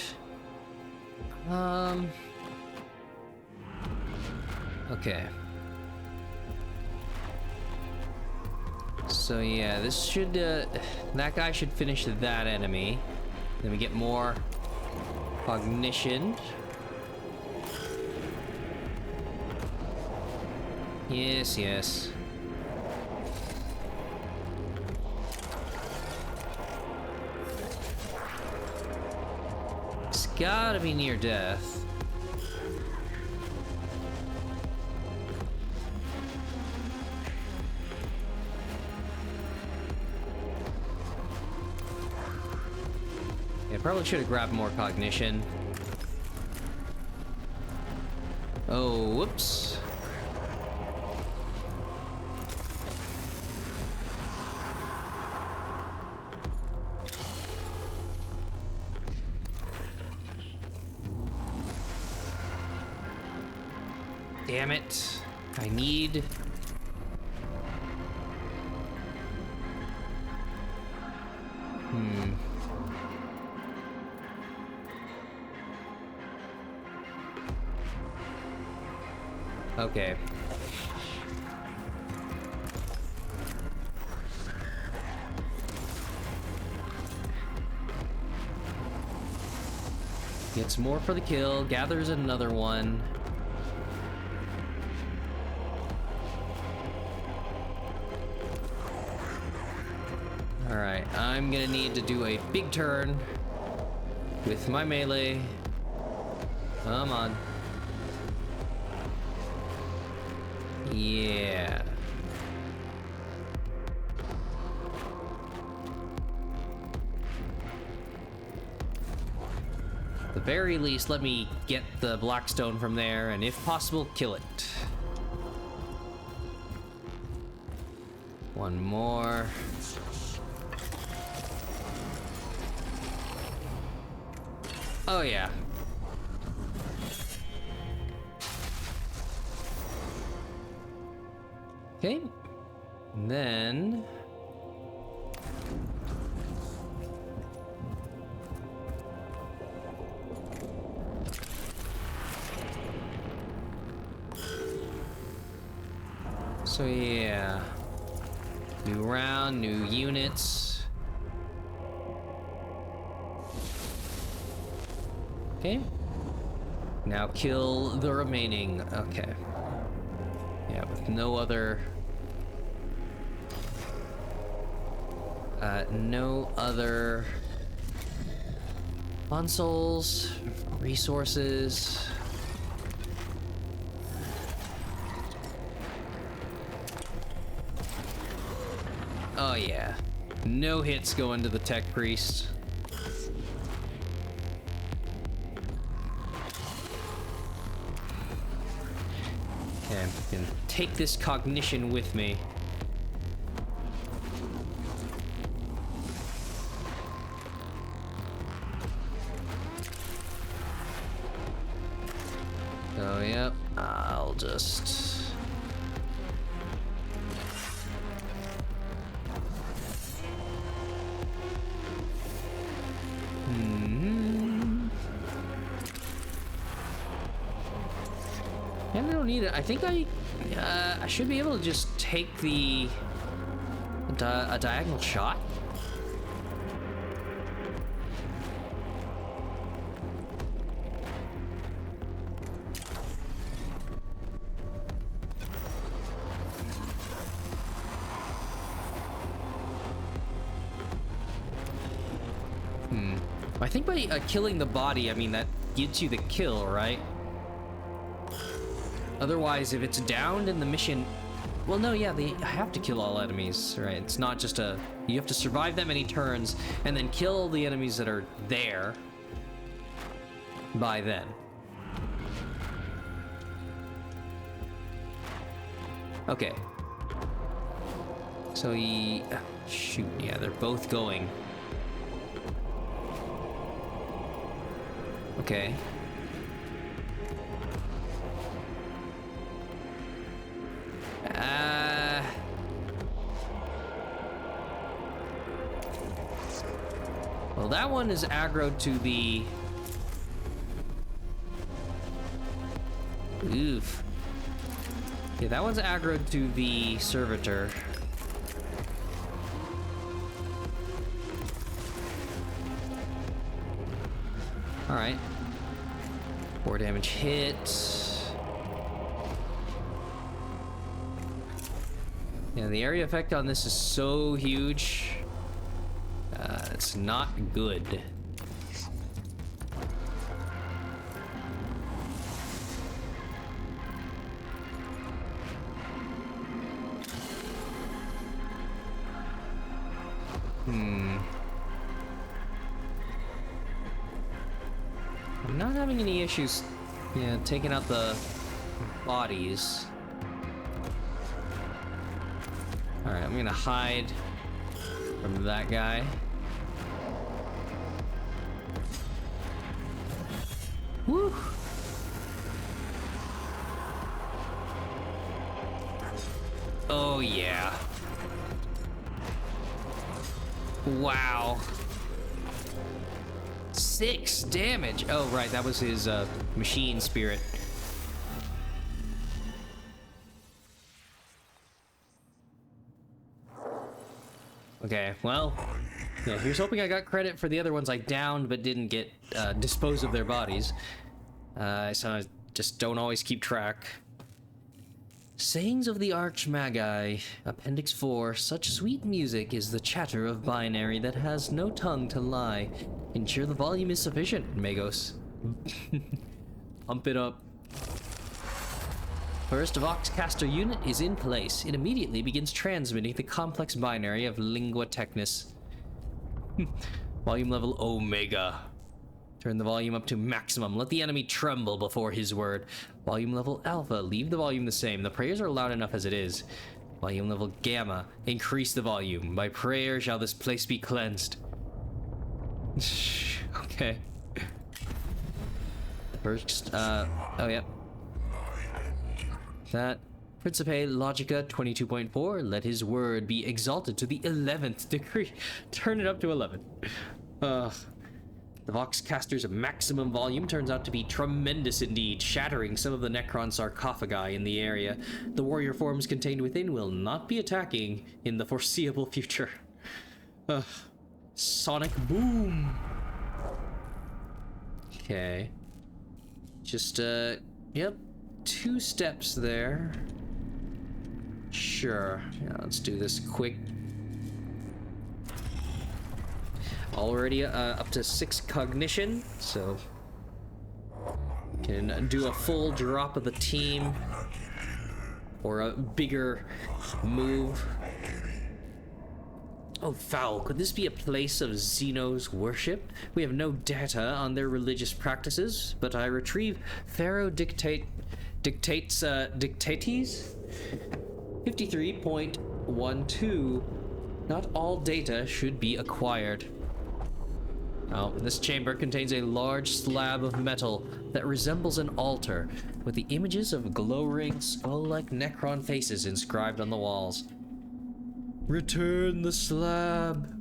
Okay. So yeah, this should, that guy should finish that enemy. Then we get more cognition. Yes, yes. It's gotta be near death. Probably should have grabbed more cognition. Oh, whoops. Damn it. I need... Okay. Gets more for the kill, gathers another one. Alright, I'm gonna need to do a big turn with my melee. Come on. Yeah. At the very least, let me get the Blackstone from there, and if possible, kill it. One more. Oh, yeah. Okay. And then... So, yeah. New round, new units. Okay. Now kill the remaining. Okay. Yeah, with no other... no other... consoles, resources... Oh yeah, no hits going to the tech priest. Okay, I can take this cognition with me. So yep, I'll just... I don't need it. I think I should be able to just take a diagonal shot. I think by killing the body, I mean that gets you the kill, right? Otherwise, if it's downed in the mission... Well, no, yeah, I have to kill all enemies, right? It's not just a... You have to survive that many turns, and then kill the enemies that are there by then. Okay. So shoot, yeah, they're both going. Okay. Well, that one is aggroed to the... Oof. Yeah, that one's aggroed to the servitor. Alright. 4 damage hit. Yeah, the area effect on this is so huge. It's not good. I'm not having any issues, yeah, taking out the bodies. Alright, I'm gonna hide from that guy. Woo! Oh yeah. Wow. 6 damage. Oh right, that was his machine spirit. Okay, well, yeah, here's hoping I got credit for the other ones I downed but didn't get dispose of their bodies. So I just don't always keep track. Sayings of the Archmagi, Appendix 4. Such sweet music is the chatter of binary that has no tongue to lie. Ensure the volume is sufficient, Magos. Pump it up. First Voxcaster unit is in place. It immediately begins transmitting the complex binary of Lingua Technis. Volume level Omega. Turn the volume up to maximum. Let the enemy tremble before his word. Volume level Alpha. Leave the volume the same. The prayers are loud enough as it is. Volume level Gamma. Increase the volume. By prayer shall this place be cleansed. Okay. First, oh yeah. That. Principe Logica 22.4. Let his word be exalted to the 11th degree. Turn it up to 11. The Voxcaster's maximum volume turns out to be tremendous indeed, shattering some of the Necron sarcophagi in the area. The warrior forms contained within will not be attacking in the foreseeable future. Sonic boom. Okay. Just, yep. 2 steps there. Sure. Yeah, let's do this quick. Already up to 6 cognition, so can do a full drop of the team or a bigger move. Oh, foul. Could this be a place of Xenos worship? We have no data on their religious practices, but I retrieve Pharaoh dictates 53.12. Not all data should be acquired. Oh, this chamber contains a large slab of metal that resembles an altar, with the images of glowing, skull-like Necron faces inscribed on the walls. Return the slab.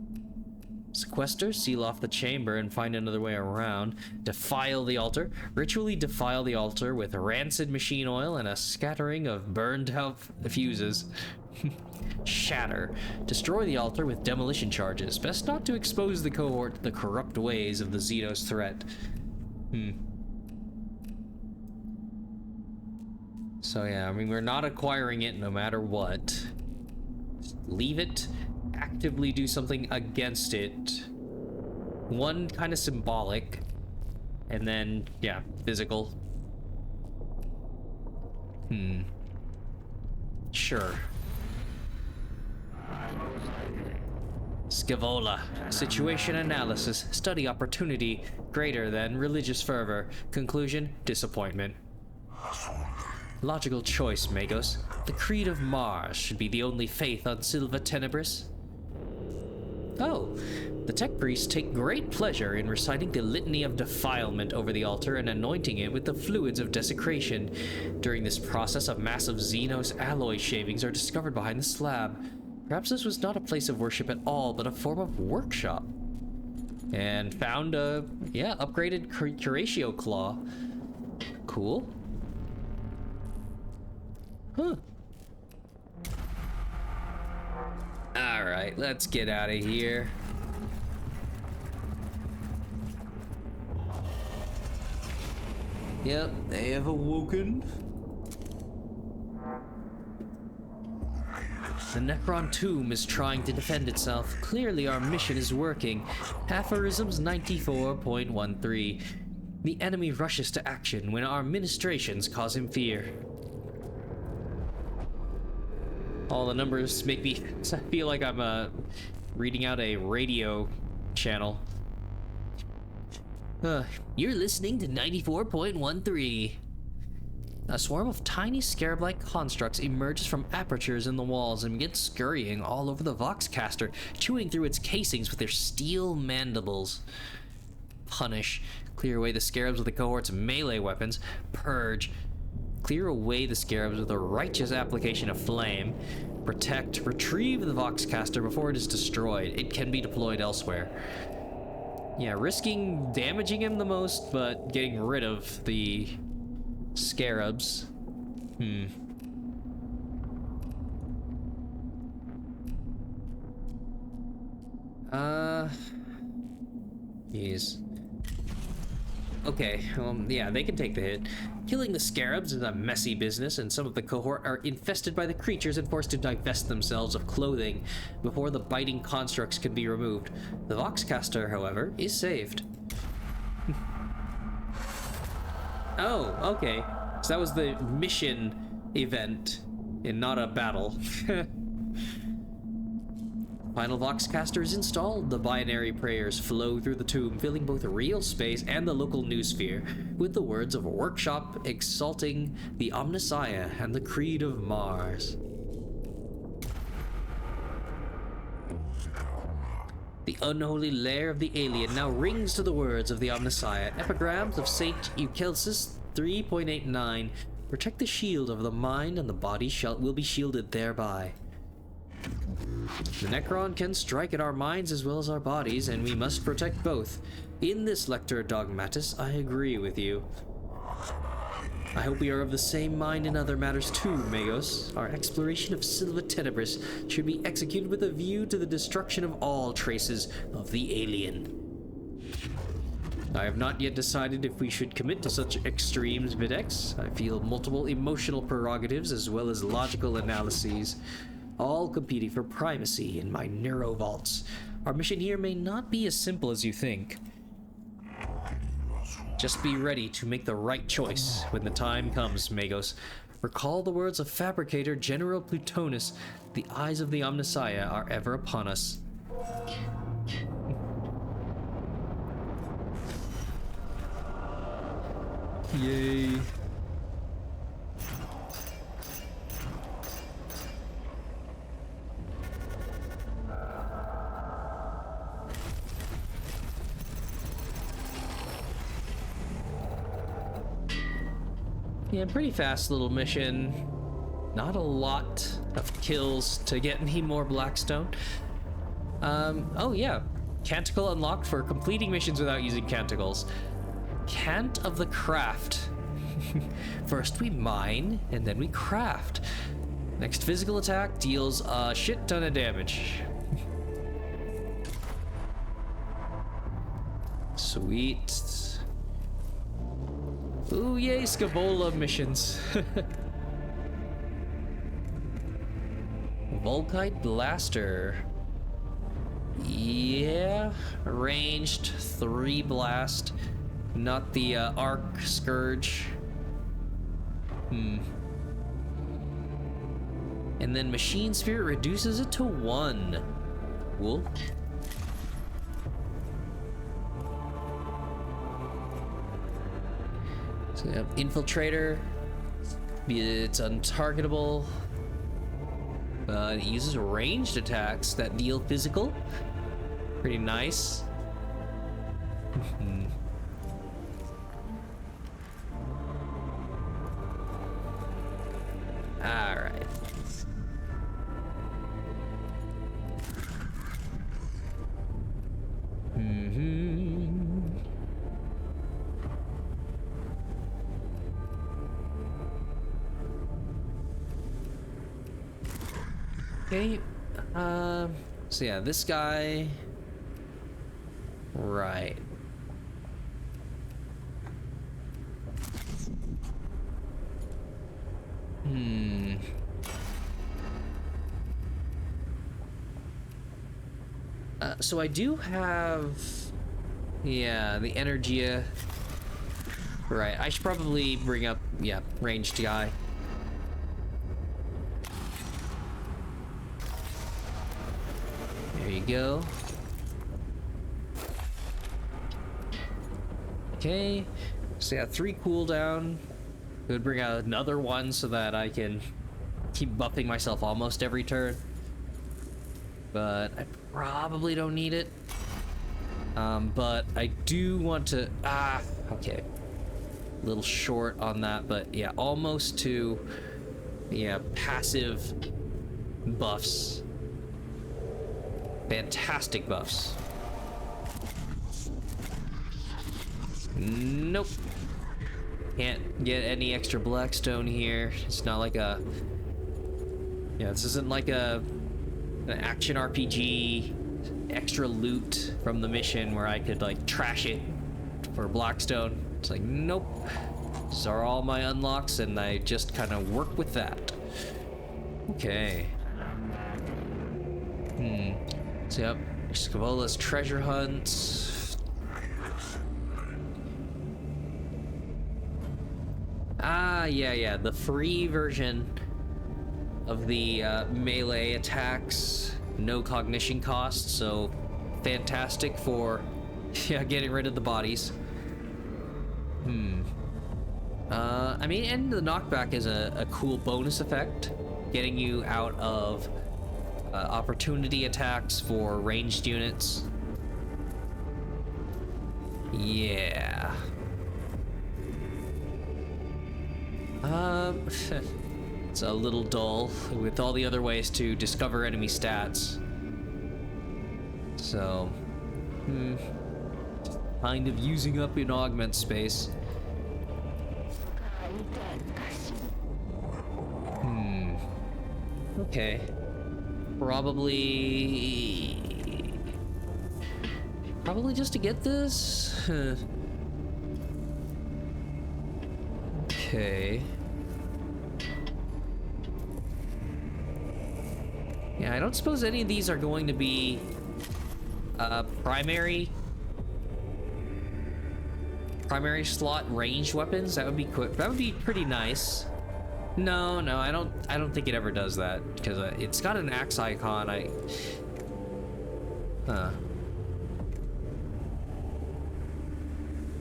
Sequester, seal off the chamber and find another way around. Defile the altar. Ritually defile the altar with rancid machine oil and a scattering of burned out fuses. Shatter. Destroy the altar with demolition charges. Best not to expose the cohort to the corrupt ways of the Xenos threat. So yeah, I mean, we're not acquiring it no matter what. Just leave it. Actively do something against it. One kind of symbolic. And then, yeah, physical. Sure. Scavola. Situation analysis. Study opportunity greater than religious fervor. Conclusion, disappointment. Logical choice, Magos. The creed of Mars should be the only faith on Silva Tenebris. Oh, the tech priests take great pleasure in reciting the litany of defilement over the altar and anointing it with the fluids of desecration. During this process, a massive Xenos alloy shavings are discovered behind the slab. Perhaps this was not a place of worship at all, but a form of workshop. And found a, yeah, upgraded Curatio Claw. Cool. Huh. Alright, let's get out of here. Yep, they have awoken. The Necron tomb is trying to defend itself. Clearly our mission is working. Aphorisms 94.13. The enemy rushes to action when our ministrations cause him fear. All the numbers make me feel like I'm reading out a radio channel. You're listening to 94.13. A swarm of tiny scarab-like constructs emerges from apertures in the walls and begins scurrying all over the Voxcaster, chewing through its casings with their steel mandibles. Punish. Clear away the scarabs with the cohort's melee weapons. Purge. Clear away the scarabs with a righteous application of flame. Protect. Retrieve the Voxcaster before it is destroyed. It can be deployed elsewhere. Yeah, risking damaging him the most, but getting rid of the scarabs. Jeez. Okay, yeah, they can take the hit. Killing the scarabs is a messy business, and some of the cohort are infested by the creatures and forced to divest themselves of clothing before the biting constructs can be removed. The Voxcaster, however, is saved. Oh, okay. So that was the mission event and not a battle. Final Voxcaster is installed. The binary prayers flow through the tomb, filling both real space and the local noosphere with the words of a workshop exalting the Omnissiah and the Creed of Mars. The unholy lair of the alien now rings to the words of the Omnissiah. Epigrams of Saint Eucelsus 3.89. Protect the shield of the mind, and the body will be shielded thereby. The Necron can strike at our minds as well as our bodies, and we must protect both. In this Lector Dogmatis, I agree with you. I hope we are of the same mind in other matters too, Magos. Our exploration of Silva Tenebris should be executed with a view to the destruction of all traces of the alien. I have not yet decided if we should commit to such extremes, Videx. I feel multiple emotional prerogatives as well as logical analyses, all competing for primacy in my neurovaults. Our mission here may not be as simple as you think. Just be ready to make the right choice when the time comes, Magos. Recall the words of Fabricator General Plutonus. The eyes of the Omnissiah are ever upon us. Yay. Yeah, pretty fast little mission. Not a lot of kills to get any more Blackstone. Oh yeah. Canticle unlocked for completing missions without using canticles. Cant of the Craft. First we mine, and then we craft. Next physical attack deals a shit ton of damage. Sweet. Ooh, yay, Scabola missions. Volkite Blaster. Yeah, ranged 3 blast. Not the Arc Scourge. And then Machine Spirit reduces it to 1. Cool. So we have Infiltrator. It's untargetable. It uses ranged attacks that deal physical. Pretty nice. Alright. Okay, so yeah, this guy, right. So I do have, yeah, the Energia. Right, I should probably bring up, yeah, ranged guy. There you go. Okay, so yeah, 3 cooldown. Could bring out another one so that I can keep buffing myself almost every turn. But I probably don't need it. But I do want to, okay. A little short on that, but yeah, almost to, yeah, passive buffs. Fantastic buffs. Nope. Can't get any extra Blackstone here. It's not like a, yeah, this isn't like an action RPG extra loot from the mission where I could like trash it for Blackstone. It's like, nope. These are all my unlocks and I just kind of work with that. Okay. So yep, Scavola's treasure hunt. Yeah, the free version of the melee attacks, no cognition cost, so fantastic for, yeah, getting rid of the bodies. I mean, and the knockback is a cool bonus effect, getting you out of opportunity attacks for ranged units. Yeah. It's a little dull with all the other ways to discover enemy stats. So, kind of using up in augment space. Okay. Probably just to get this? Okay. Yeah, I don't suppose any of these are going to be primary slot ranged weapons. That would be quick. That would be pretty nice. No, I don't think it ever does that because it's got an axe icon.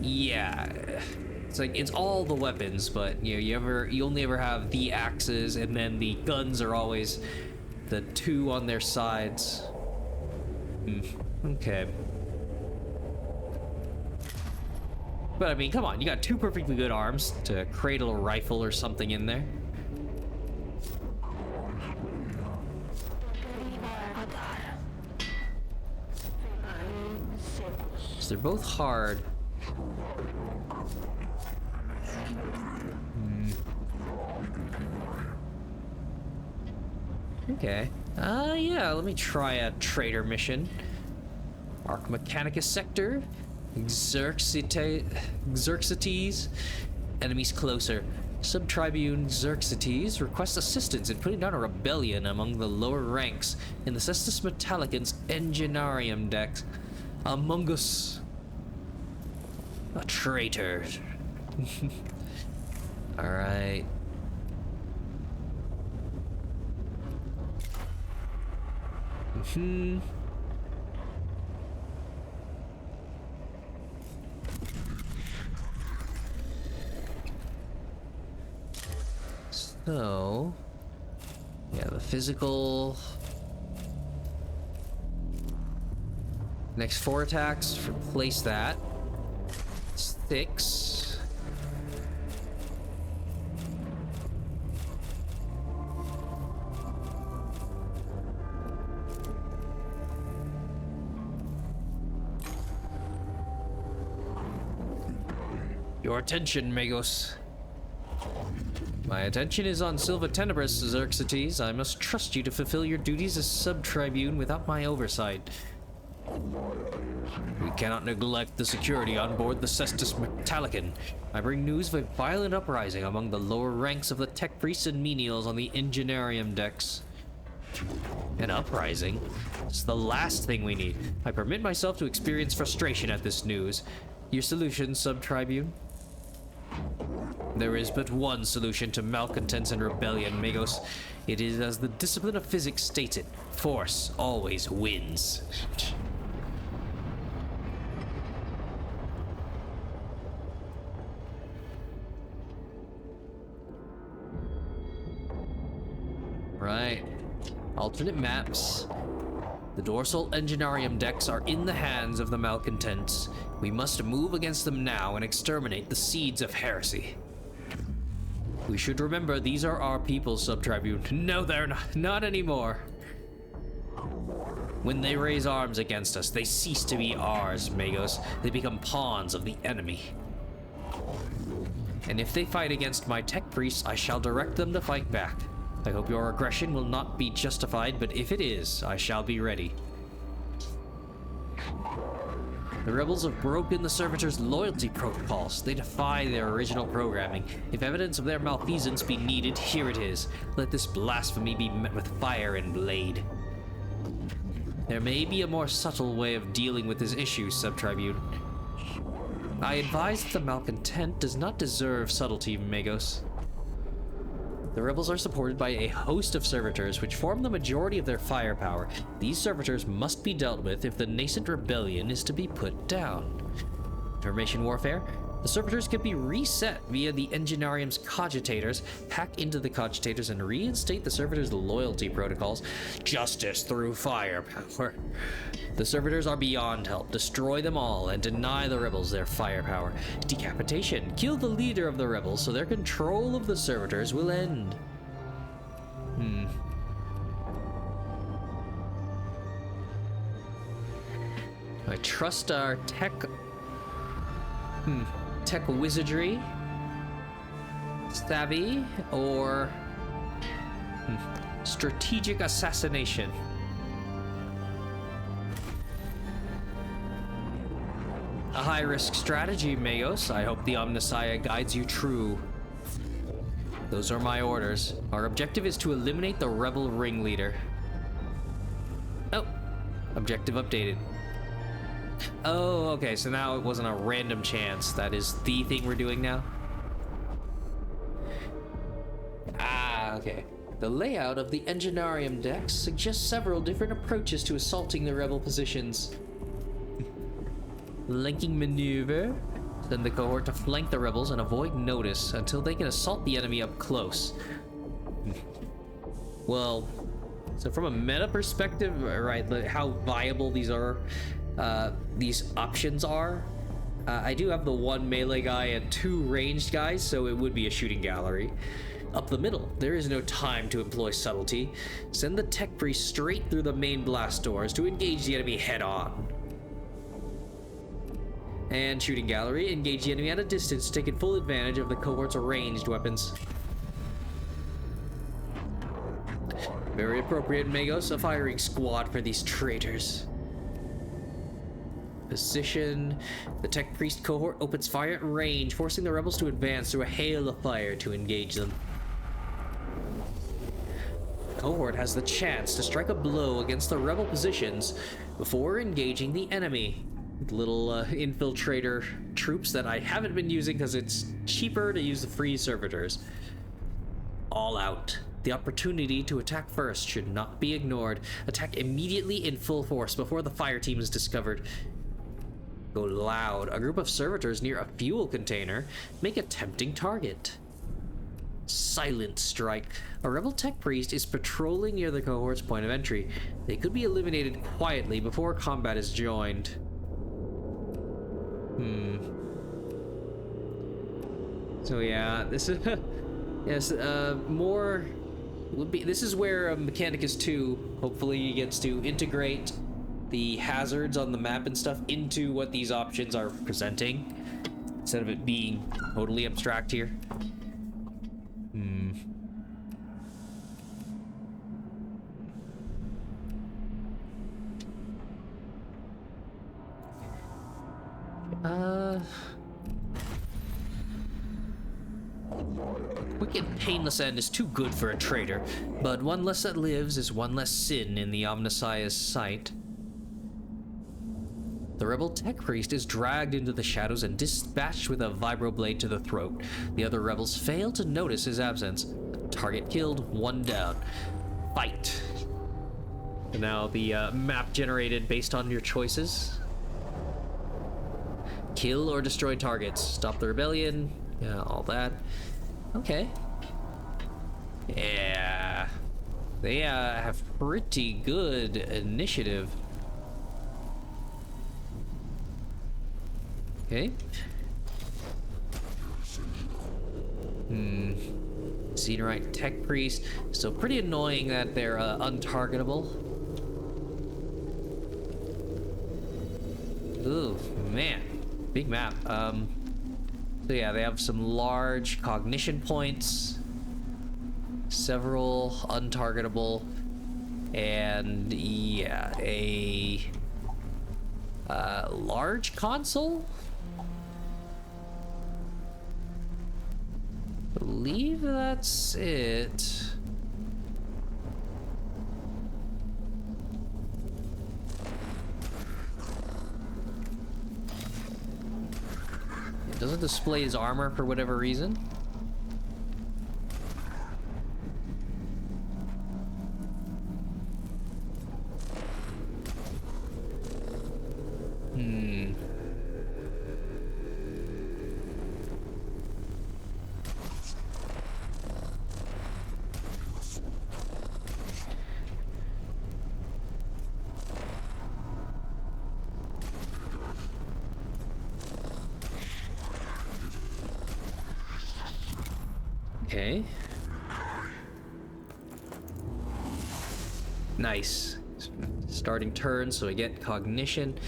Yeah, it's like it's all the weapons, but you only ever have the axes, and then the guns are always the two on their sides. Okay. But I mean, come on, you got two perfectly good arms to cradle a rifle or something in there. So they're both hard. Okay. Yeah, let me try a trader mission. Arc Mechanicus sector. Xerxes. Enemies closer. Sub-Tribune Xerxes requests assistance in putting down a rebellion among the lower ranks in the Cestus Metallicans Enginarium decks. Among Us. A traitor. Alright. So, yeah, the physical. Next 4 attacks, replace that. 6. Your attention, Magos. My attention is on Silva Tenebris, Xerxes. I must trust you to fulfill your duties as sub-tribune without my oversight. We cannot neglect the security on board the Cestus Metallican. I bring news of a violent uprising among the lower ranks of the tech priests and menials on the Enginarium decks. An uprising? It's the last thing we need. I permit myself to experience frustration at this news. Your solution, sub-tribune? There is but one solution to malcontents and rebellion, Magos. It is as the discipline of physics states it. Force always wins. Right. Alternate maps. The dorsal Enginarium decks are in the hands of the malcontents. We must move against them now and exterminate the seeds of heresy. We should remember these are our people, Sub-Tribune. No, they're not anymore. When they raise arms against us, they cease to be ours, Magos. They become pawns of the enemy. And if they fight against my tech priests, I shall direct them to fight back. I hope your aggression will not be justified, but if it is, I shall be ready. The rebels have broken the servitors' loyalty protocols. They defy their original programming. If evidence of their malfeasance be needed, here it is. Let this blasphemy be met with fire and blade. There may be a more subtle way of dealing with this issue, Sub-Tribune. I advise that the malcontent does not deserve subtlety, Magos. The rebels are supported by a host of servitors which form the majority of their firepower. These servitors must be dealt with if the nascent rebellion is to be put down. Information warfare. The servitors can be reset via the Engineerium's cogitators. Hack into the cogitators and reinstate the servitors' loyalty protocols. Justice through firepower. The servitors are beyond help. Destroy them all and deny the rebels their firepower. Decapitation. Kill the leader of the rebels so their control of the servitors will end. I trust our tech wizardry savvy or strategic assassination. A high-risk strategy, Magos. I hope the Omnissiah guides you true. Those are my orders. Our objective is to eliminate the rebel ringleader. Oh, objective updated. Oh, okay, so now it wasn't a random chance. That is the thing we're doing now? Ah, okay. The layout of the Engineerium decks suggests several different approaches to assaulting the rebel positions. Linking maneuver. Send the cohort to flank the rebels and avoid notice until they can assault the enemy up close. Well, so from a meta perspective, right, how viable these are, these options are, I do have the one melee guy and two ranged guys, so it would be a shooting gallery. Up the middle, there is no time to employ subtlety. Send the tech priest straight through the main blast doors to engage the enemy head on. And shooting gallery, engage the enemy at a distance, taking full advantage of the cohort's ranged weapons. Very appropriate, Magos, a firing squad for these traitors. Position. The tech priest cohort opens fire at range, forcing the rebels to advance through a hail of fire to engage them. The cohort has the chance to strike a blow against the rebel positions before engaging the enemy. Little infiltrator troops that I haven't been using because it's cheaper to use the free servitors. All out. The opportunity to attack first should not be ignored. Attack immediately in full force before the fire team is discovered. Go loud. A group of servitors near a fuel container make a tempting target. Silent strike. A rebel tech priest is patrolling near the cohort's point of entry. They could be eliminated quietly before combat is joined. So yeah, this is yes, more would be. This is where Mechanicus 2 hopefully gets to integrate the hazards on the map and stuff into what these options are presenting, instead of it being totally abstract here. Quick and painless end is too good for a traitor, but one less that lives is one less sin in the Omnissiah's sight. The rebel tech priest is dragged into the shadows and dispatched with a vibroblade to the throat. The other rebels fail to notice his absence. Target killed, one down. Fight. And now the map generated based on your choices. Kill or destroy targets. Stop the rebellion. Yeah, all that. Okay. Yeah. They have pretty good initiative. Okay. Xenorite Tech Priest. So pretty annoying that they're untargetable. Ooh, man. Big map. So yeah, they have some large cognition points, several untargetable, and yeah, a large console? I believe that's it. It doesn't display his armor for whatever reason. Okay. Nice. Starting turn, so I get cognition.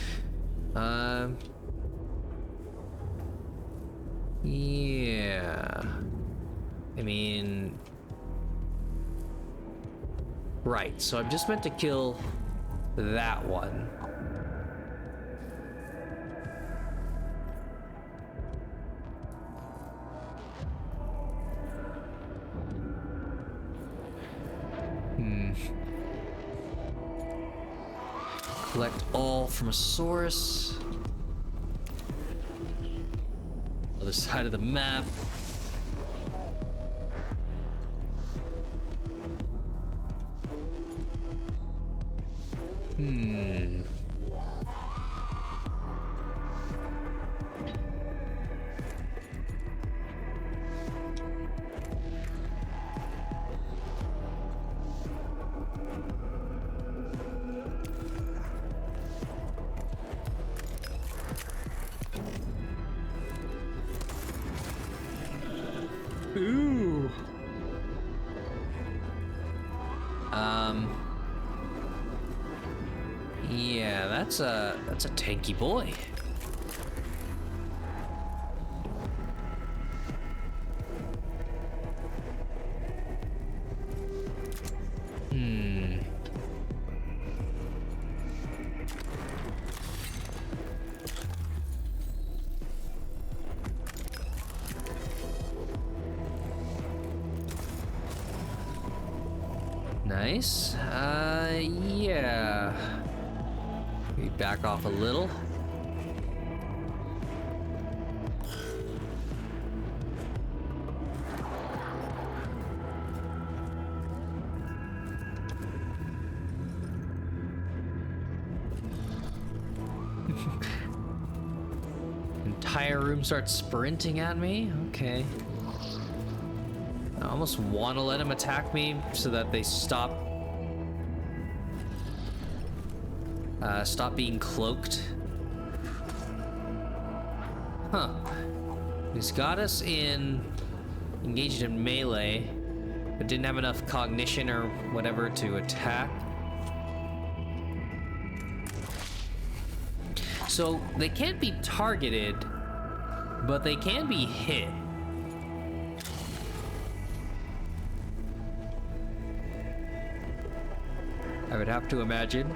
Yeah. I mean... Right, so I'm just meant to kill that one. Collect all from a source. Other side of the map. Ooh. Yeah, that's a tanky boy. Nice. Yeah. Maybe back off a little. Entire room starts sprinting at me? Okay. I almost want to let him attack me so that they stop being cloaked. Huh. He's got us engaged in melee, but didn't have enough cognition or whatever to attack. So they can't be targeted, but they can be hit. I would have to imagine.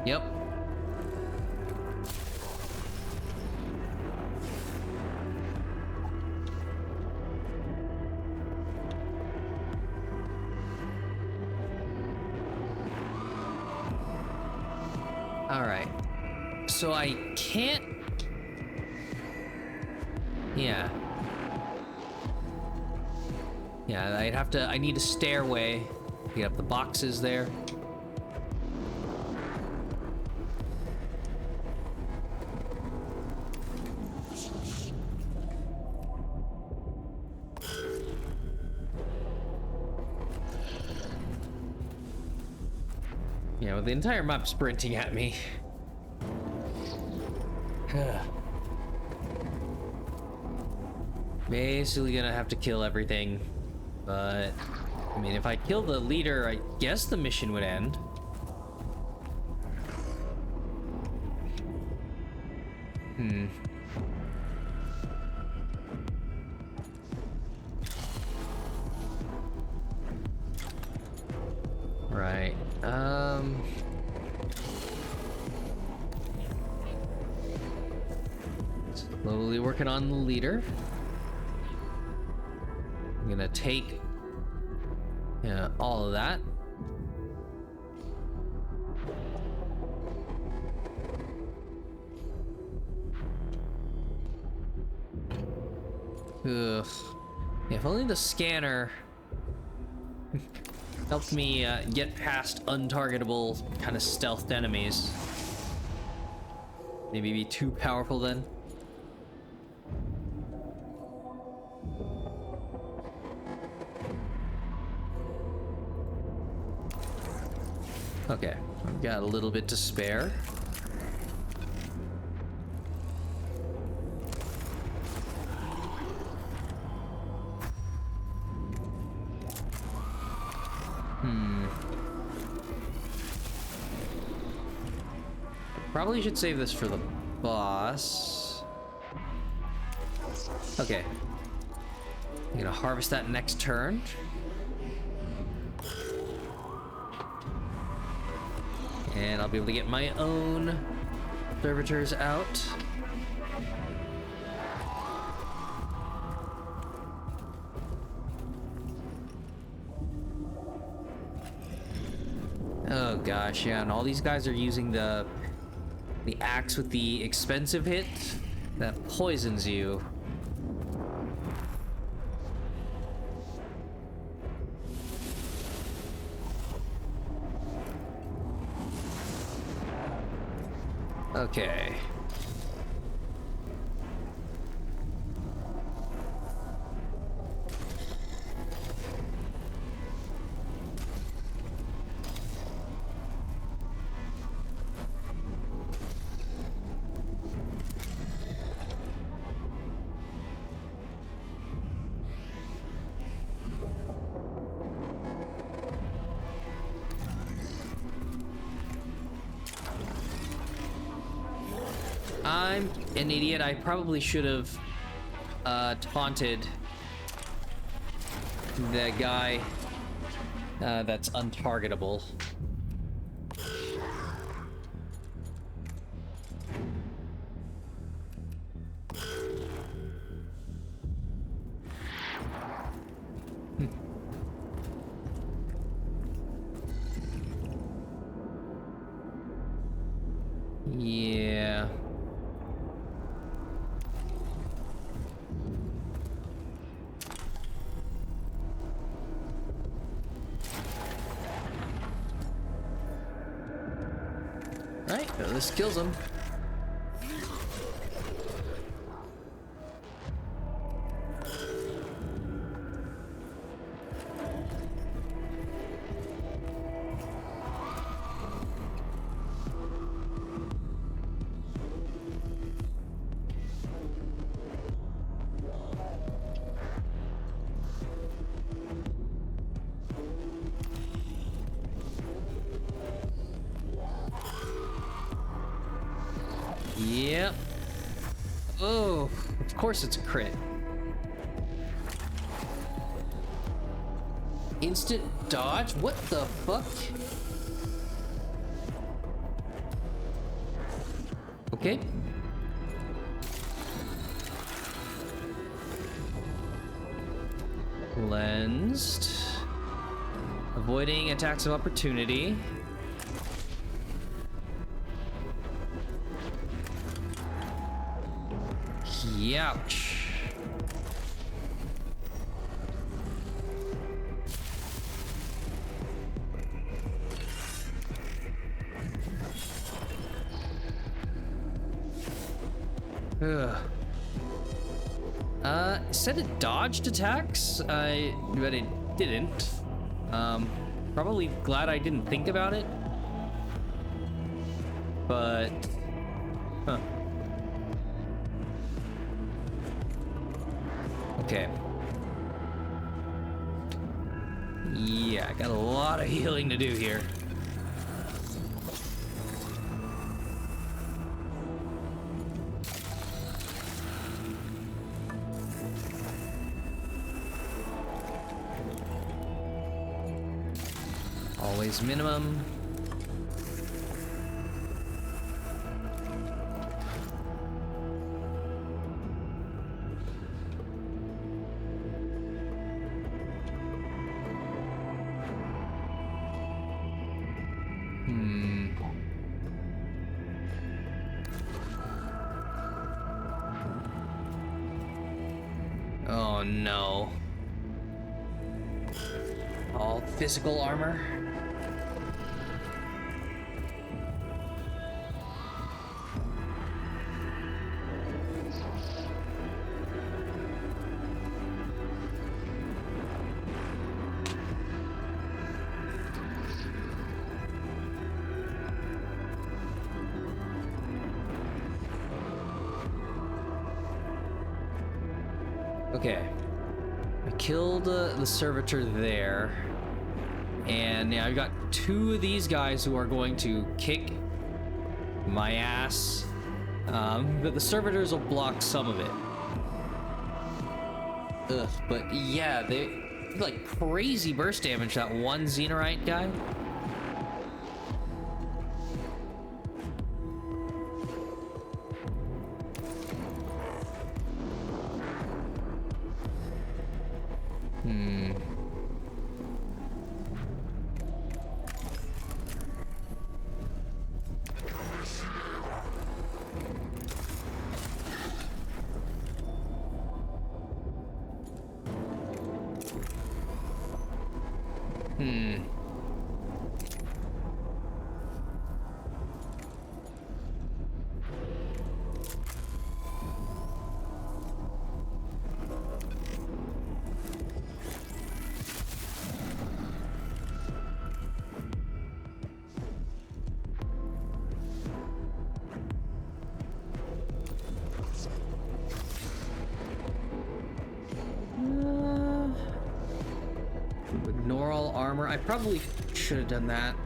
Yep. All right. So I can't... Yeah. Yeah, I need a stairway. Get up the boxes there. Yeah, with the entire map sprinting at me. Basically gonna have to kill everything, but I mean, if I kill the leader, I guess the mission would end. Right. Slowly working on the leader. I'm gonna take all of that. Ugh. Yeah, if only the scanner helped me get past untargetable kind of stealthed enemies. Maybe be too powerful then. Okay, I've got a little bit to spare. Probably should save this for the boss. Okay. I'm gonna harvest that next turn. And I'll be able to get my own servitors out. Oh gosh, yeah, and all these guys are using the axe with the expensive hit that poisons you. Okay. I'm an idiot. I probably should have taunted the guy that's untargetable. Yeah. Right, well, this kills him. Yep. Oh, of course it's a crit. Instant dodge? What the fuck? Okay. Cleansed. Avoiding attacks of opportunity. Ouch. Ugh. Said it dodged attacks, but it didn't. Probably glad I didn't think about it. But, huh. Okay. Yeah, I got a lot of healing to do here. Always minimum. Oh no. All physical armor. Okay. I killed the servitor there. And now I've got two of these guys who are going to kick my ass. But the servitors will block some of it. Ugh, but yeah, they like crazy burst damage, that one Xenorite guy. Neural armor. I probably should have done that.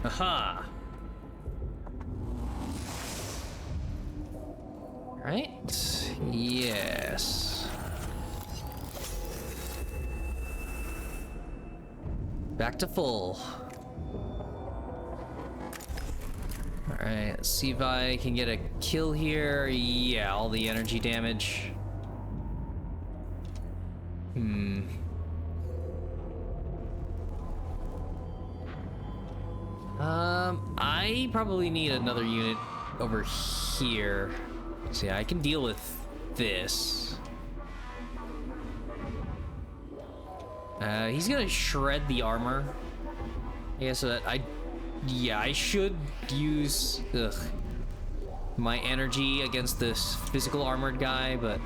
Aha! Right? Yes. Back to full. Alright, let's see if I can get a kill here. Yeah, all the energy damage. I probably need another unit over here. See, I can deal with this. He's gonna shred the armor. Yeah, so that I should use my energy against this physical armored guy, but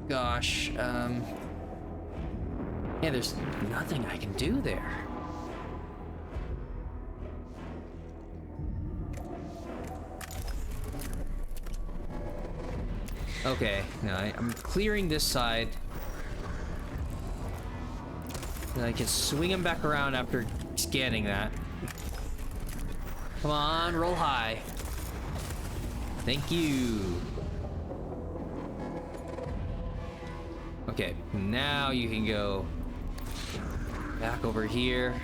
gosh, yeah, there's nothing I can do there. Okay, now I'm clearing this side. And I can swing him back around after scanning that. Come on, roll high. Thank you. Okay, now you can go back over here.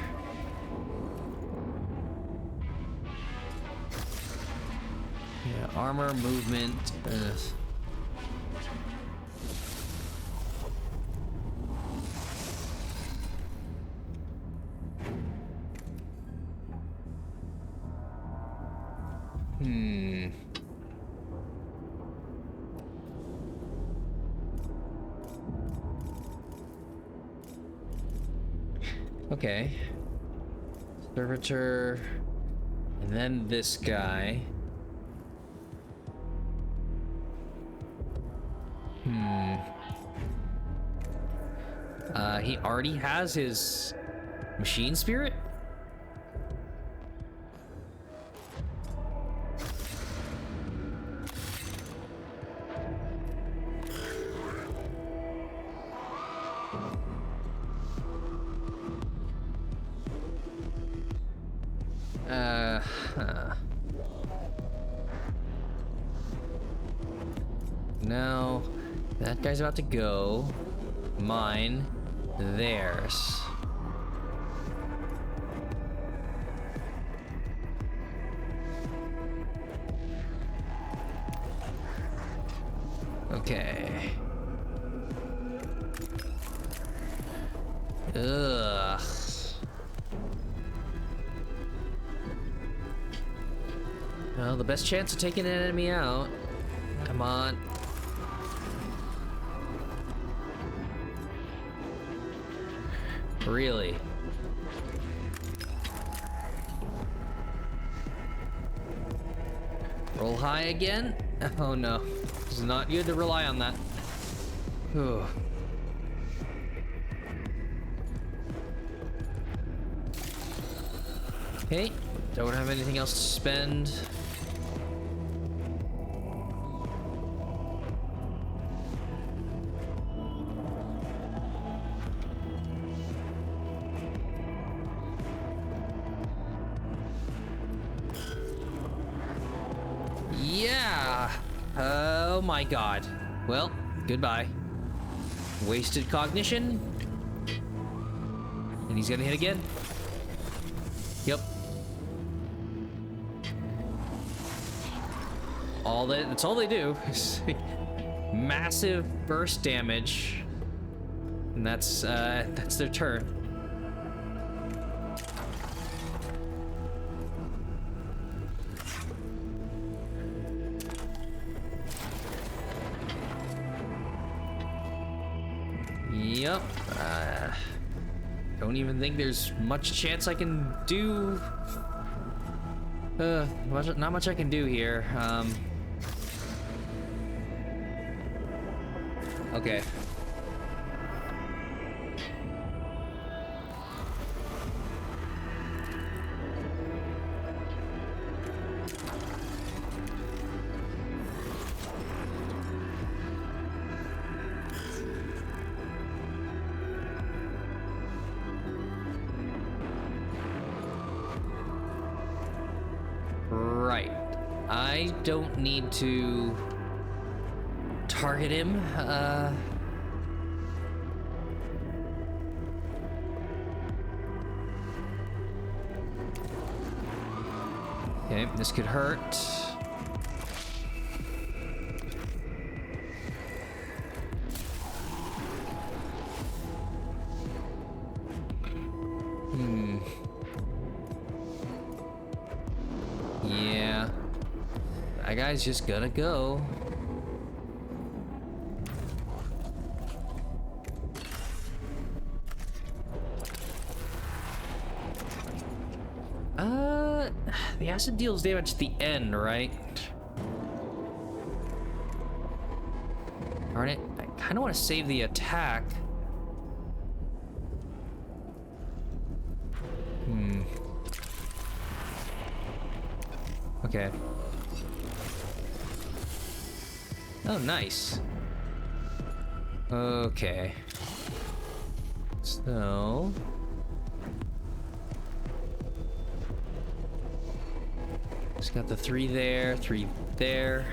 Yeah, armor, movement. Okay. Servitor. And then this guy. He already has his machine spirit? No, that guy's about to go. Mine, theirs. Okay. Ugh. Well, the best chance of taking an enemy out. Come on. Really? Roll high again? Oh no. It's not good to rely on that. Whew. Okay, don't have anything else to spend. Yeah. Oh my god. Well, goodbye. Wasted cognition. And he's gonna hit again. Yep. That's all they do. Massive burst damage. And that's their turn. Yep. Don't even think there's much chance I can do. Not much I can do here. Okay. Right. I don't need to target him. Okay, this could hurt. Yeah. That guy's just gonna go. The acid deals damage at the end, right? Darn it. I kind of want to save the attack. Okay. Oh, nice. Okay. So... Just got the 3 there, 3 there.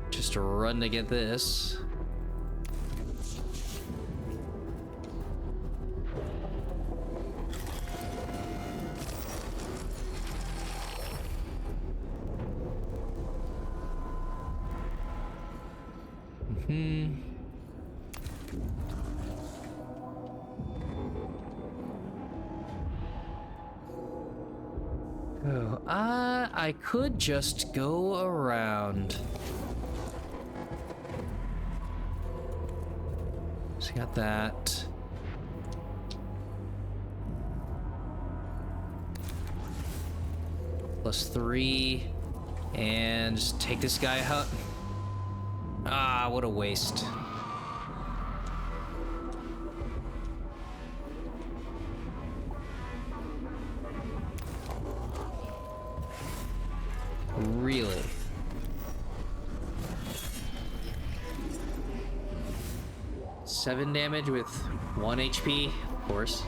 Just to run to get this. Oh, I could just go around. So got that. +3. And just take this guy out. Ah, what a waste. Really? Seven damage with 1 HP, of course.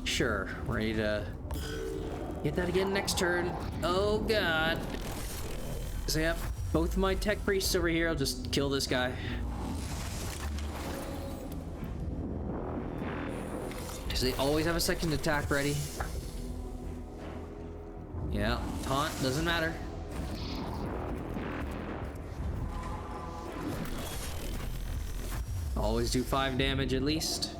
Sure, ready to get that again next turn. Oh god. So yep, both my tech priests over here. I'll just kill this guy. Because they always have a second attack ready. Yeah, taunt, doesn't matter. Always do 5 damage at least.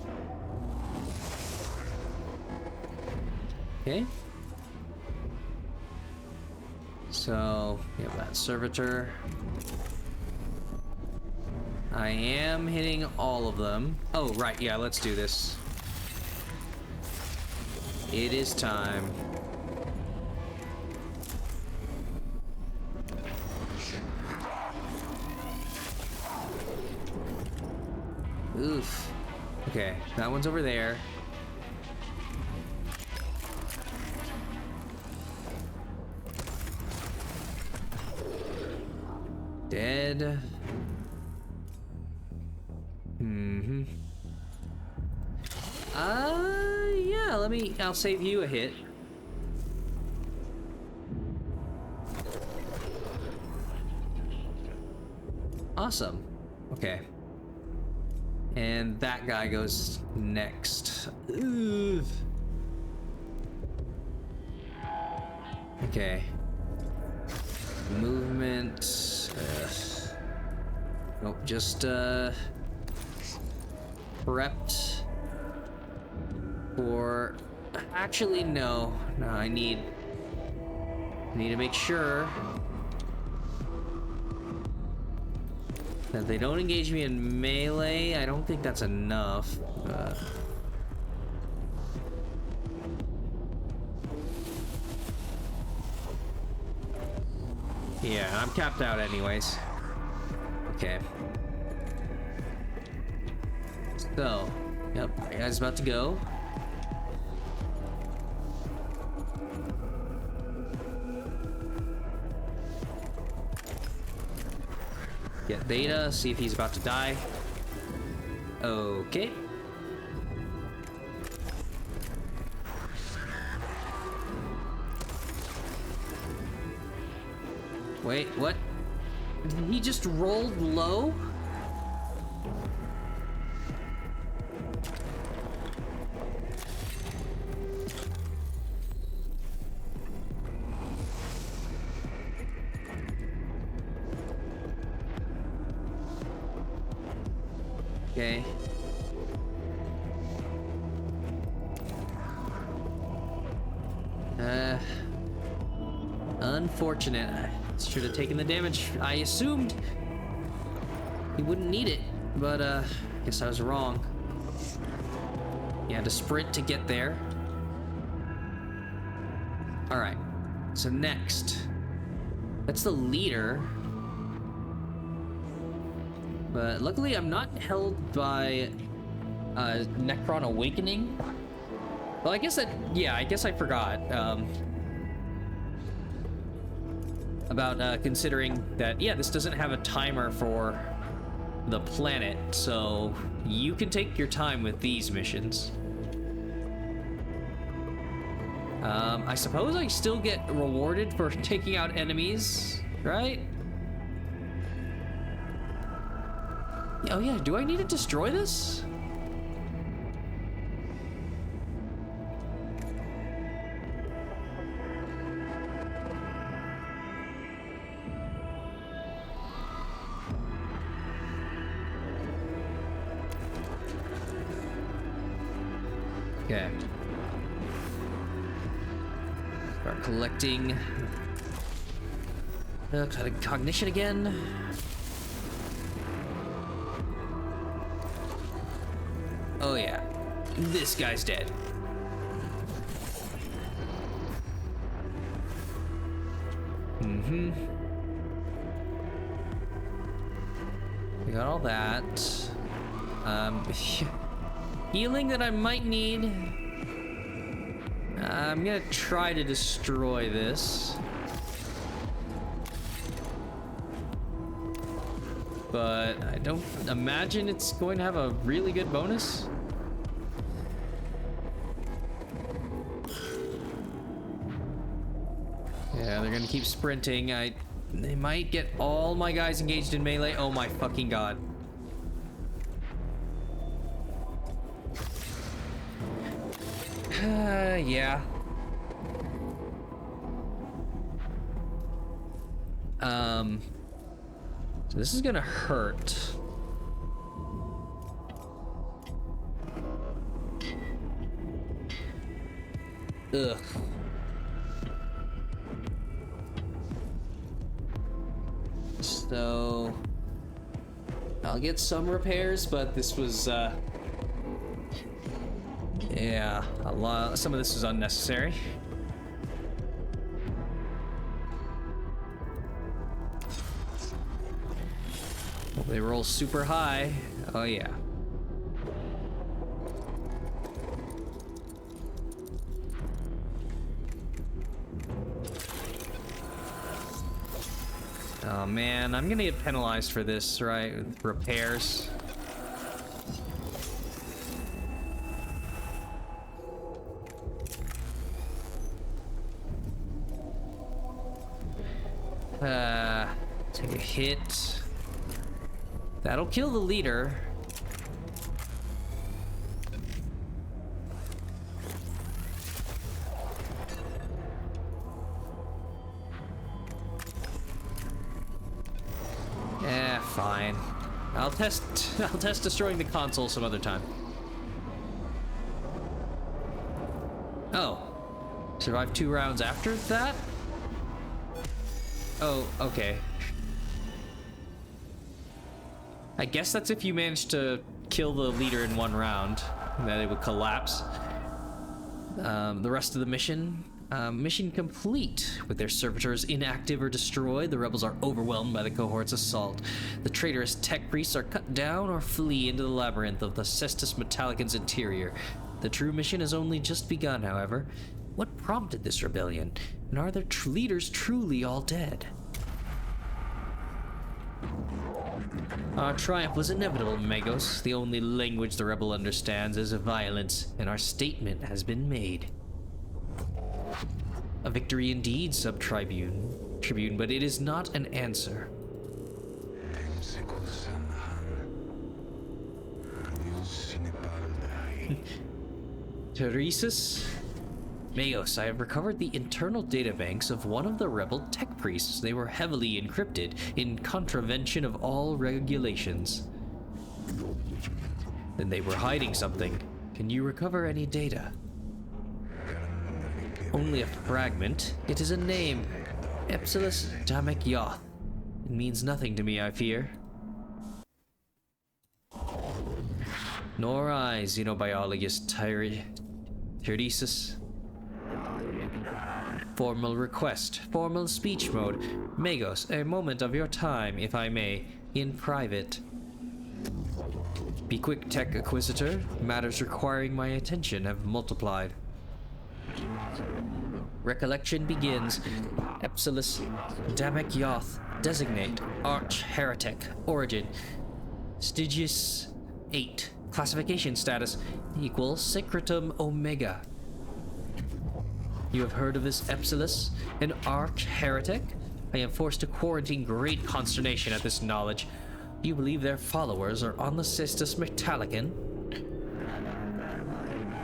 Okay. So, we have that servitor. I am hitting all of them. Oh, right, yeah, let's do this. It is time. Oof. Okay, that one's over there. Dead. Yeah, I'll save you a hit. Awesome. Okay. And that guy goes next. Ugh. Okay. Movement. Nope, just prepped for. Actually, no. No, I need to make sure that they don't engage me in melee. I don't think that's enough. Yeah, I'm capped out anyways. Okay. So, yep, my guy's about to go. Get data, see if he's about to die. Okay. Wait, what? He just rolled low? Okay. Unfortunate. I should have taken the damage. I assumed he wouldn't need it, but guess I was wrong. You had to sprint to get there. All right. So next, that's the leader. But luckily, I'm not held by Necron Awakening. Well, I guess I guess I forgot about considering that, yeah, this doesn't have a timer for the planet, so you can take your time with these missions. I suppose I still get rewarded for taking out enemies, right? Oh yeah, do I need to destroy this? Okay. Start collecting. Cognition again. Oh yeah, this guy's dead. We got all that. Healing that I might need. I'm gonna try to destroy this. But I don't imagine it's going to have a really good bonus. Yeah, they're gonna keep sprinting. They might get all my guys engaged in melee. Oh my fucking god. Yeah. So this is gonna hurt. Ugh. So I'll get some repairs, but this was yeah, a lot. Some of this is unnecessary. They roll super high. Oh yeah. Oh man, I'm gonna get penalized for this, right? With repairs. Take a hit. That'll kill the leader. Fine. I'll test destroying the console some other time. Oh. Survived 2 rounds after that? Oh, okay. I guess that's if you manage to kill the leader in 1 round, that it would collapse. The rest of the mission, mission complete. With their servitors inactive or destroyed, the rebels are overwhelmed by the cohort's assault. The traitorous tech priests are cut down or flee into the labyrinth of the Cestus Metallican's interior. The true mission has only just begun, however. What prompted this rebellion? And are their leaders truly all dead? Our triumph was inevitable, Magos. The only language the rebel understands is violence, and our statement has been made. A victory indeed, Sub-Tribune, but it is not an answer. Teresis? Magos, I have recovered the internal databanks of one of the rebel tech priests. They were heavily encrypted, in contravention of all regulations. Then they were hiding something. Can you recover any data? Only a fragment. It is a name. Epsilus Damek Yoth. It means nothing to me, I fear. Nor I, Xenobiologist Teresis. Formal request. Formal speech mode. Magos, a moment of your time, if I may, in private. Be quick, Tech Acquisitor. Matters requiring my attention have multiplied. Recollection begins. Epsilus Damek Yoth. Designate. Arch-Heretic. Origin. Stygius 8. Classification status. Equals Secretum Omega. You have heard of this Epsilus? An arch-heretic? I am forced to quarantine great consternation at this knowledge. Do you believe their followers are on the Cestus Metallican?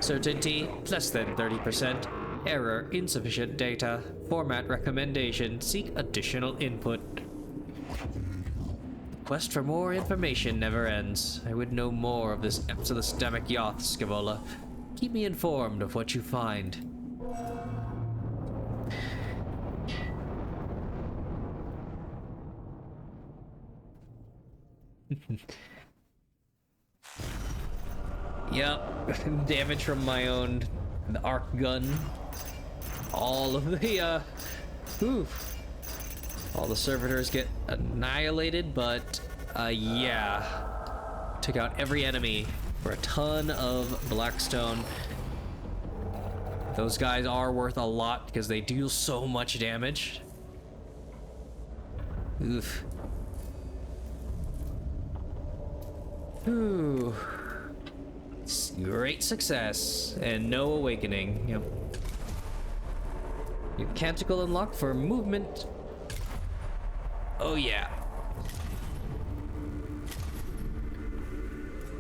Certainty, less than 30%. Error, insufficient data. Format recommendation, seek additional input. Quest for more information never ends. I would know more of this Epsilus Damek Yoth, Scaevola. Keep me informed of what you find. Yep, damage from my own arc gun. All of the oof. All the servitors get annihilated, but yeah. Took out every enemy for a ton of Blackstone. Those guys are worth a lot because they deal so much damage. Oof. Ooh. Great success and no awakening. Yep. Your canticle unlocked for movement. Oh yeah.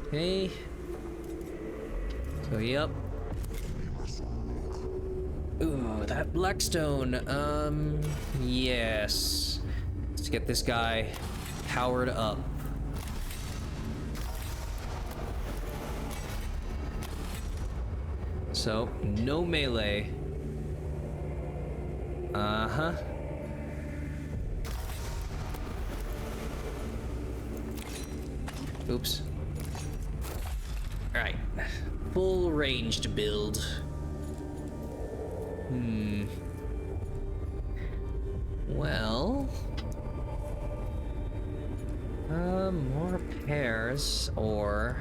Okay. So yep. Blackstone. Yes. Let's get this guy powered up. So, no melee. Uh-huh. Oops. Alright. Full ranged build. Well... more pairs, or...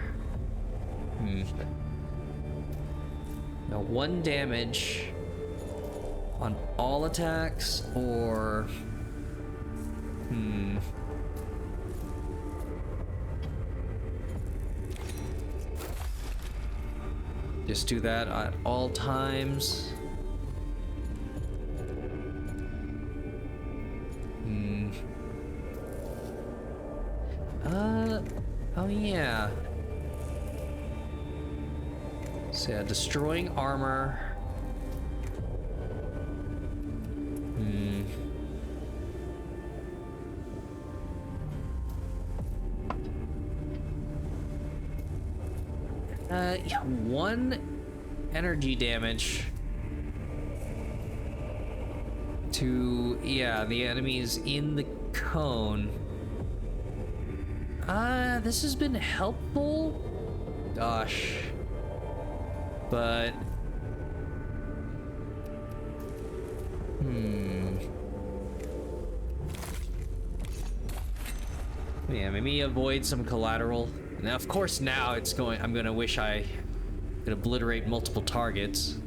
Now, 1 damage on all attacks, or... Just do that at all times. Oh yeah. So yeah, destroying armor. Yeah, 1 energy damage to, yeah, the enemies in the cone. This has been helpful. Gosh. But... Yeah, maybe avoid some collateral. Now, of course, now it's going... I'm gonna wish I could obliterate multiple targets.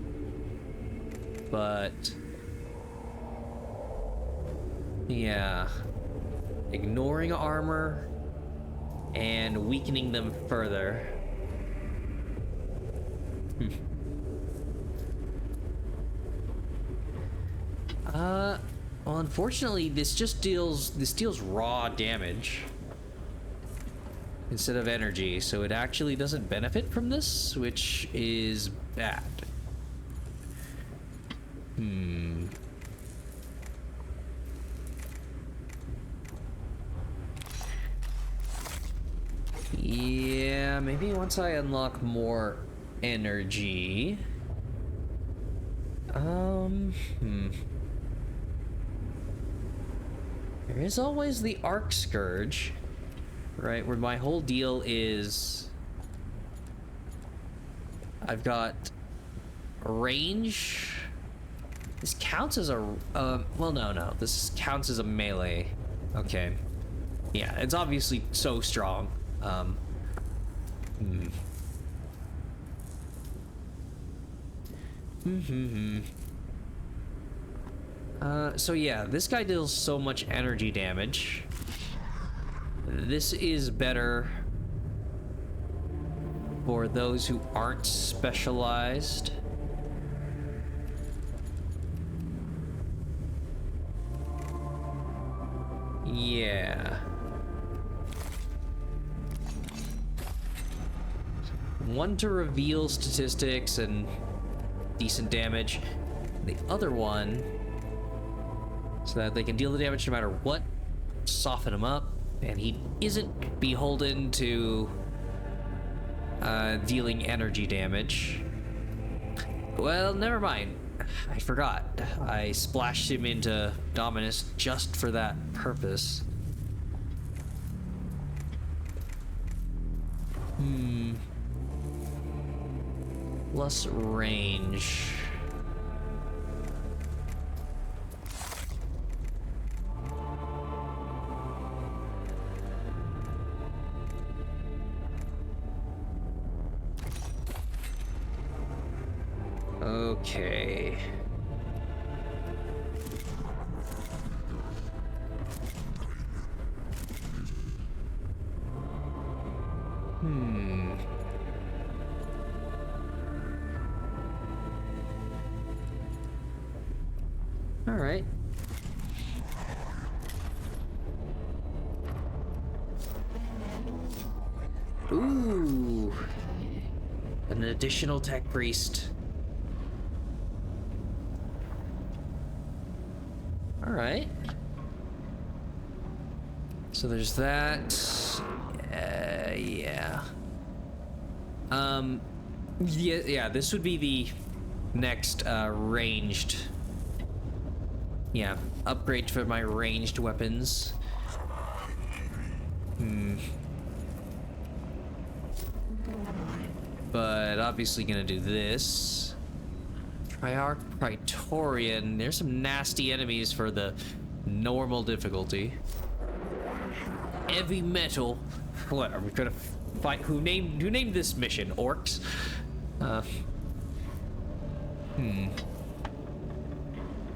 But... yeah. Ignoring armor and weakening them further. Well, unfortunately, this deals raw damage instead of energy, so it actually doesn't benefit from this, which is bad. Yeah, maybe once I unlock more energy. There is always the Arc Scourge, right, where my whole deal is I've got range. This counts as a well, no, this counts as a melee. Okay, yeah, it's obviously so strong. So yeah, this guy deals so much energy damage. This is better for those who aren't specialized. Yeah. 1 to reveal statistics and decent damage. The other one, so that they can deal the damage no matter what, soften him up, and he isn't beholden to dealing energy damage. Well, never mind. I forgot. I splashed him into Dominus just for that purpose. Plus range. Okay. All right. Ooh. An additional tech priest. Alright. So there's that. Yeah. Yeah, this would be the next ranged. Yeah, upgrade for my ranged weapons. But obviously gonna do this. Triarch Praetorian. There's some nasty enemies for the normal difficulty. Heavy metal. What are we gonna fight? Who named this mission? Orcs?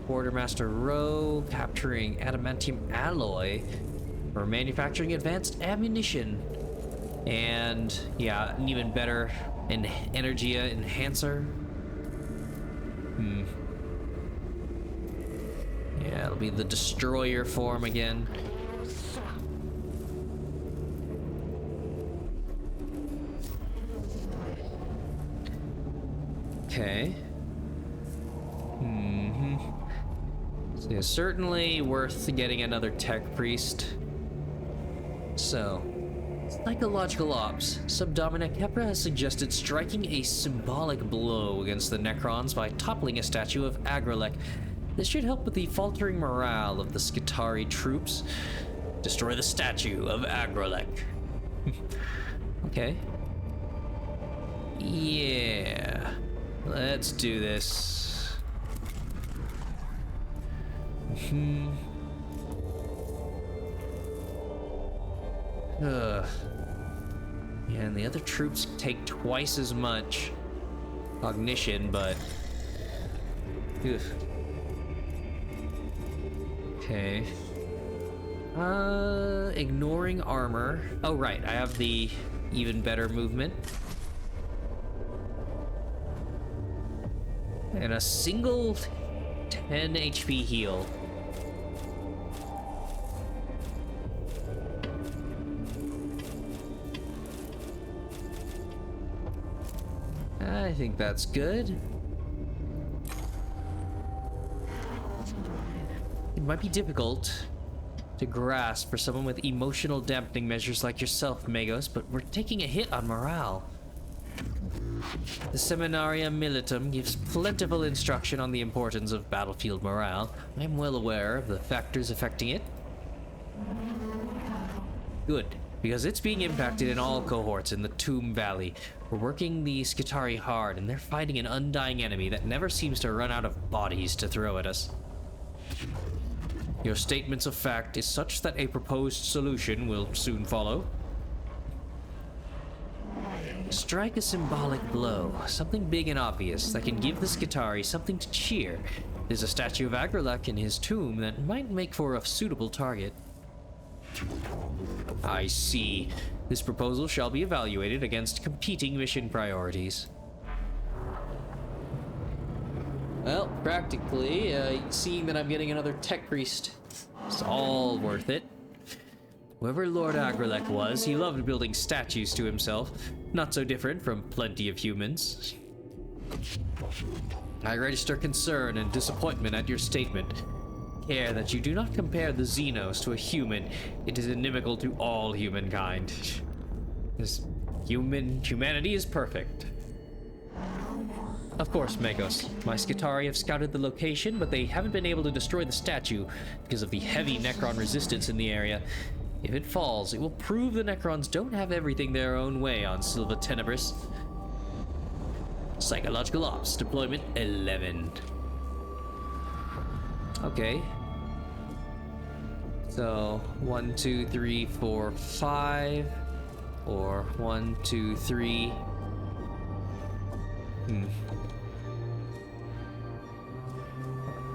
Quartermaster Row, capturing adamantium alloy for manufacturing advanced ammunition. And yeah, an even better energia enhancer. Yeah, it'll be the destroyer form again. Okay. So yeah, certainly worth getting another tech priest. So, psychological ops. Subdominant Kepra has suggested striking a symbolic blow against the Necrons by toppling a statue of Agrelek. This should help with the faltering morale of the Skitari troops. Destroy the statue of Agrelek. Okay. Yeah. Let's do this. Yeah, and the other troops take twice as much cognition, but... Ugh. Okay. Ignoring armor. Oh, right, I have the even better movement. And a single 10 HP heal. I think that's good. It might be difficult to grasp for someone with emotional dampening measures like yourself, Magos, but we're taking a hit on morale. The Seminaria Militum gives plentiful instruction on the importance of battlefield morale. I'm well aware of the factors affecting it. Good, because it's being impacted in all cohorts in the Tomb Valley. We're working the Skitari hard, and they're fighting an undying enemy that never seems to run out of bodies to throw at us. Your statements of fact is such that a proposed solution will soon follow. Strike a symbolic blow, something big and obvious that can give the Skitari something to cheer. There's a statue of Agrelek in his tomb that might make for a suitable target. I see. This proposal shall be evaluated against competing mission priorities. Well, practically, seeing that I'm getting another tech priest, it's all worth it. Whoever Lord Agrelek was, he loved building statues to himself, not so different from plenty of humans. I register concern and disappointment at your statement. Care that you do not compare the Xenos to a human. It is inimical to all humankind. Humanity is perfect. Of course, Magos. My Skitari have scouted the location, but they haven't been able to destroy the statue because of the heavy Necron resistance in the area. If it falls, it will prove the Necrons don't have everything their own way on Silva Tenebris. Psychological Ops, deployment 11. Okay. So, 1, 2, 3, 4, 5. Or 1, 2, 3.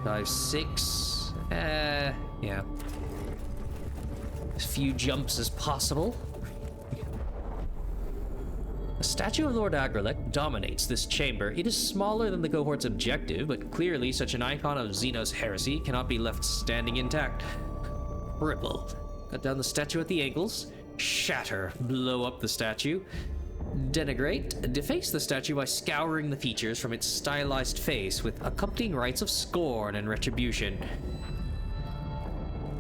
5, 6. Yeah. As few jumps as possible. The statue of Lord Agrelek dominates this chamber. It is smaller than the cohort's objective, but clearly such an icon of Xenos heresy cannot be left standing intact. Ripple. Cut down the statue at the ankles. Shatter. Blow up the statue. Denigrate. Deface the statue by scouring the features from its stylized face with accompanying rites of scorn and retribution.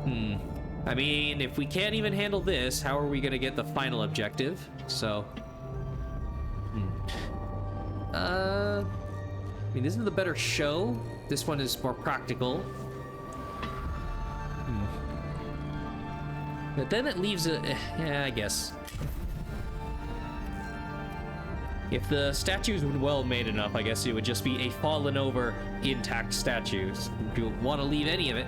I mean, if we can't even handle this, how are we gonna get the final objective? So, I mean, this is the better show. This one is more practical. But then it leaves a, yeah, I guess. If the statues were well made enough, I guess it would just be a fallen over, intact statues. You don't want to leave any of it.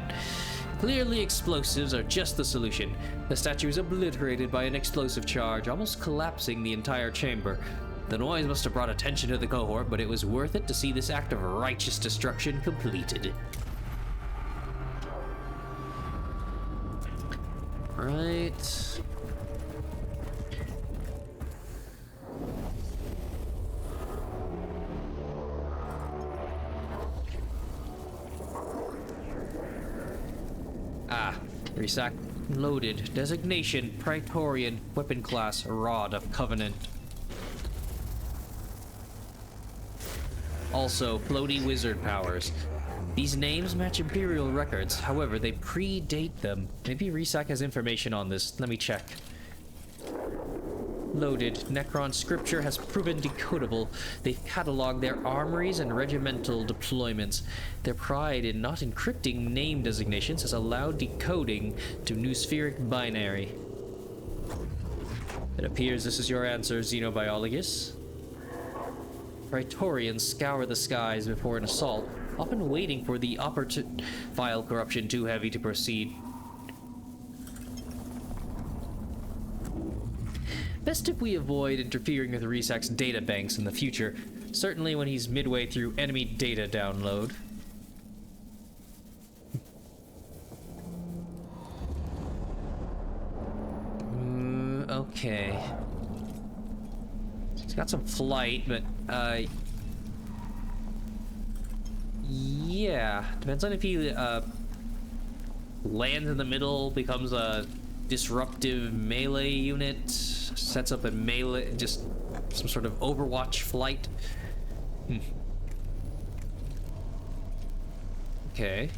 Clearly explosives are just the solution. The statue is obliterated by an explosive charge, almost collapsing the entire chamber. The noise must have brought attention to the cohort, but it was worth it to see this act of righteous destruction completed. Right. Resac loaded. Designation Praetorian. Weapon class Rod of Covenant. Also, floaty wizard powers. These names match Imperial records, however, they predate them. Maybe Resac has information on this. Let me check. Loaded. Necron scripture has proven decodable. They've cataloged their armories and regimental deployments. Their pride in not encrypting name designations has allowed decoding to Newspheric binary. It appears this is your answer, Xenobiologist. Praetorians scour the skies before an assault, often waiting for the opportune file corruption too heavy to proceed. Best if we avoid interfering with Resac's data banks in the future, certainly when he's midway through enemy data download. Okay. He's got some flight, but, yeah. Depends on if he, lands in the middle, becomes a disruptive melee unit, sets up a melee, just some sort of Overwatch flight. Okay.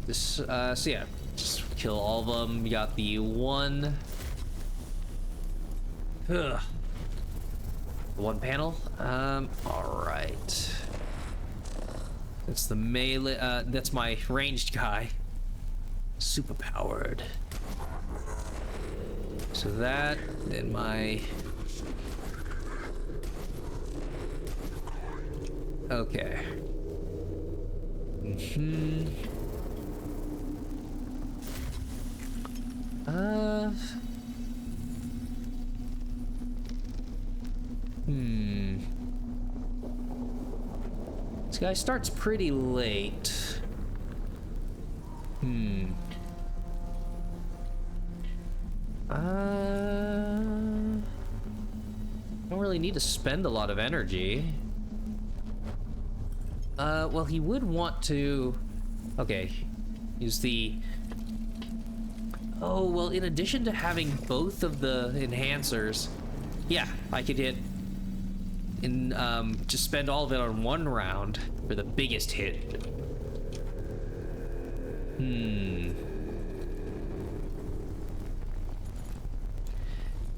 This, so yeah, just kill all of them. We got the one. One panel. Alright. That's the melee, that's my ranged guy. Super powered. So that, then my... Okay. This guy starts pretty late. Don't really need to spend a lot of energy. Well, he would want to... Okay, use the... Oh, well, in addition to having both of the enhancers, yeah, I could hit... just spend all of it on one round for the biggest hit.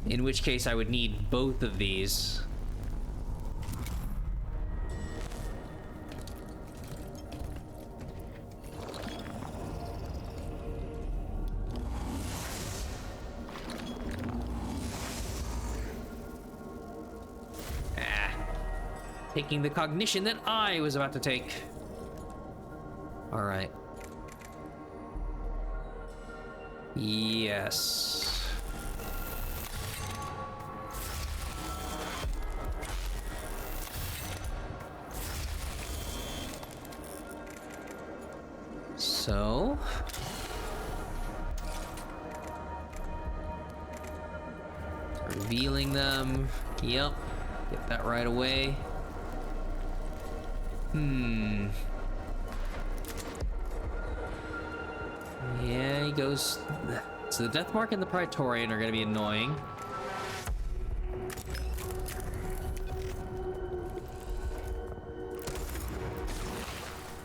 In which case I would need both of these. Taking the cognition that I was about to take. All right. Yes. So... revealing them. Yep. Get that right away. Yeah, he goes... So the Death Mark and the Praetorian are gonna be annoying.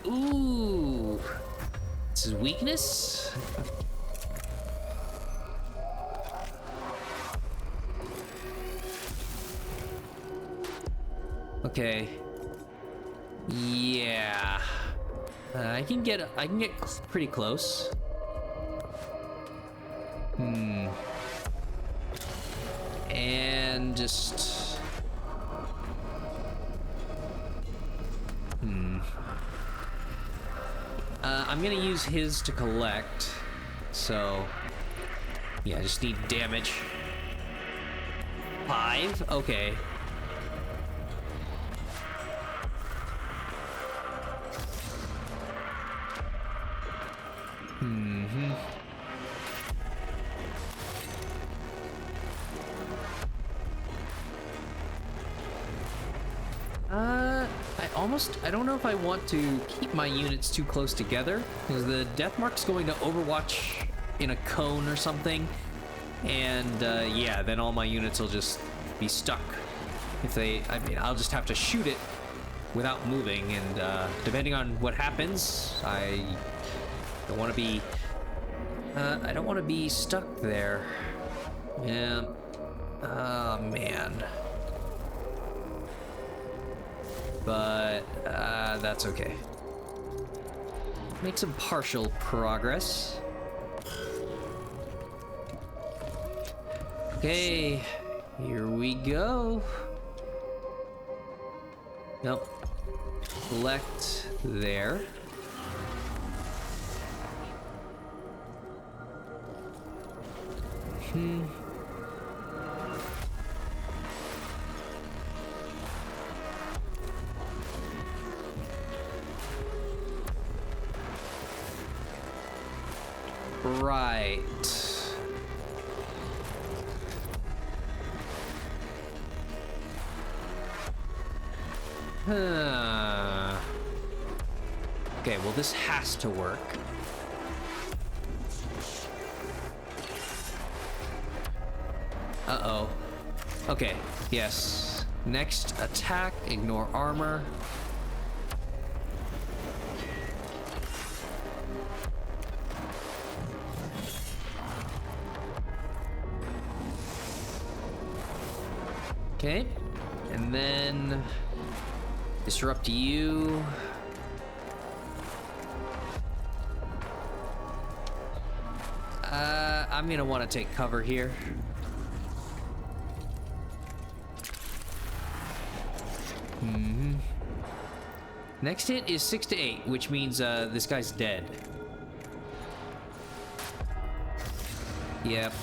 Ooh! This is weakness. Okay. Yeah. I can get pretty close. And just I'm gonna use his to collect. So yeah, I just need damage. 5? Okay. I don't know if I want to keep my units too close together, because the death mark's going to overwatch in a cone or something, and yeah, then all my units will just be stuck. I mean, I'll just have to shoot it without moving, and depending on what happens, I don't want to be stuck there. Yeah. Oh man. But that's okay. Make some partial progress. Okay, here we go. Nope. Select there. Right. Okay, well this has to work. Uh-oh. Okay, yes. Next attack, ignore armor. Okay, and then disrupt you. I'm gonna want to take cover here. Next hit is 6 to 8, which means this guy's dead. Yep.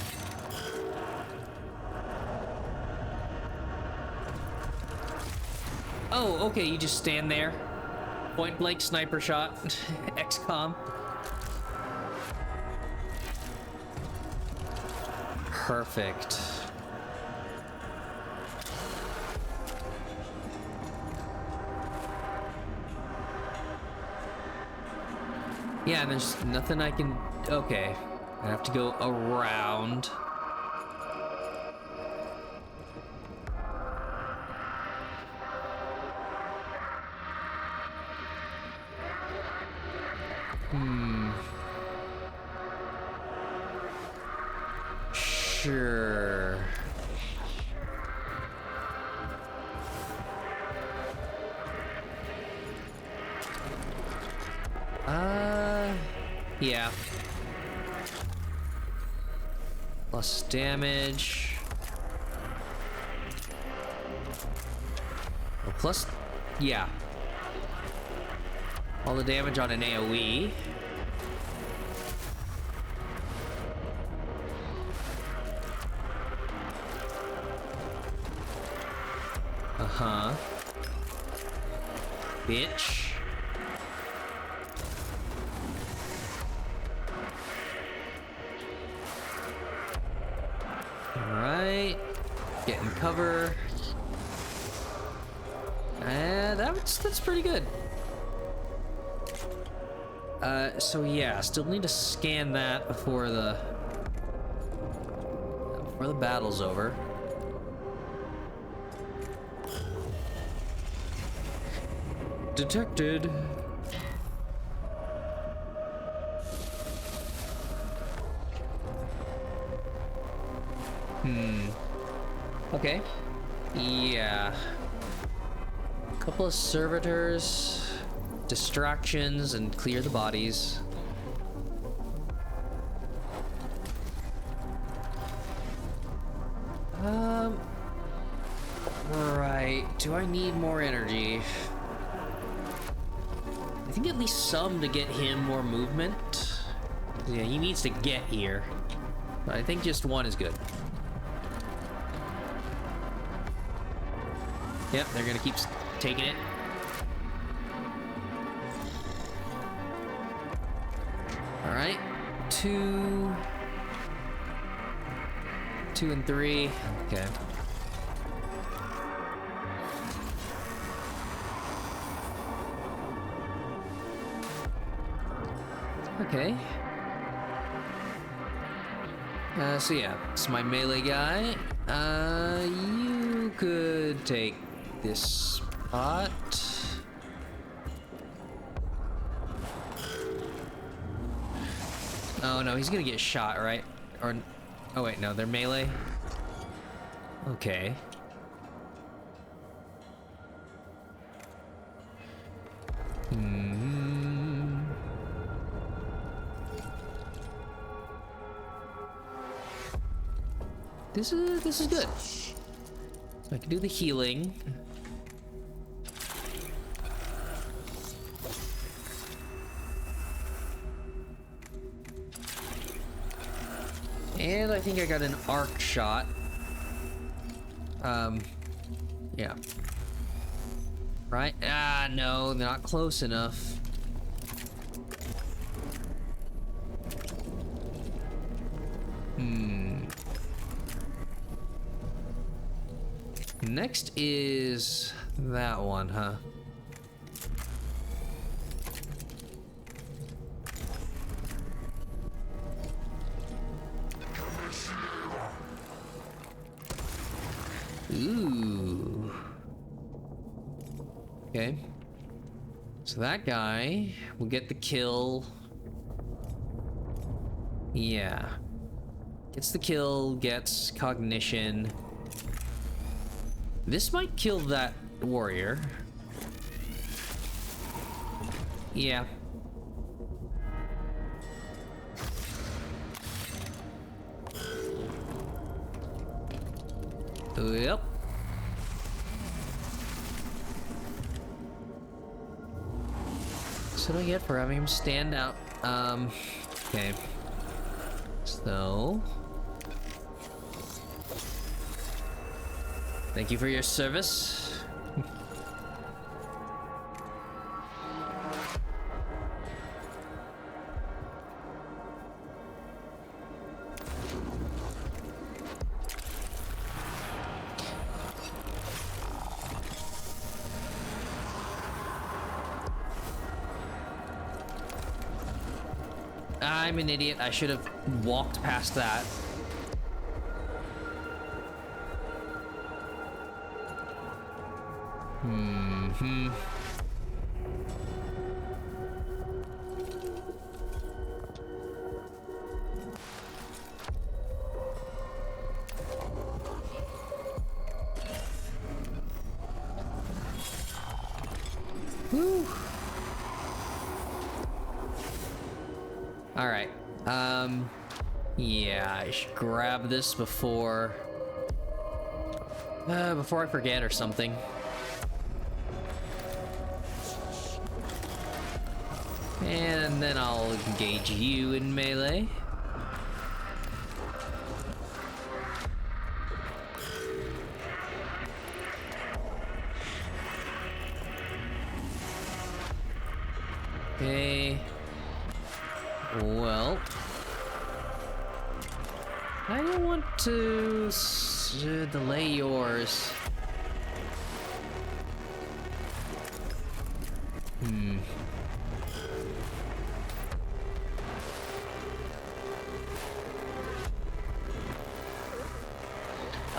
Oh, okay, you just stand there. Point blank sniper shot. XCOM. Perfect. Yeah, there's nothing I can... Okay. I have to go around. Sure. Yeah. Plus damage. Well, plus, yeah. All the damage on an AoE. Uh-huh. Bitch. Alright. Getting cover. And that's pretty good. So yeah, still need to scan that before the battle's over. Detected. Okay. Yeah. Couple of servitors, distractions, and clear the bodies. Right. Do I need more energy? I think at least some to get him more movement. Yeah, he needs to get here. But I think just one is good. Yep, they're gonna keep taking it. All right, 2 and 3. Okay. Okay. So yeah, it's my melee guy. You could take this spot. Oh no, he's gonna get shot, right? Or, oh wait, no, they're melee. Okay. This is good. So I can do the healing. And I think I got an arc shot. Yeah. Right? Ah, no, not close enough. Next is that one, huh? Ooh. Okay. So that guy will get the kill. Yeah. Gets the kill, gets cognition. This might kill that warrior. Yeah. Yep. So what do I get for having him stand out? Okay. So... thank you for your service. I'm an idiot. I should have walked past that. Woo. All right. Yeah, I should grab this before I forget or something. And then I'll engage you in melee. Okay. Well, I don't want to delay yours.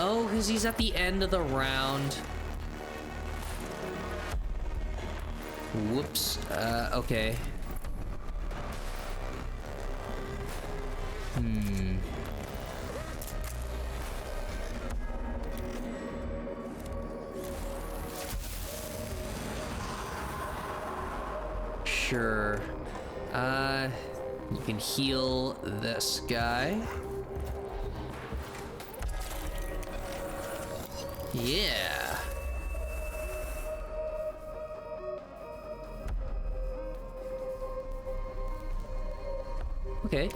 Oh, because he's at the end of the round. Whoops. Okay. Sure. You can heal this guy. Yeah. Okay.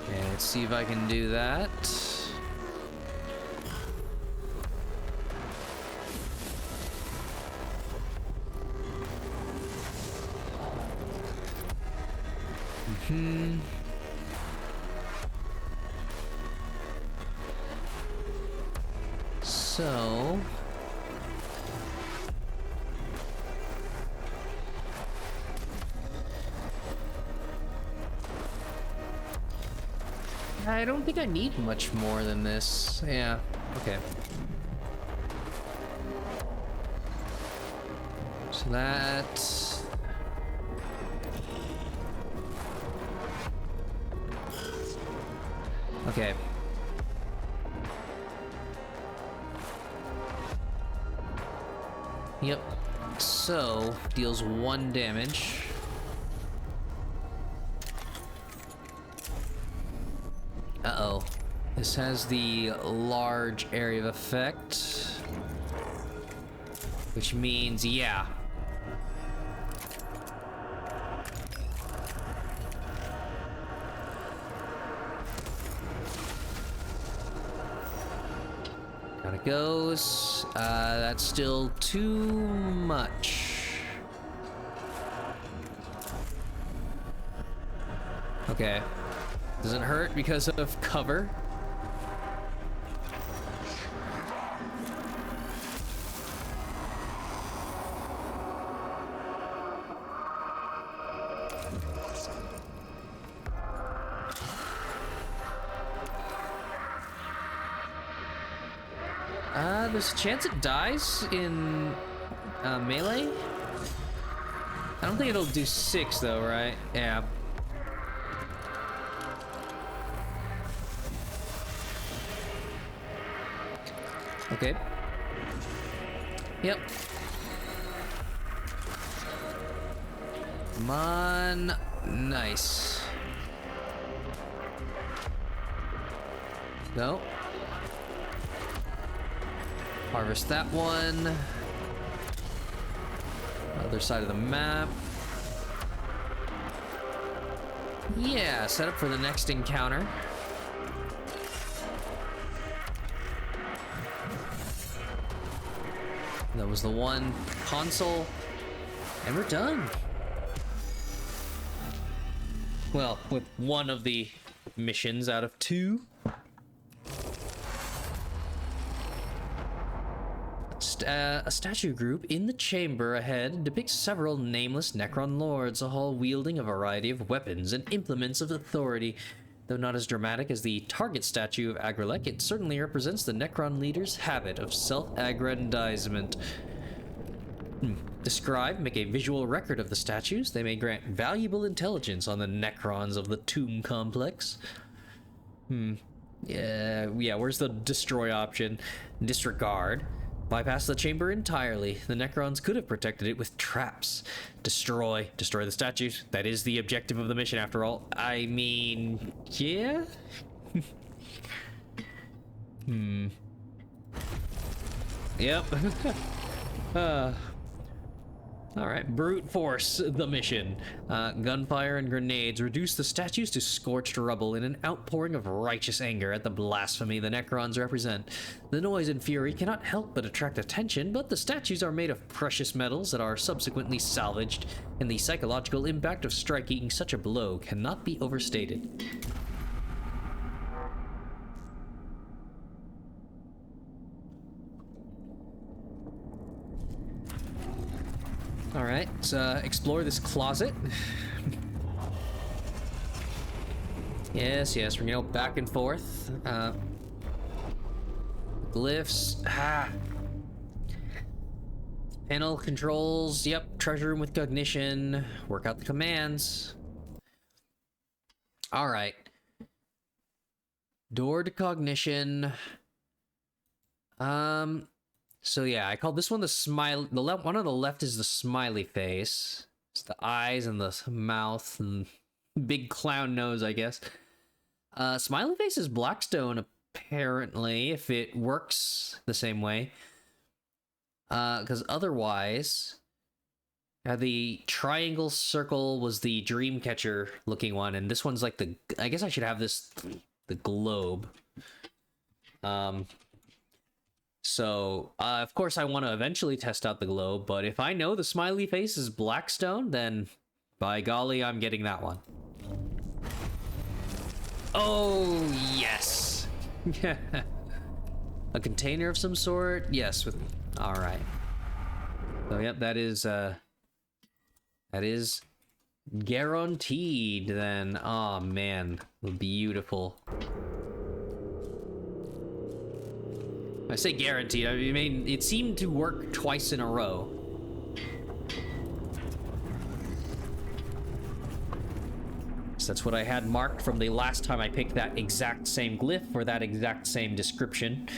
Okay, let's see if I can do that. So... I don't think I need much more than this. Yeah, okay. So that... Okay. Yep. So, deals 1 damage. Uh-oh. This has the large area of effect. Which means, yeah. Down it goes. That's still too much. Okay. Doesn't hurt because of cover. There's a chance it dies in melee. I don't think it'll do 6 though, right? Yeah. Okay. Yep. Come on. Nice. No. Harvest that one. Other side of the map. Yeah, set up for the next encounter. That was the one console, and we're done. Well, with one of the missions out of 2. A statue group in the chamber ahead depicts several nameless Necron lords, all wielding a variety of weapons and implements of authority. Though not as dramatic as the target statue of Agrelek, it certainly represents the Necron leader's habit of self-aggrandizement. Describe, make a visual record of the statues. They may grant valuable intelligence on the Necrons of the Tomb Complex. Yeah, where's the destroy option? Disregard. Bypass the chamber entirely. The Necrons could have protected it with traps. Destroy. Destroy the statues. That is the objective of the mission, after all. I mean, yeah? Yep. Alright, brute force the mission. Gunfire and grenades reduce the statues to scorched rubble in an outpouring of righteous anger at the blasphemy the Necrons represent. The noise and fury cannot help but attract attention, but the statues are made of precious metals that are subsequently salvaged, and the psychological impact of striking such a blow cannot be overstated. Alright, let's explore this closet. Yes, we're gonna go back and forth. Glyphs. Panel controls. Yep, treasure room with cognition. Work out the commands. Alright, Door to cognition. So yeah, I called this one the smile. The left one on the left is the smiley face. It's the eyes and the mouth and big clown nose, I guess. Smiley face is Blackstone, apparently, if it works the same way. Because otherwise, the triangle circle was the Dreamcatcher looking one, and this one's like the. I guess I should have this the globe. So, of course, I want to eventually test out the globe, but if I know the smiley face is Blackstone, then by golly, I'm getting that one. Oh, yes. A container of some sort? Yes. All right. So, yep, that is guaranteed then. Oh, man. Beautiful. I say guaranteed. I mean, it seemed to work twice in a row. So that's what I had marked from the last time I picked that exact same glyph for that exact same description.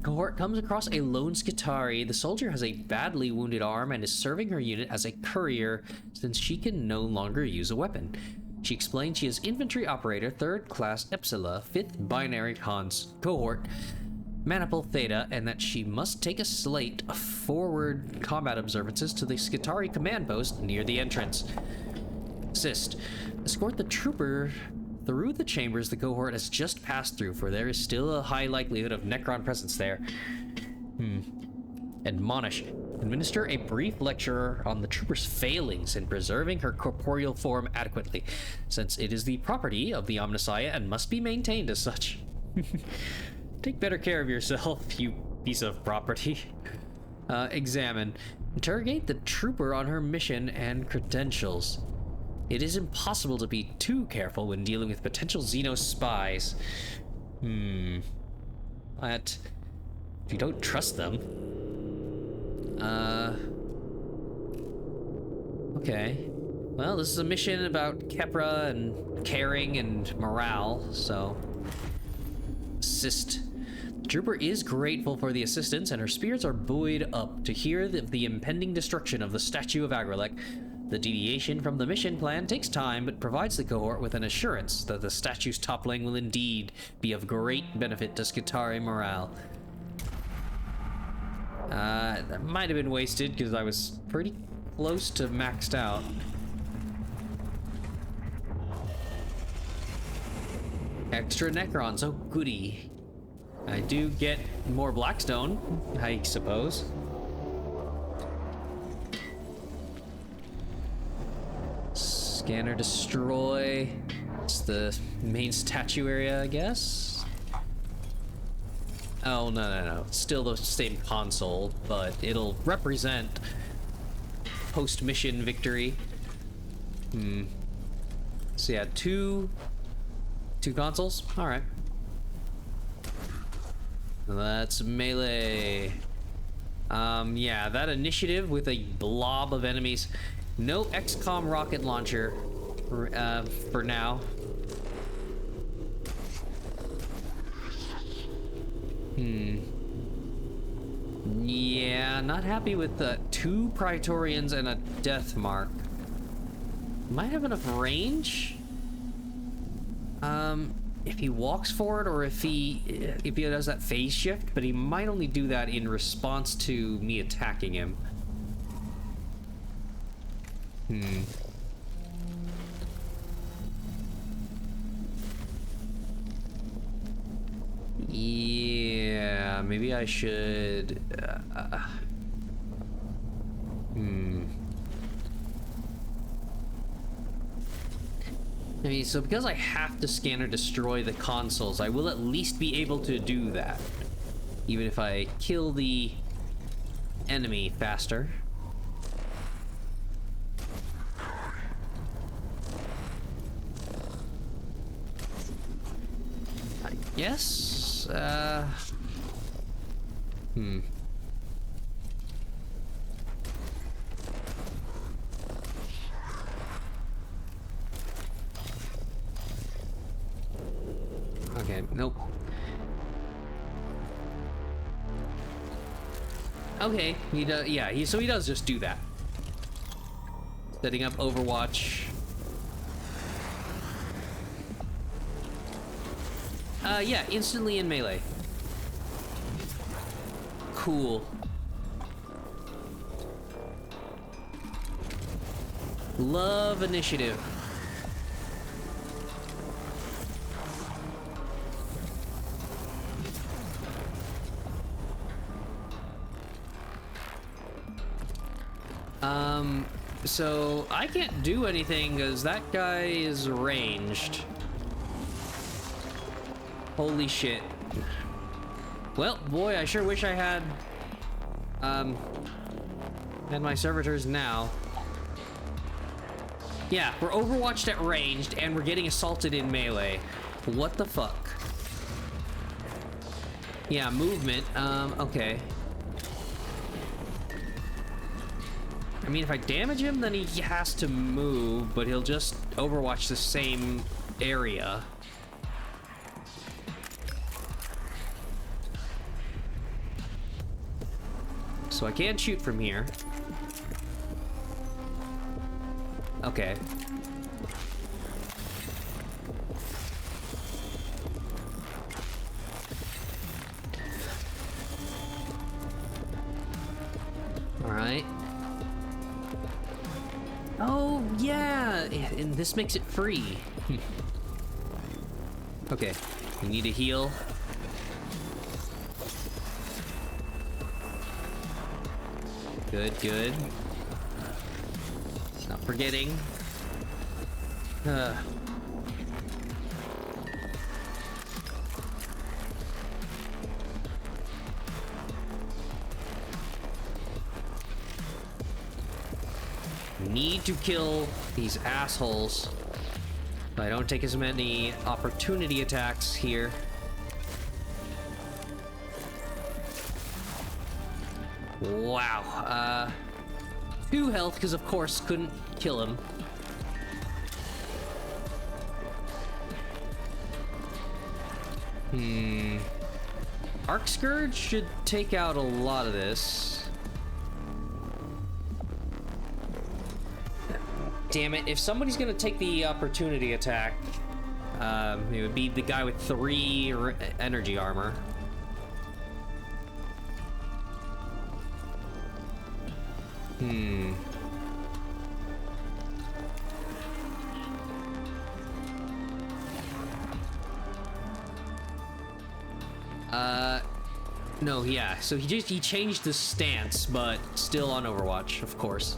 Cohort comes across a lone Skitarii. The soldier has a badly wounded arm and is serving her unit as a courier since she can no longer use a weapon. She explains she is infantry operator, 3rd class Epsilon, 5th binary cohort, Maniple Theta, and that she must take a slate of forward combat observances to the Skitarii command post near the entrance. Assist. Escort the trooper through the chambers the cohort has just passed through, for there is still a high likelihood of Necron presence there. Admonish. Administer a brief lecture on the trooper's failings in preserving her corporeal form adequately, since it is the property of the Omnissiah and must be maintained as such. Take better care of yourself, you piece of property. Examine. Interrogate the trooper on her mission and credentials. It is impossible to be too careful when dealing with potential Xeno spies. But if you don't trust them... Okay. Well, this is a mission about Kepra and caring and morale, so... Assist. The trooper is grateful for the assistance, and her spirits are buoyed up to hear of the impending destruction of the statue of Agrelek. The deviation from the mission plan takes time, but provides the cohort with an assurance that the statue's toppling will indeed be of great benefit to Skitarii morale. That might have been wasted, because I was pretty close to maxed out. Extra Necrons, oh goody. I do get more Blackstone, I suppose. Scanner destroy. It's the main statue area, I guess. Oh, no. Still the same console, but it'll represent post-mission victory. So yeah, two consoles? Alright. That's melee. Yeah, that initiative with a blob of enemies. No XCOM rocket launcher for now. Yeah, not happy with the 2 Praetorians and a death mark. Might have enough range? If he walks forward, or if he does that phase shift, but he might only do that in response to me attacking him. Yeah, maybe I should... I mean, so because I have to scan or destroy the consoles, I will at least be able to do that. Even if I kill the enemy faster. I guess, Okay, nope. Okay, he does. Yeah, so he does just do that. Setting up Overwatch. Yeah, instantly in melee. Cool. Love initiative. So I can't do anything because that guy is ranged. Holy shit. Well, boy, I sure wish I had my servitors now. Yeah, we're overwatched at ranged and we're getting assaulted in melee. What the fuck? Yeah, movement. Okay. I mean, if I damage him, then he has to move, but he'll just overwatch the same area. So I can't shoot from here. Okay. All right. Oh, yeah, and this makes it free. Okay, we need to heal. Good, good. Not forgetting. Need to kill these assholes. But I don't take as many opportunity attacks here. Wow. 2 health, because of course couldn't kill him. Arc Scourge should take out a lot of this. Damn it, if somebody's gonna take the opportunity attack, it would be the guy with 3 energy armor. No, yeah, so he changed the stance, but still on Overwatch, of course.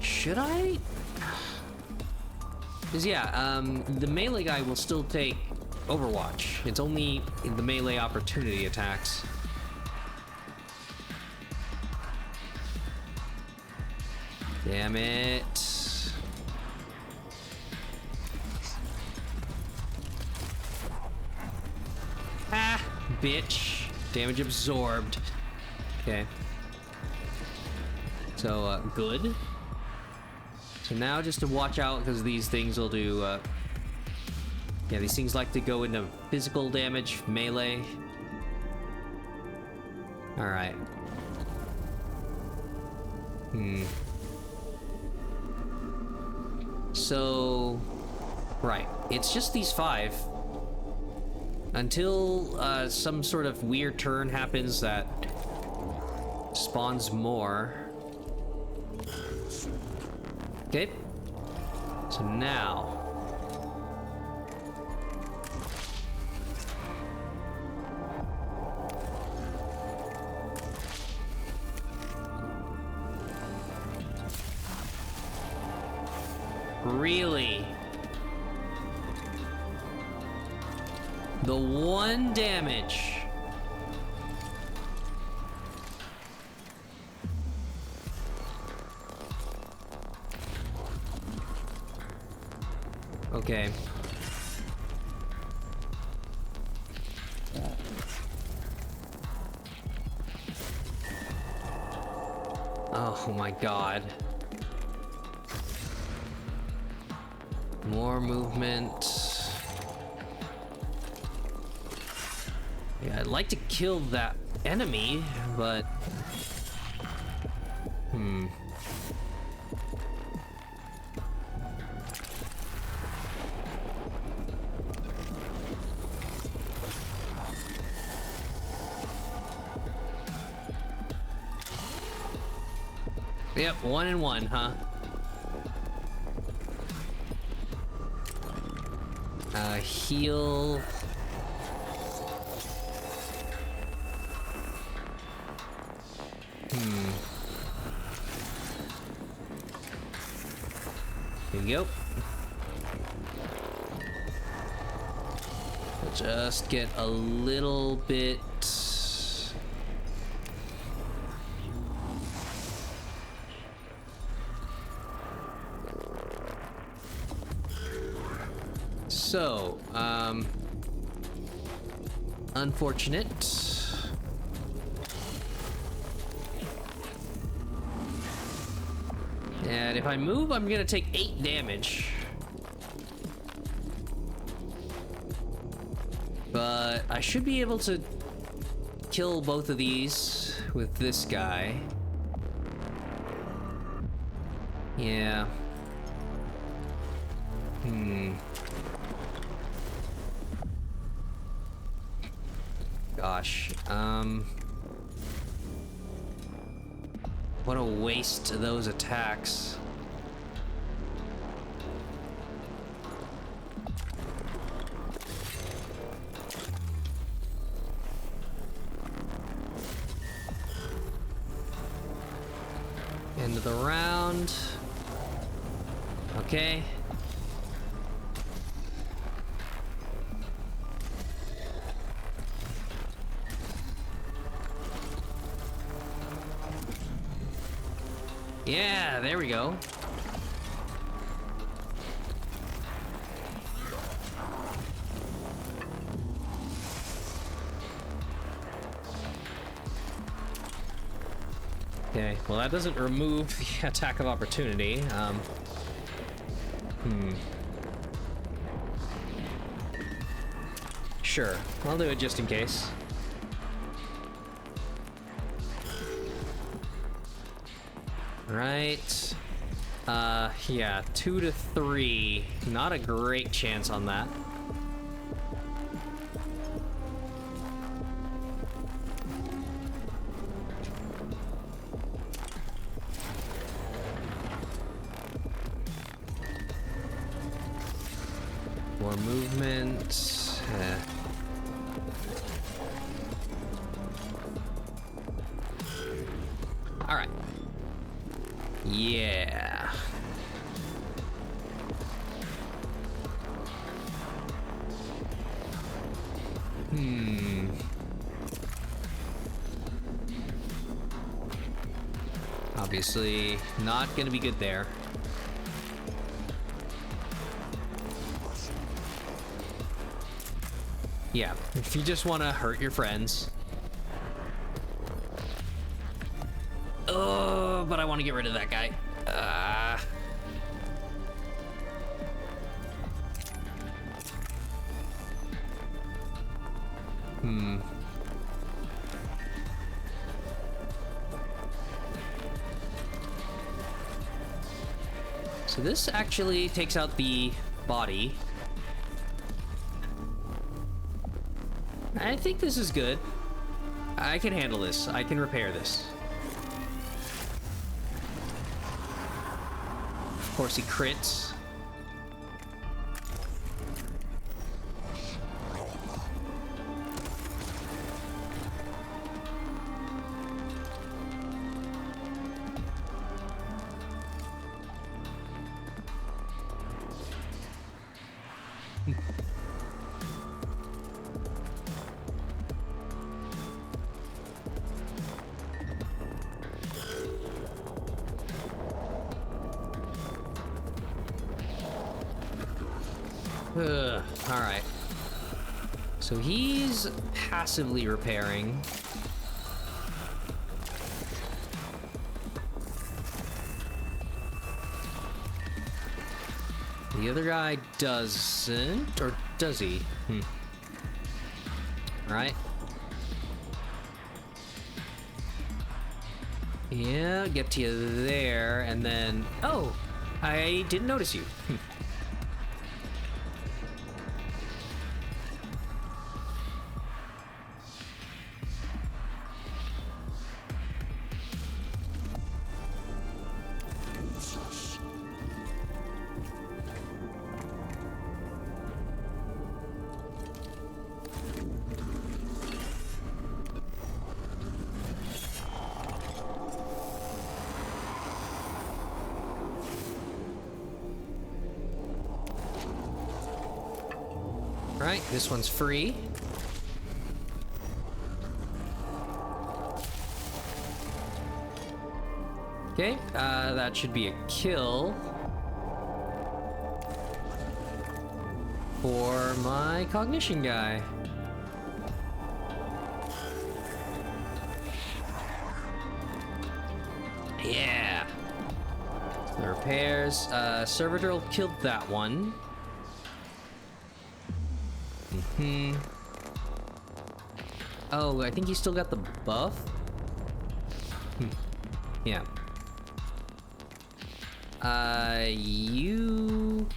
Should I? Because yeah, the melee guy will still take Overwatch. It's only the melee opportunity attacks. Damn it. Ah, bitch. Damage absorbed. Okay. So, good. So now just to watch out, because these things will do, yeah, these things like to go into physical damage, melee. Alright. So, right, it's just these 5. Until, some sort of weird turn happens that spawns more. Okay. So now. Really? The 1 damage. Okay. Oh my god. More movement. Yeah, I'd like to kill that enemy, but... Yep, 1 and 1, huh? Heal. Here you go. We'll just get a little bit. So, unfortunate. And if I move, I'm gonna take 8 damage. But I should be able to kill both of these with this guy. Yeah. Gosh, what a waste of those attacks. End of the round. Okay. Yeah, there we go. Okay, well that doesn't remove the attack of opportunity. Sure, I'll do it just in case. Right. Yeah, 2 to 3. Not a great chance on that. More movement. All right. Yeah. Obviously, not gonna be good there. Yeah, if you just want to hurt your friends. Oh, but I want to get rid of that guy. So this actually takes out the body. I think this is good. I can handle this. I can repair this. Of course, he crits. All right. So he's passively repairing. The other guy doesn't, or does he? Right. Yeah, get to you there, and then... Oh! I didn't notice you. Right, this one's free. Okay, that should be a kill for my cognition guy. Yeah. The repairs. Servitor killed that one. Oh, I think he still got the buff. Yeah. You...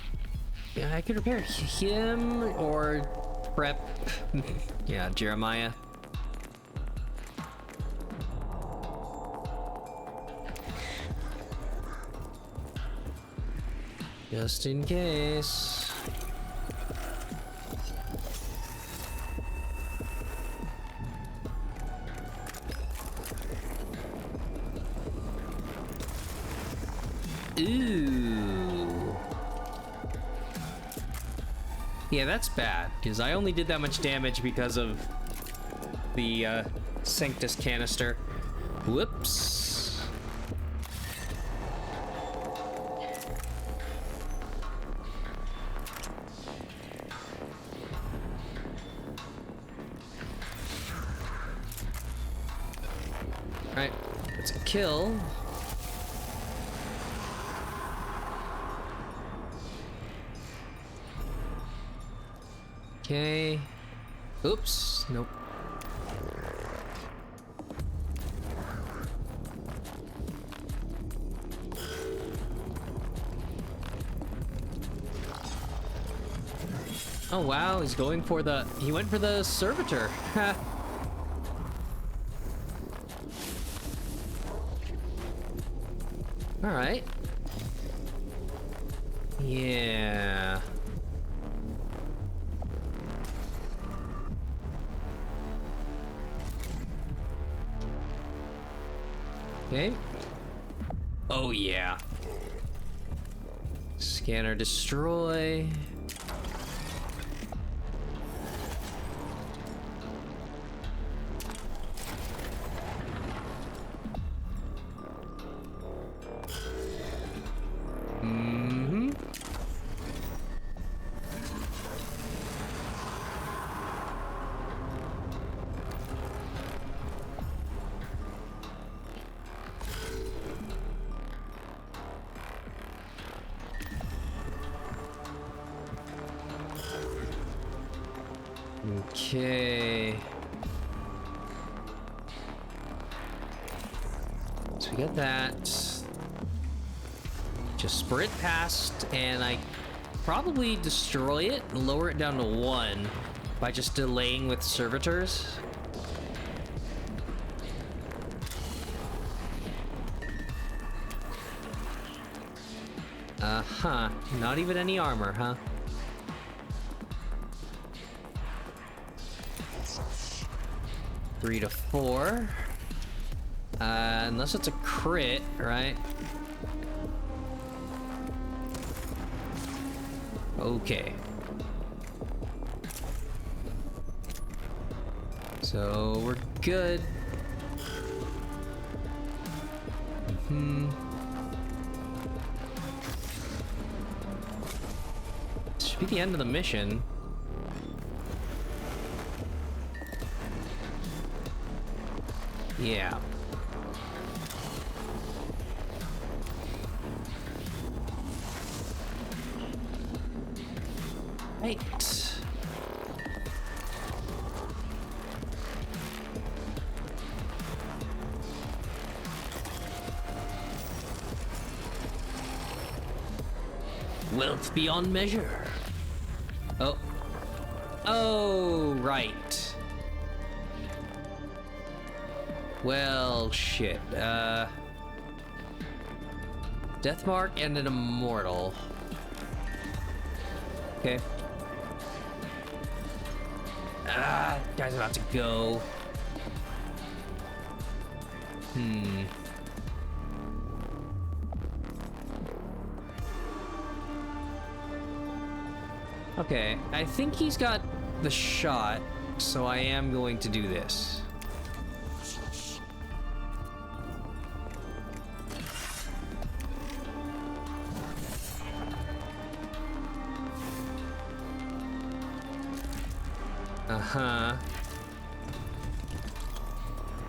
Yeah, I could repair him or prep. Yeah, Jeremiah. Just in case. Ooh. Yeah, that's bad, because I only did that much damage because of the Sanctus canister. Whoops. Alright, that's a kill. Okay. Oops. Nope. Oh wow, he's going for the... He went for the servitor. Ha. Alright. Yeah. Okay. Oh yeah. Scanner destroy. Okay. So we got that. Just sprint past, and I probably destroy it and lower it down to 1 by just delaying with servitors. Uh-huh. Not even any armor, huh? Three to 4. Unless it's a crit, right? Okay. So we're good. Should be the end of the mission. Yeah. Warmth beyond measure. Oh. Oh, right. Well, shit. Deathmark and an immortal. Okay. Guy's about to go. Okay, I think he's got the shot, so I am going to do this. Uh-huh.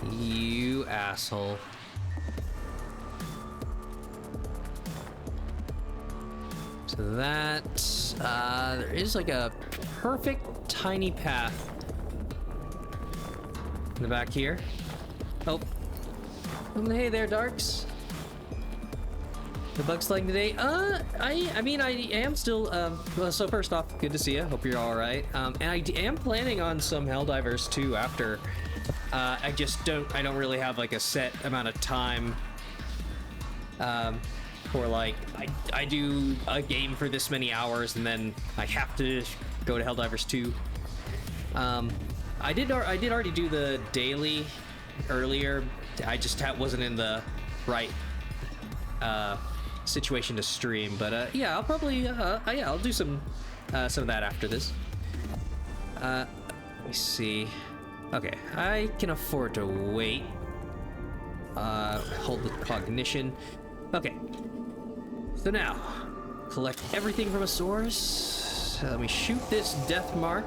You asshole. So that, there is like a perfect tiny path in the back here. Oh. Hey there, Darks. The bug slaying today? I mean, I am still, well, so first off, good to see you. Hope you're all right. And I am planning on some Helldivers too after. I don't really have like a set amount of time. For like, I do a game for this many hours and then I have to go to Helldivers 2. I did already do the daily earlier. I just wasn't in the right, situation to stream, but yeah, I'll probably yeah, I'll do some of that after this. Let me see. Okay, I can afford to wait. Hold the cognition. Okay. So now, collect everything from a source. Let me shoot this death mark.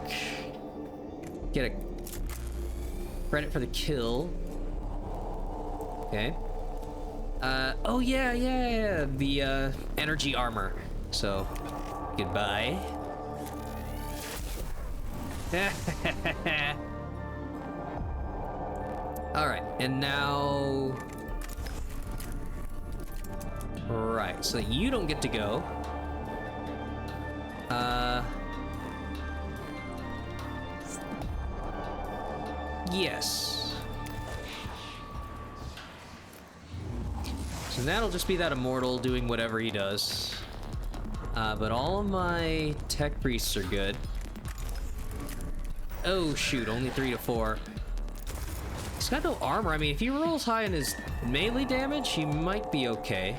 Get a credit for the kill. Okay. Oh yeah, the energy armor. So, goodbye. All right, and now, right. So you don't get to go. Yes. So that'll just be that immortal doing whatever he does. But all of my tech priests are good. Oh shoot, only 3 to 4. He's got no armor. I mean, if he rolls high in his melee damage, he might be okay.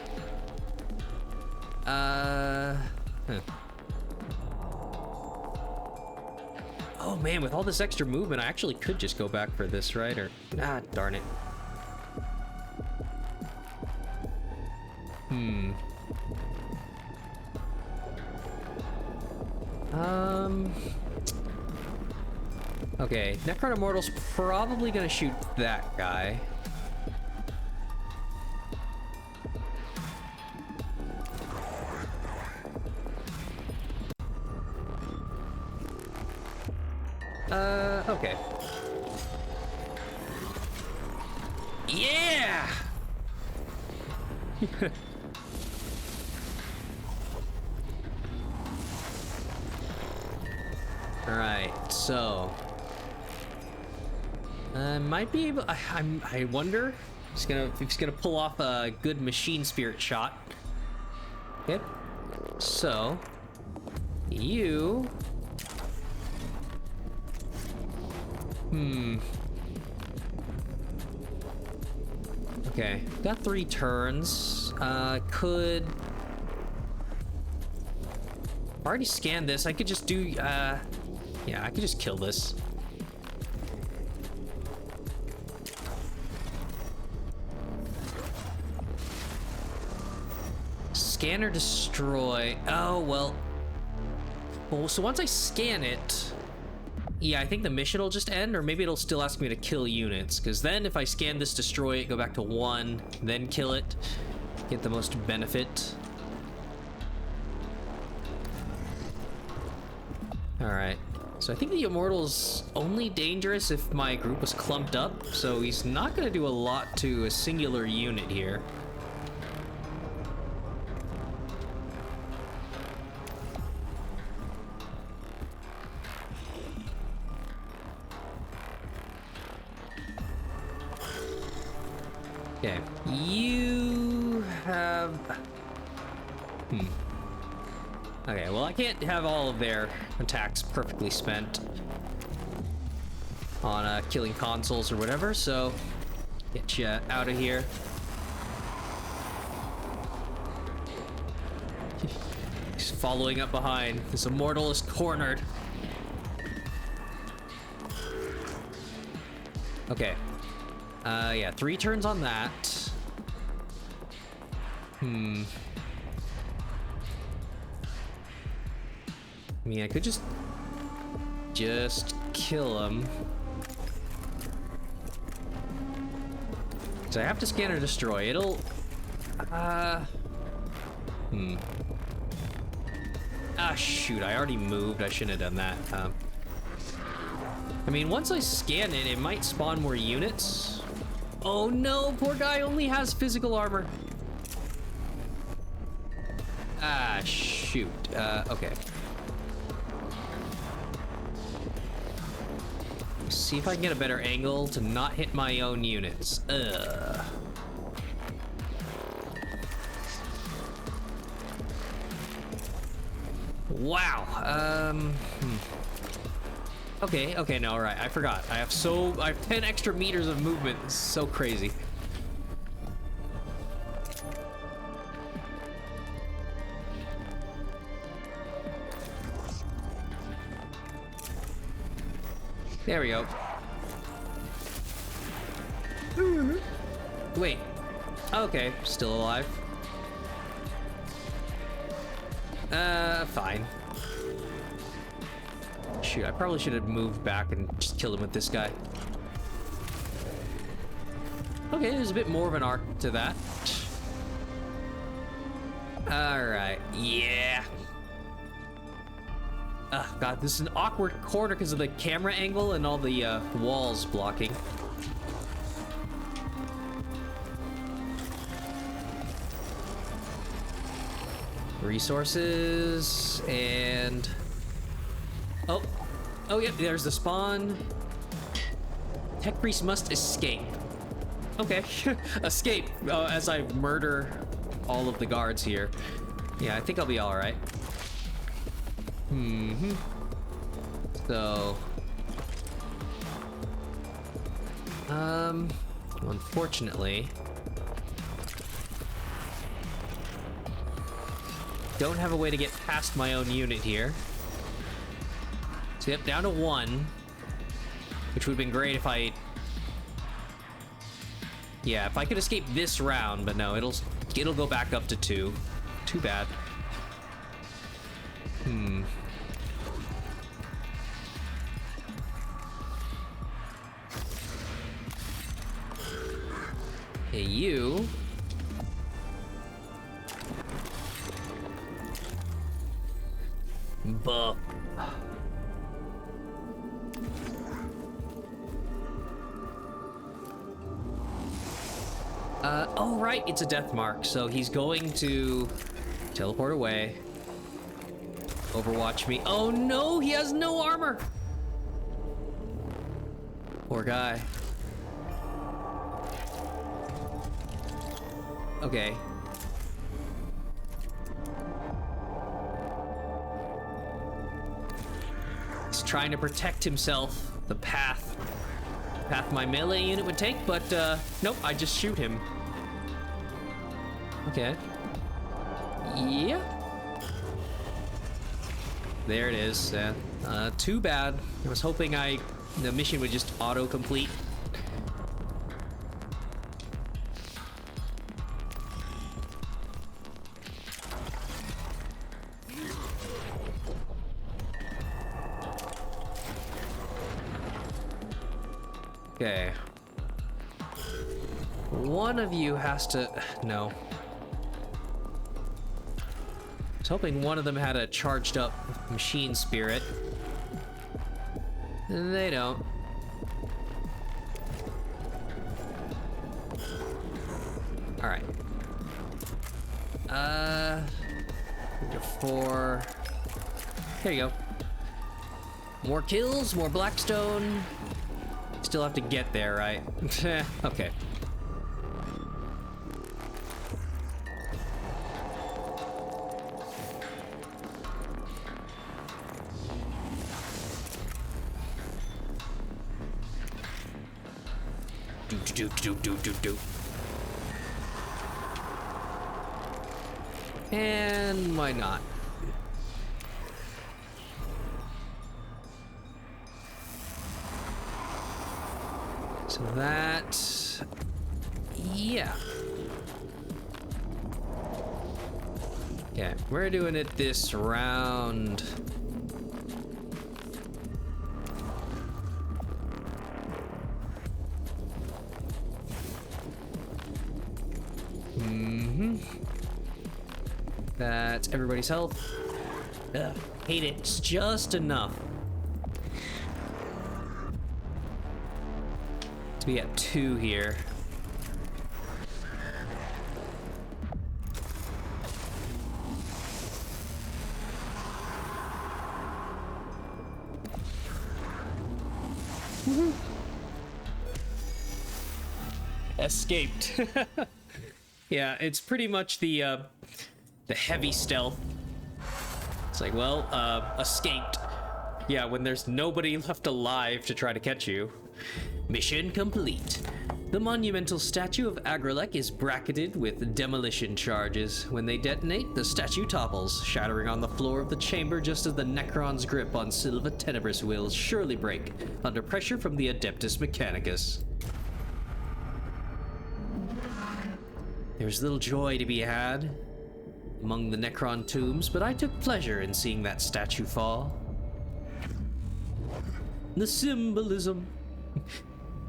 Oh man, with all this extra movement, I actually could just go back for this, right? Or, darn it. Okay, Necron Immortal's probably gonna shoot that guy. Okay. Yeah! Alright, so... might be able... I wonder if he's gonna pull off a good machine spirit shot. Okay. So... You... Okay, got 3 turns. Could... Already scanned this. I could just do, yeah, I could just kill this. Scan or destroy. Oh, well. Well, so once I scan it... Yeah, I think the mission will just end, or maybe it'll still ask me to kill units, because then if I scan this, destroy it, go back to 1, then kill it, get the most benefit. Alright, so I think the Immortal's only dangerous if my group was clumped up, so he's not going to do a lot to a singular unit here. Okay, you have... Okay, well I can't have all of their attacks perfectly spent on killing consoles or whatever, so get you out of here. He's following up behind. This immortal is cornered. Okay. Yeah, 3 turns on that. I mean, I could just kill him. So I have to scan or destroy. It'll... Ah, shoot, I already moved. I shouldn't have done that. I mean, once I scan it, it might spawn more units. Oh no, poor guy only has physical armor. Ah, shoot. Okay. See if I can get a better angle to not hit my own units. Wow. Okay, no, alright, I forgot. I have 10 extra meters of movement. This is so crazy. There we go. Wait. Okay, still alive. Fine. Shoot, I probably should have moved back and just killed him with this guy. Okay, there's a bit more of an arc to that. Alright, yeah. God, this is an awkward corner because of the camera angle and all the walls blocking. Resources and... Oh, yep, there's the spawn. Tech Priest must escape. Okay, escape as I murder all of the guards here. Yeah, I think I'll be alright. So... unfortunately... don't have a way to get past my own unit here. So yep, down to 1. Which would have been great if I... Yeah, if I could escape this round, but no, it'll go back up to 2. Too bad. Hey, you... Buh. Oh right, it's a death mark, so he's going to teleport away. Overwatch me. Oh no, he has no armor! Poor guy. Okay. He's trying to protect himself, the path my melee unit would take, but nope, I just shoot him. Okay. Yeah. There it is. Too bad. I was hoping the mission would just auto-complete. Okay. One of you has to... No. I was hoping one of them had a charged up machine spirit. They don't. Alright. 4. There you go. More kills, more Blackstone. Still have to get there, right? Okay. Do do do do do do. And why not? So that, yeah. Okay, we're doing it this round. That's everybody's health. Ugh, hate it. It's just enough. So we got 2 here. Escaped. Yeah, it's pretty much the heavy stealth. It's like, well, escaped. Yeah, when there's nobody left alive to try to catch you. Mission complete. The monumental statue of Agrelek is bracketed with demolition charges. When they detonate, the statue topples, shattering on the floor of the chamber just as the Necron's grip on Silva Tenebris will surely break under pressure from the Adeptus Mechanicus. There's little joy to be had among the Necron tombs, but I took pleasure in seeing that statue fall. The symbolism.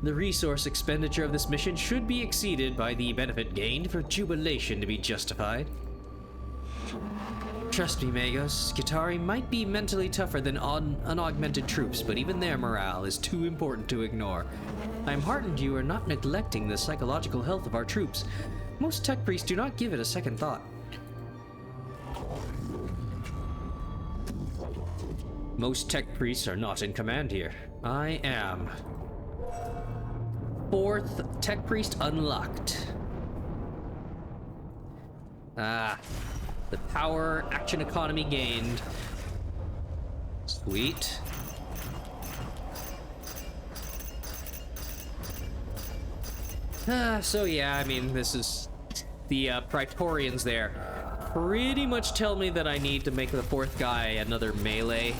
The resource expenditure of this mission should be exceeded by the benefit gained for jubilation to be justified. Trust me, Magos, Skitarii might be mentally tougher than unaugmented troops, but even their morale is too important to ignore. I am heartened you are not neglecting the psychological health of our troops. Most tech priests do not give it a second thought. Most tech priests are not in command here. I am. 4th tech priest unlocked. Ah, the power action economy gained. Sweet. So yeah, I mean, this is the Praetorians there. Pretty much tell me that I need to make the 4th guy another melee.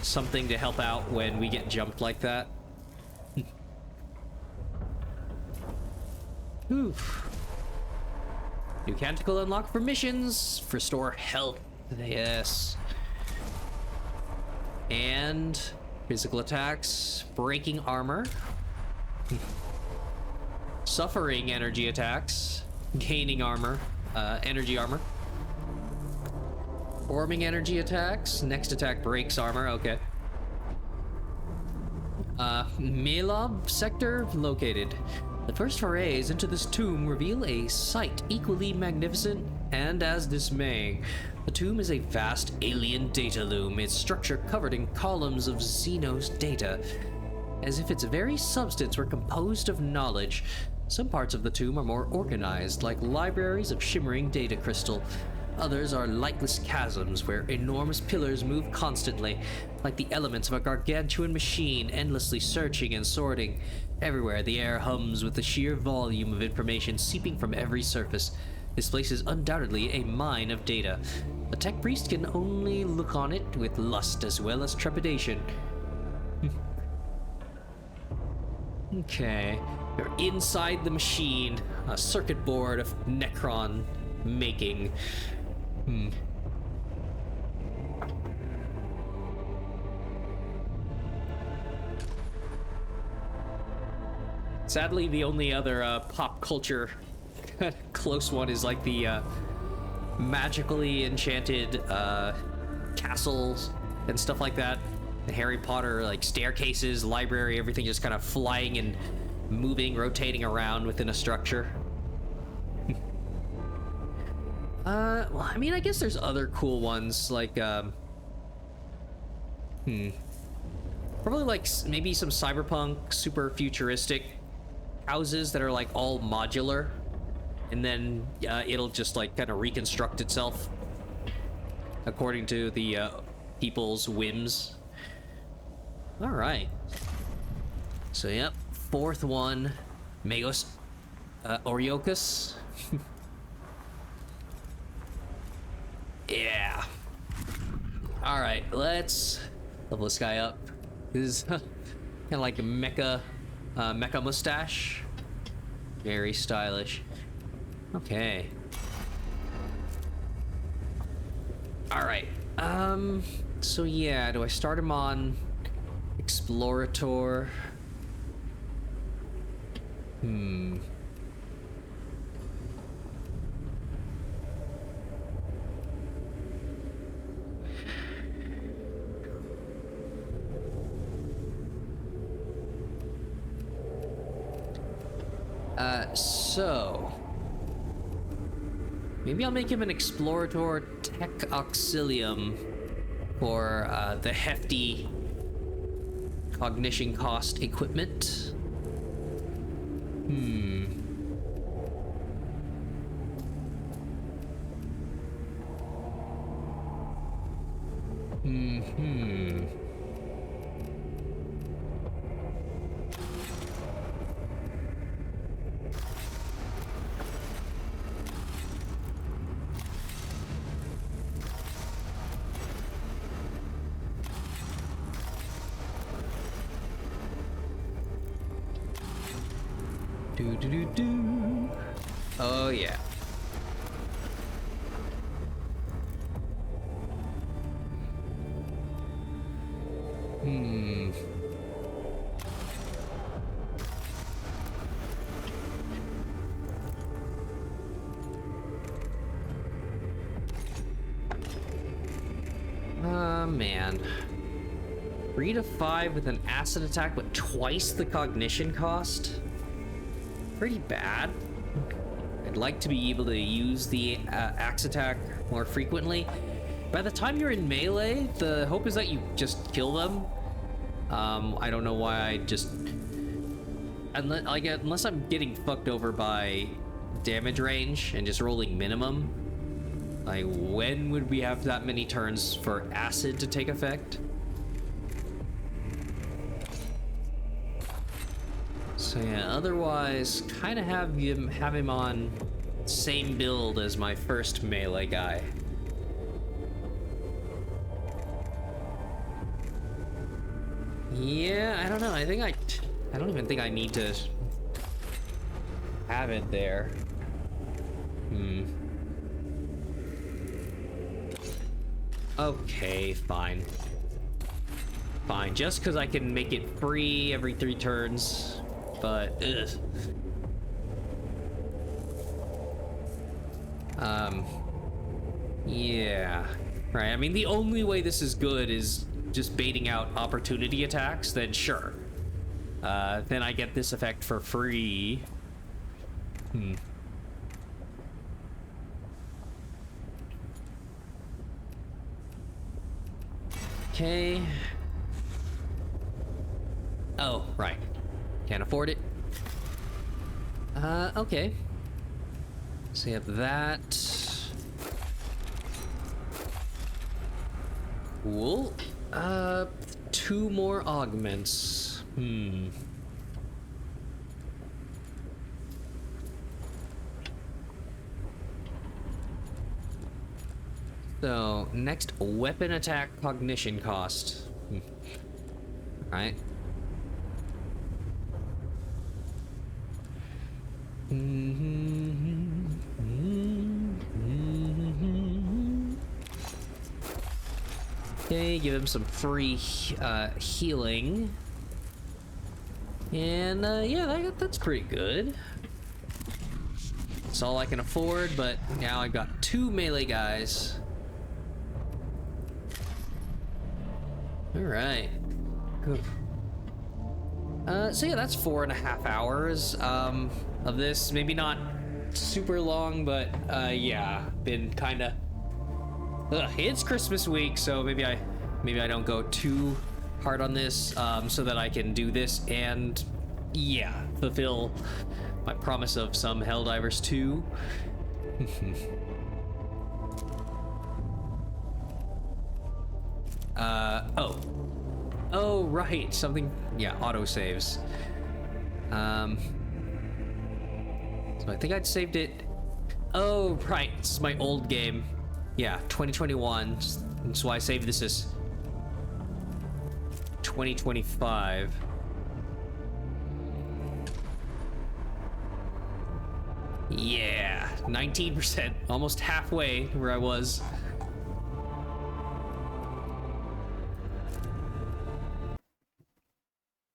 Something to help out when we get jumped like that. Oof. New canticle unlocked for missions. Restore health. Yes. And physical attacks. Breaking armor. Suffering energy attacks. Gaining armor. Energy armor. Forming energy attacks. Next attack breaks armor. Okay. Melob sector located. The first forays into this tomb reveal a sight equally magnificent and as dismaying. The tomb is a vast alien data loom, its structure covered in columns of Xenos data, as if its very substance were composed of knowledge. Some parts of the tomb are more organized, like libraries of shimmering data crystal. Others are lightless chasms where enormous pillars move constantly, like the elements of a gargantuan machine endlessly searching and sorting. Everywhere the air hums with the sheer volume of information seeping from every surface. This place is undoubtedly a mine of data. A tech priest can only look on it with lust as well as trepidation. Okay, you're inside the machine, a circuit board of Necron making. Sadly, the only other pop culture close one is like the magically enchanted castles and stuff like that. The Harry Potter like staircases, library, everything just kind of flying and moving, rotating around within a structure. Well, I mean, I guess there's other cool ones like probably like maybe some cyberpunk, super futuristic houses that are like all modular, and then it'll just like kind of reconstruct itself according to the people's whims. All right. So yep, 4th one Magos, Oriokus. Yeah. All right, let's level this guy up. This is kind of like a mecha mustache. Very stylish. Okay. All right. So yeah, do I start him on Explorator? So maybe I'll make him an Explorator Tech Auxilium for the hefty cognition cost equipment. Do. Oh yeah. Man. 3 to 5 with an acid attack, but twice the cognition cost? Pretty bad. I'd like to be able to use the axe attack more frequently. By the time you're in melee, the hope is that you just kill them. I don't know why I just... Unless I'm getting fucked over by damage range and just rolling minimum. Like, when would we have that many turns for acid to take effect? So yeah, otherwise, kind of have him on same build as my first melee guy. Yeah, I don't know. I don't even think I need to have it there. Okay, fine. Fine, just because I can make it free every 3 turns. But, ugh. Yeah. Right, I mean, the only way this is good is just baiting out opportunity attacks, then sure. Then I get this effect for free. Okay. Oh, right. Can't afford it. Okay. So you have that. Cool. 2 more augments. So, next weapon attack cognition cost. Alright. Okay, give him some free healing. And yeah, that's pretty good. That's all I can afford, but now I've got 2 melee guys. Alright. So yeah, that's 4.5 hours of this. Maybe not super long, but yeah, been kind of... It's Christmas week, so maybe I don't go too hard on this, so that I can do this and, yeah, fulfill my promise of some Helldivers 2. Oh, right, something, yeah, autosaves. I think I'd saved it. Oh, right. This is my old game. Yeah, 2021. That's why I saved this as 2025. Yeah, 19%. Almost halfway where I was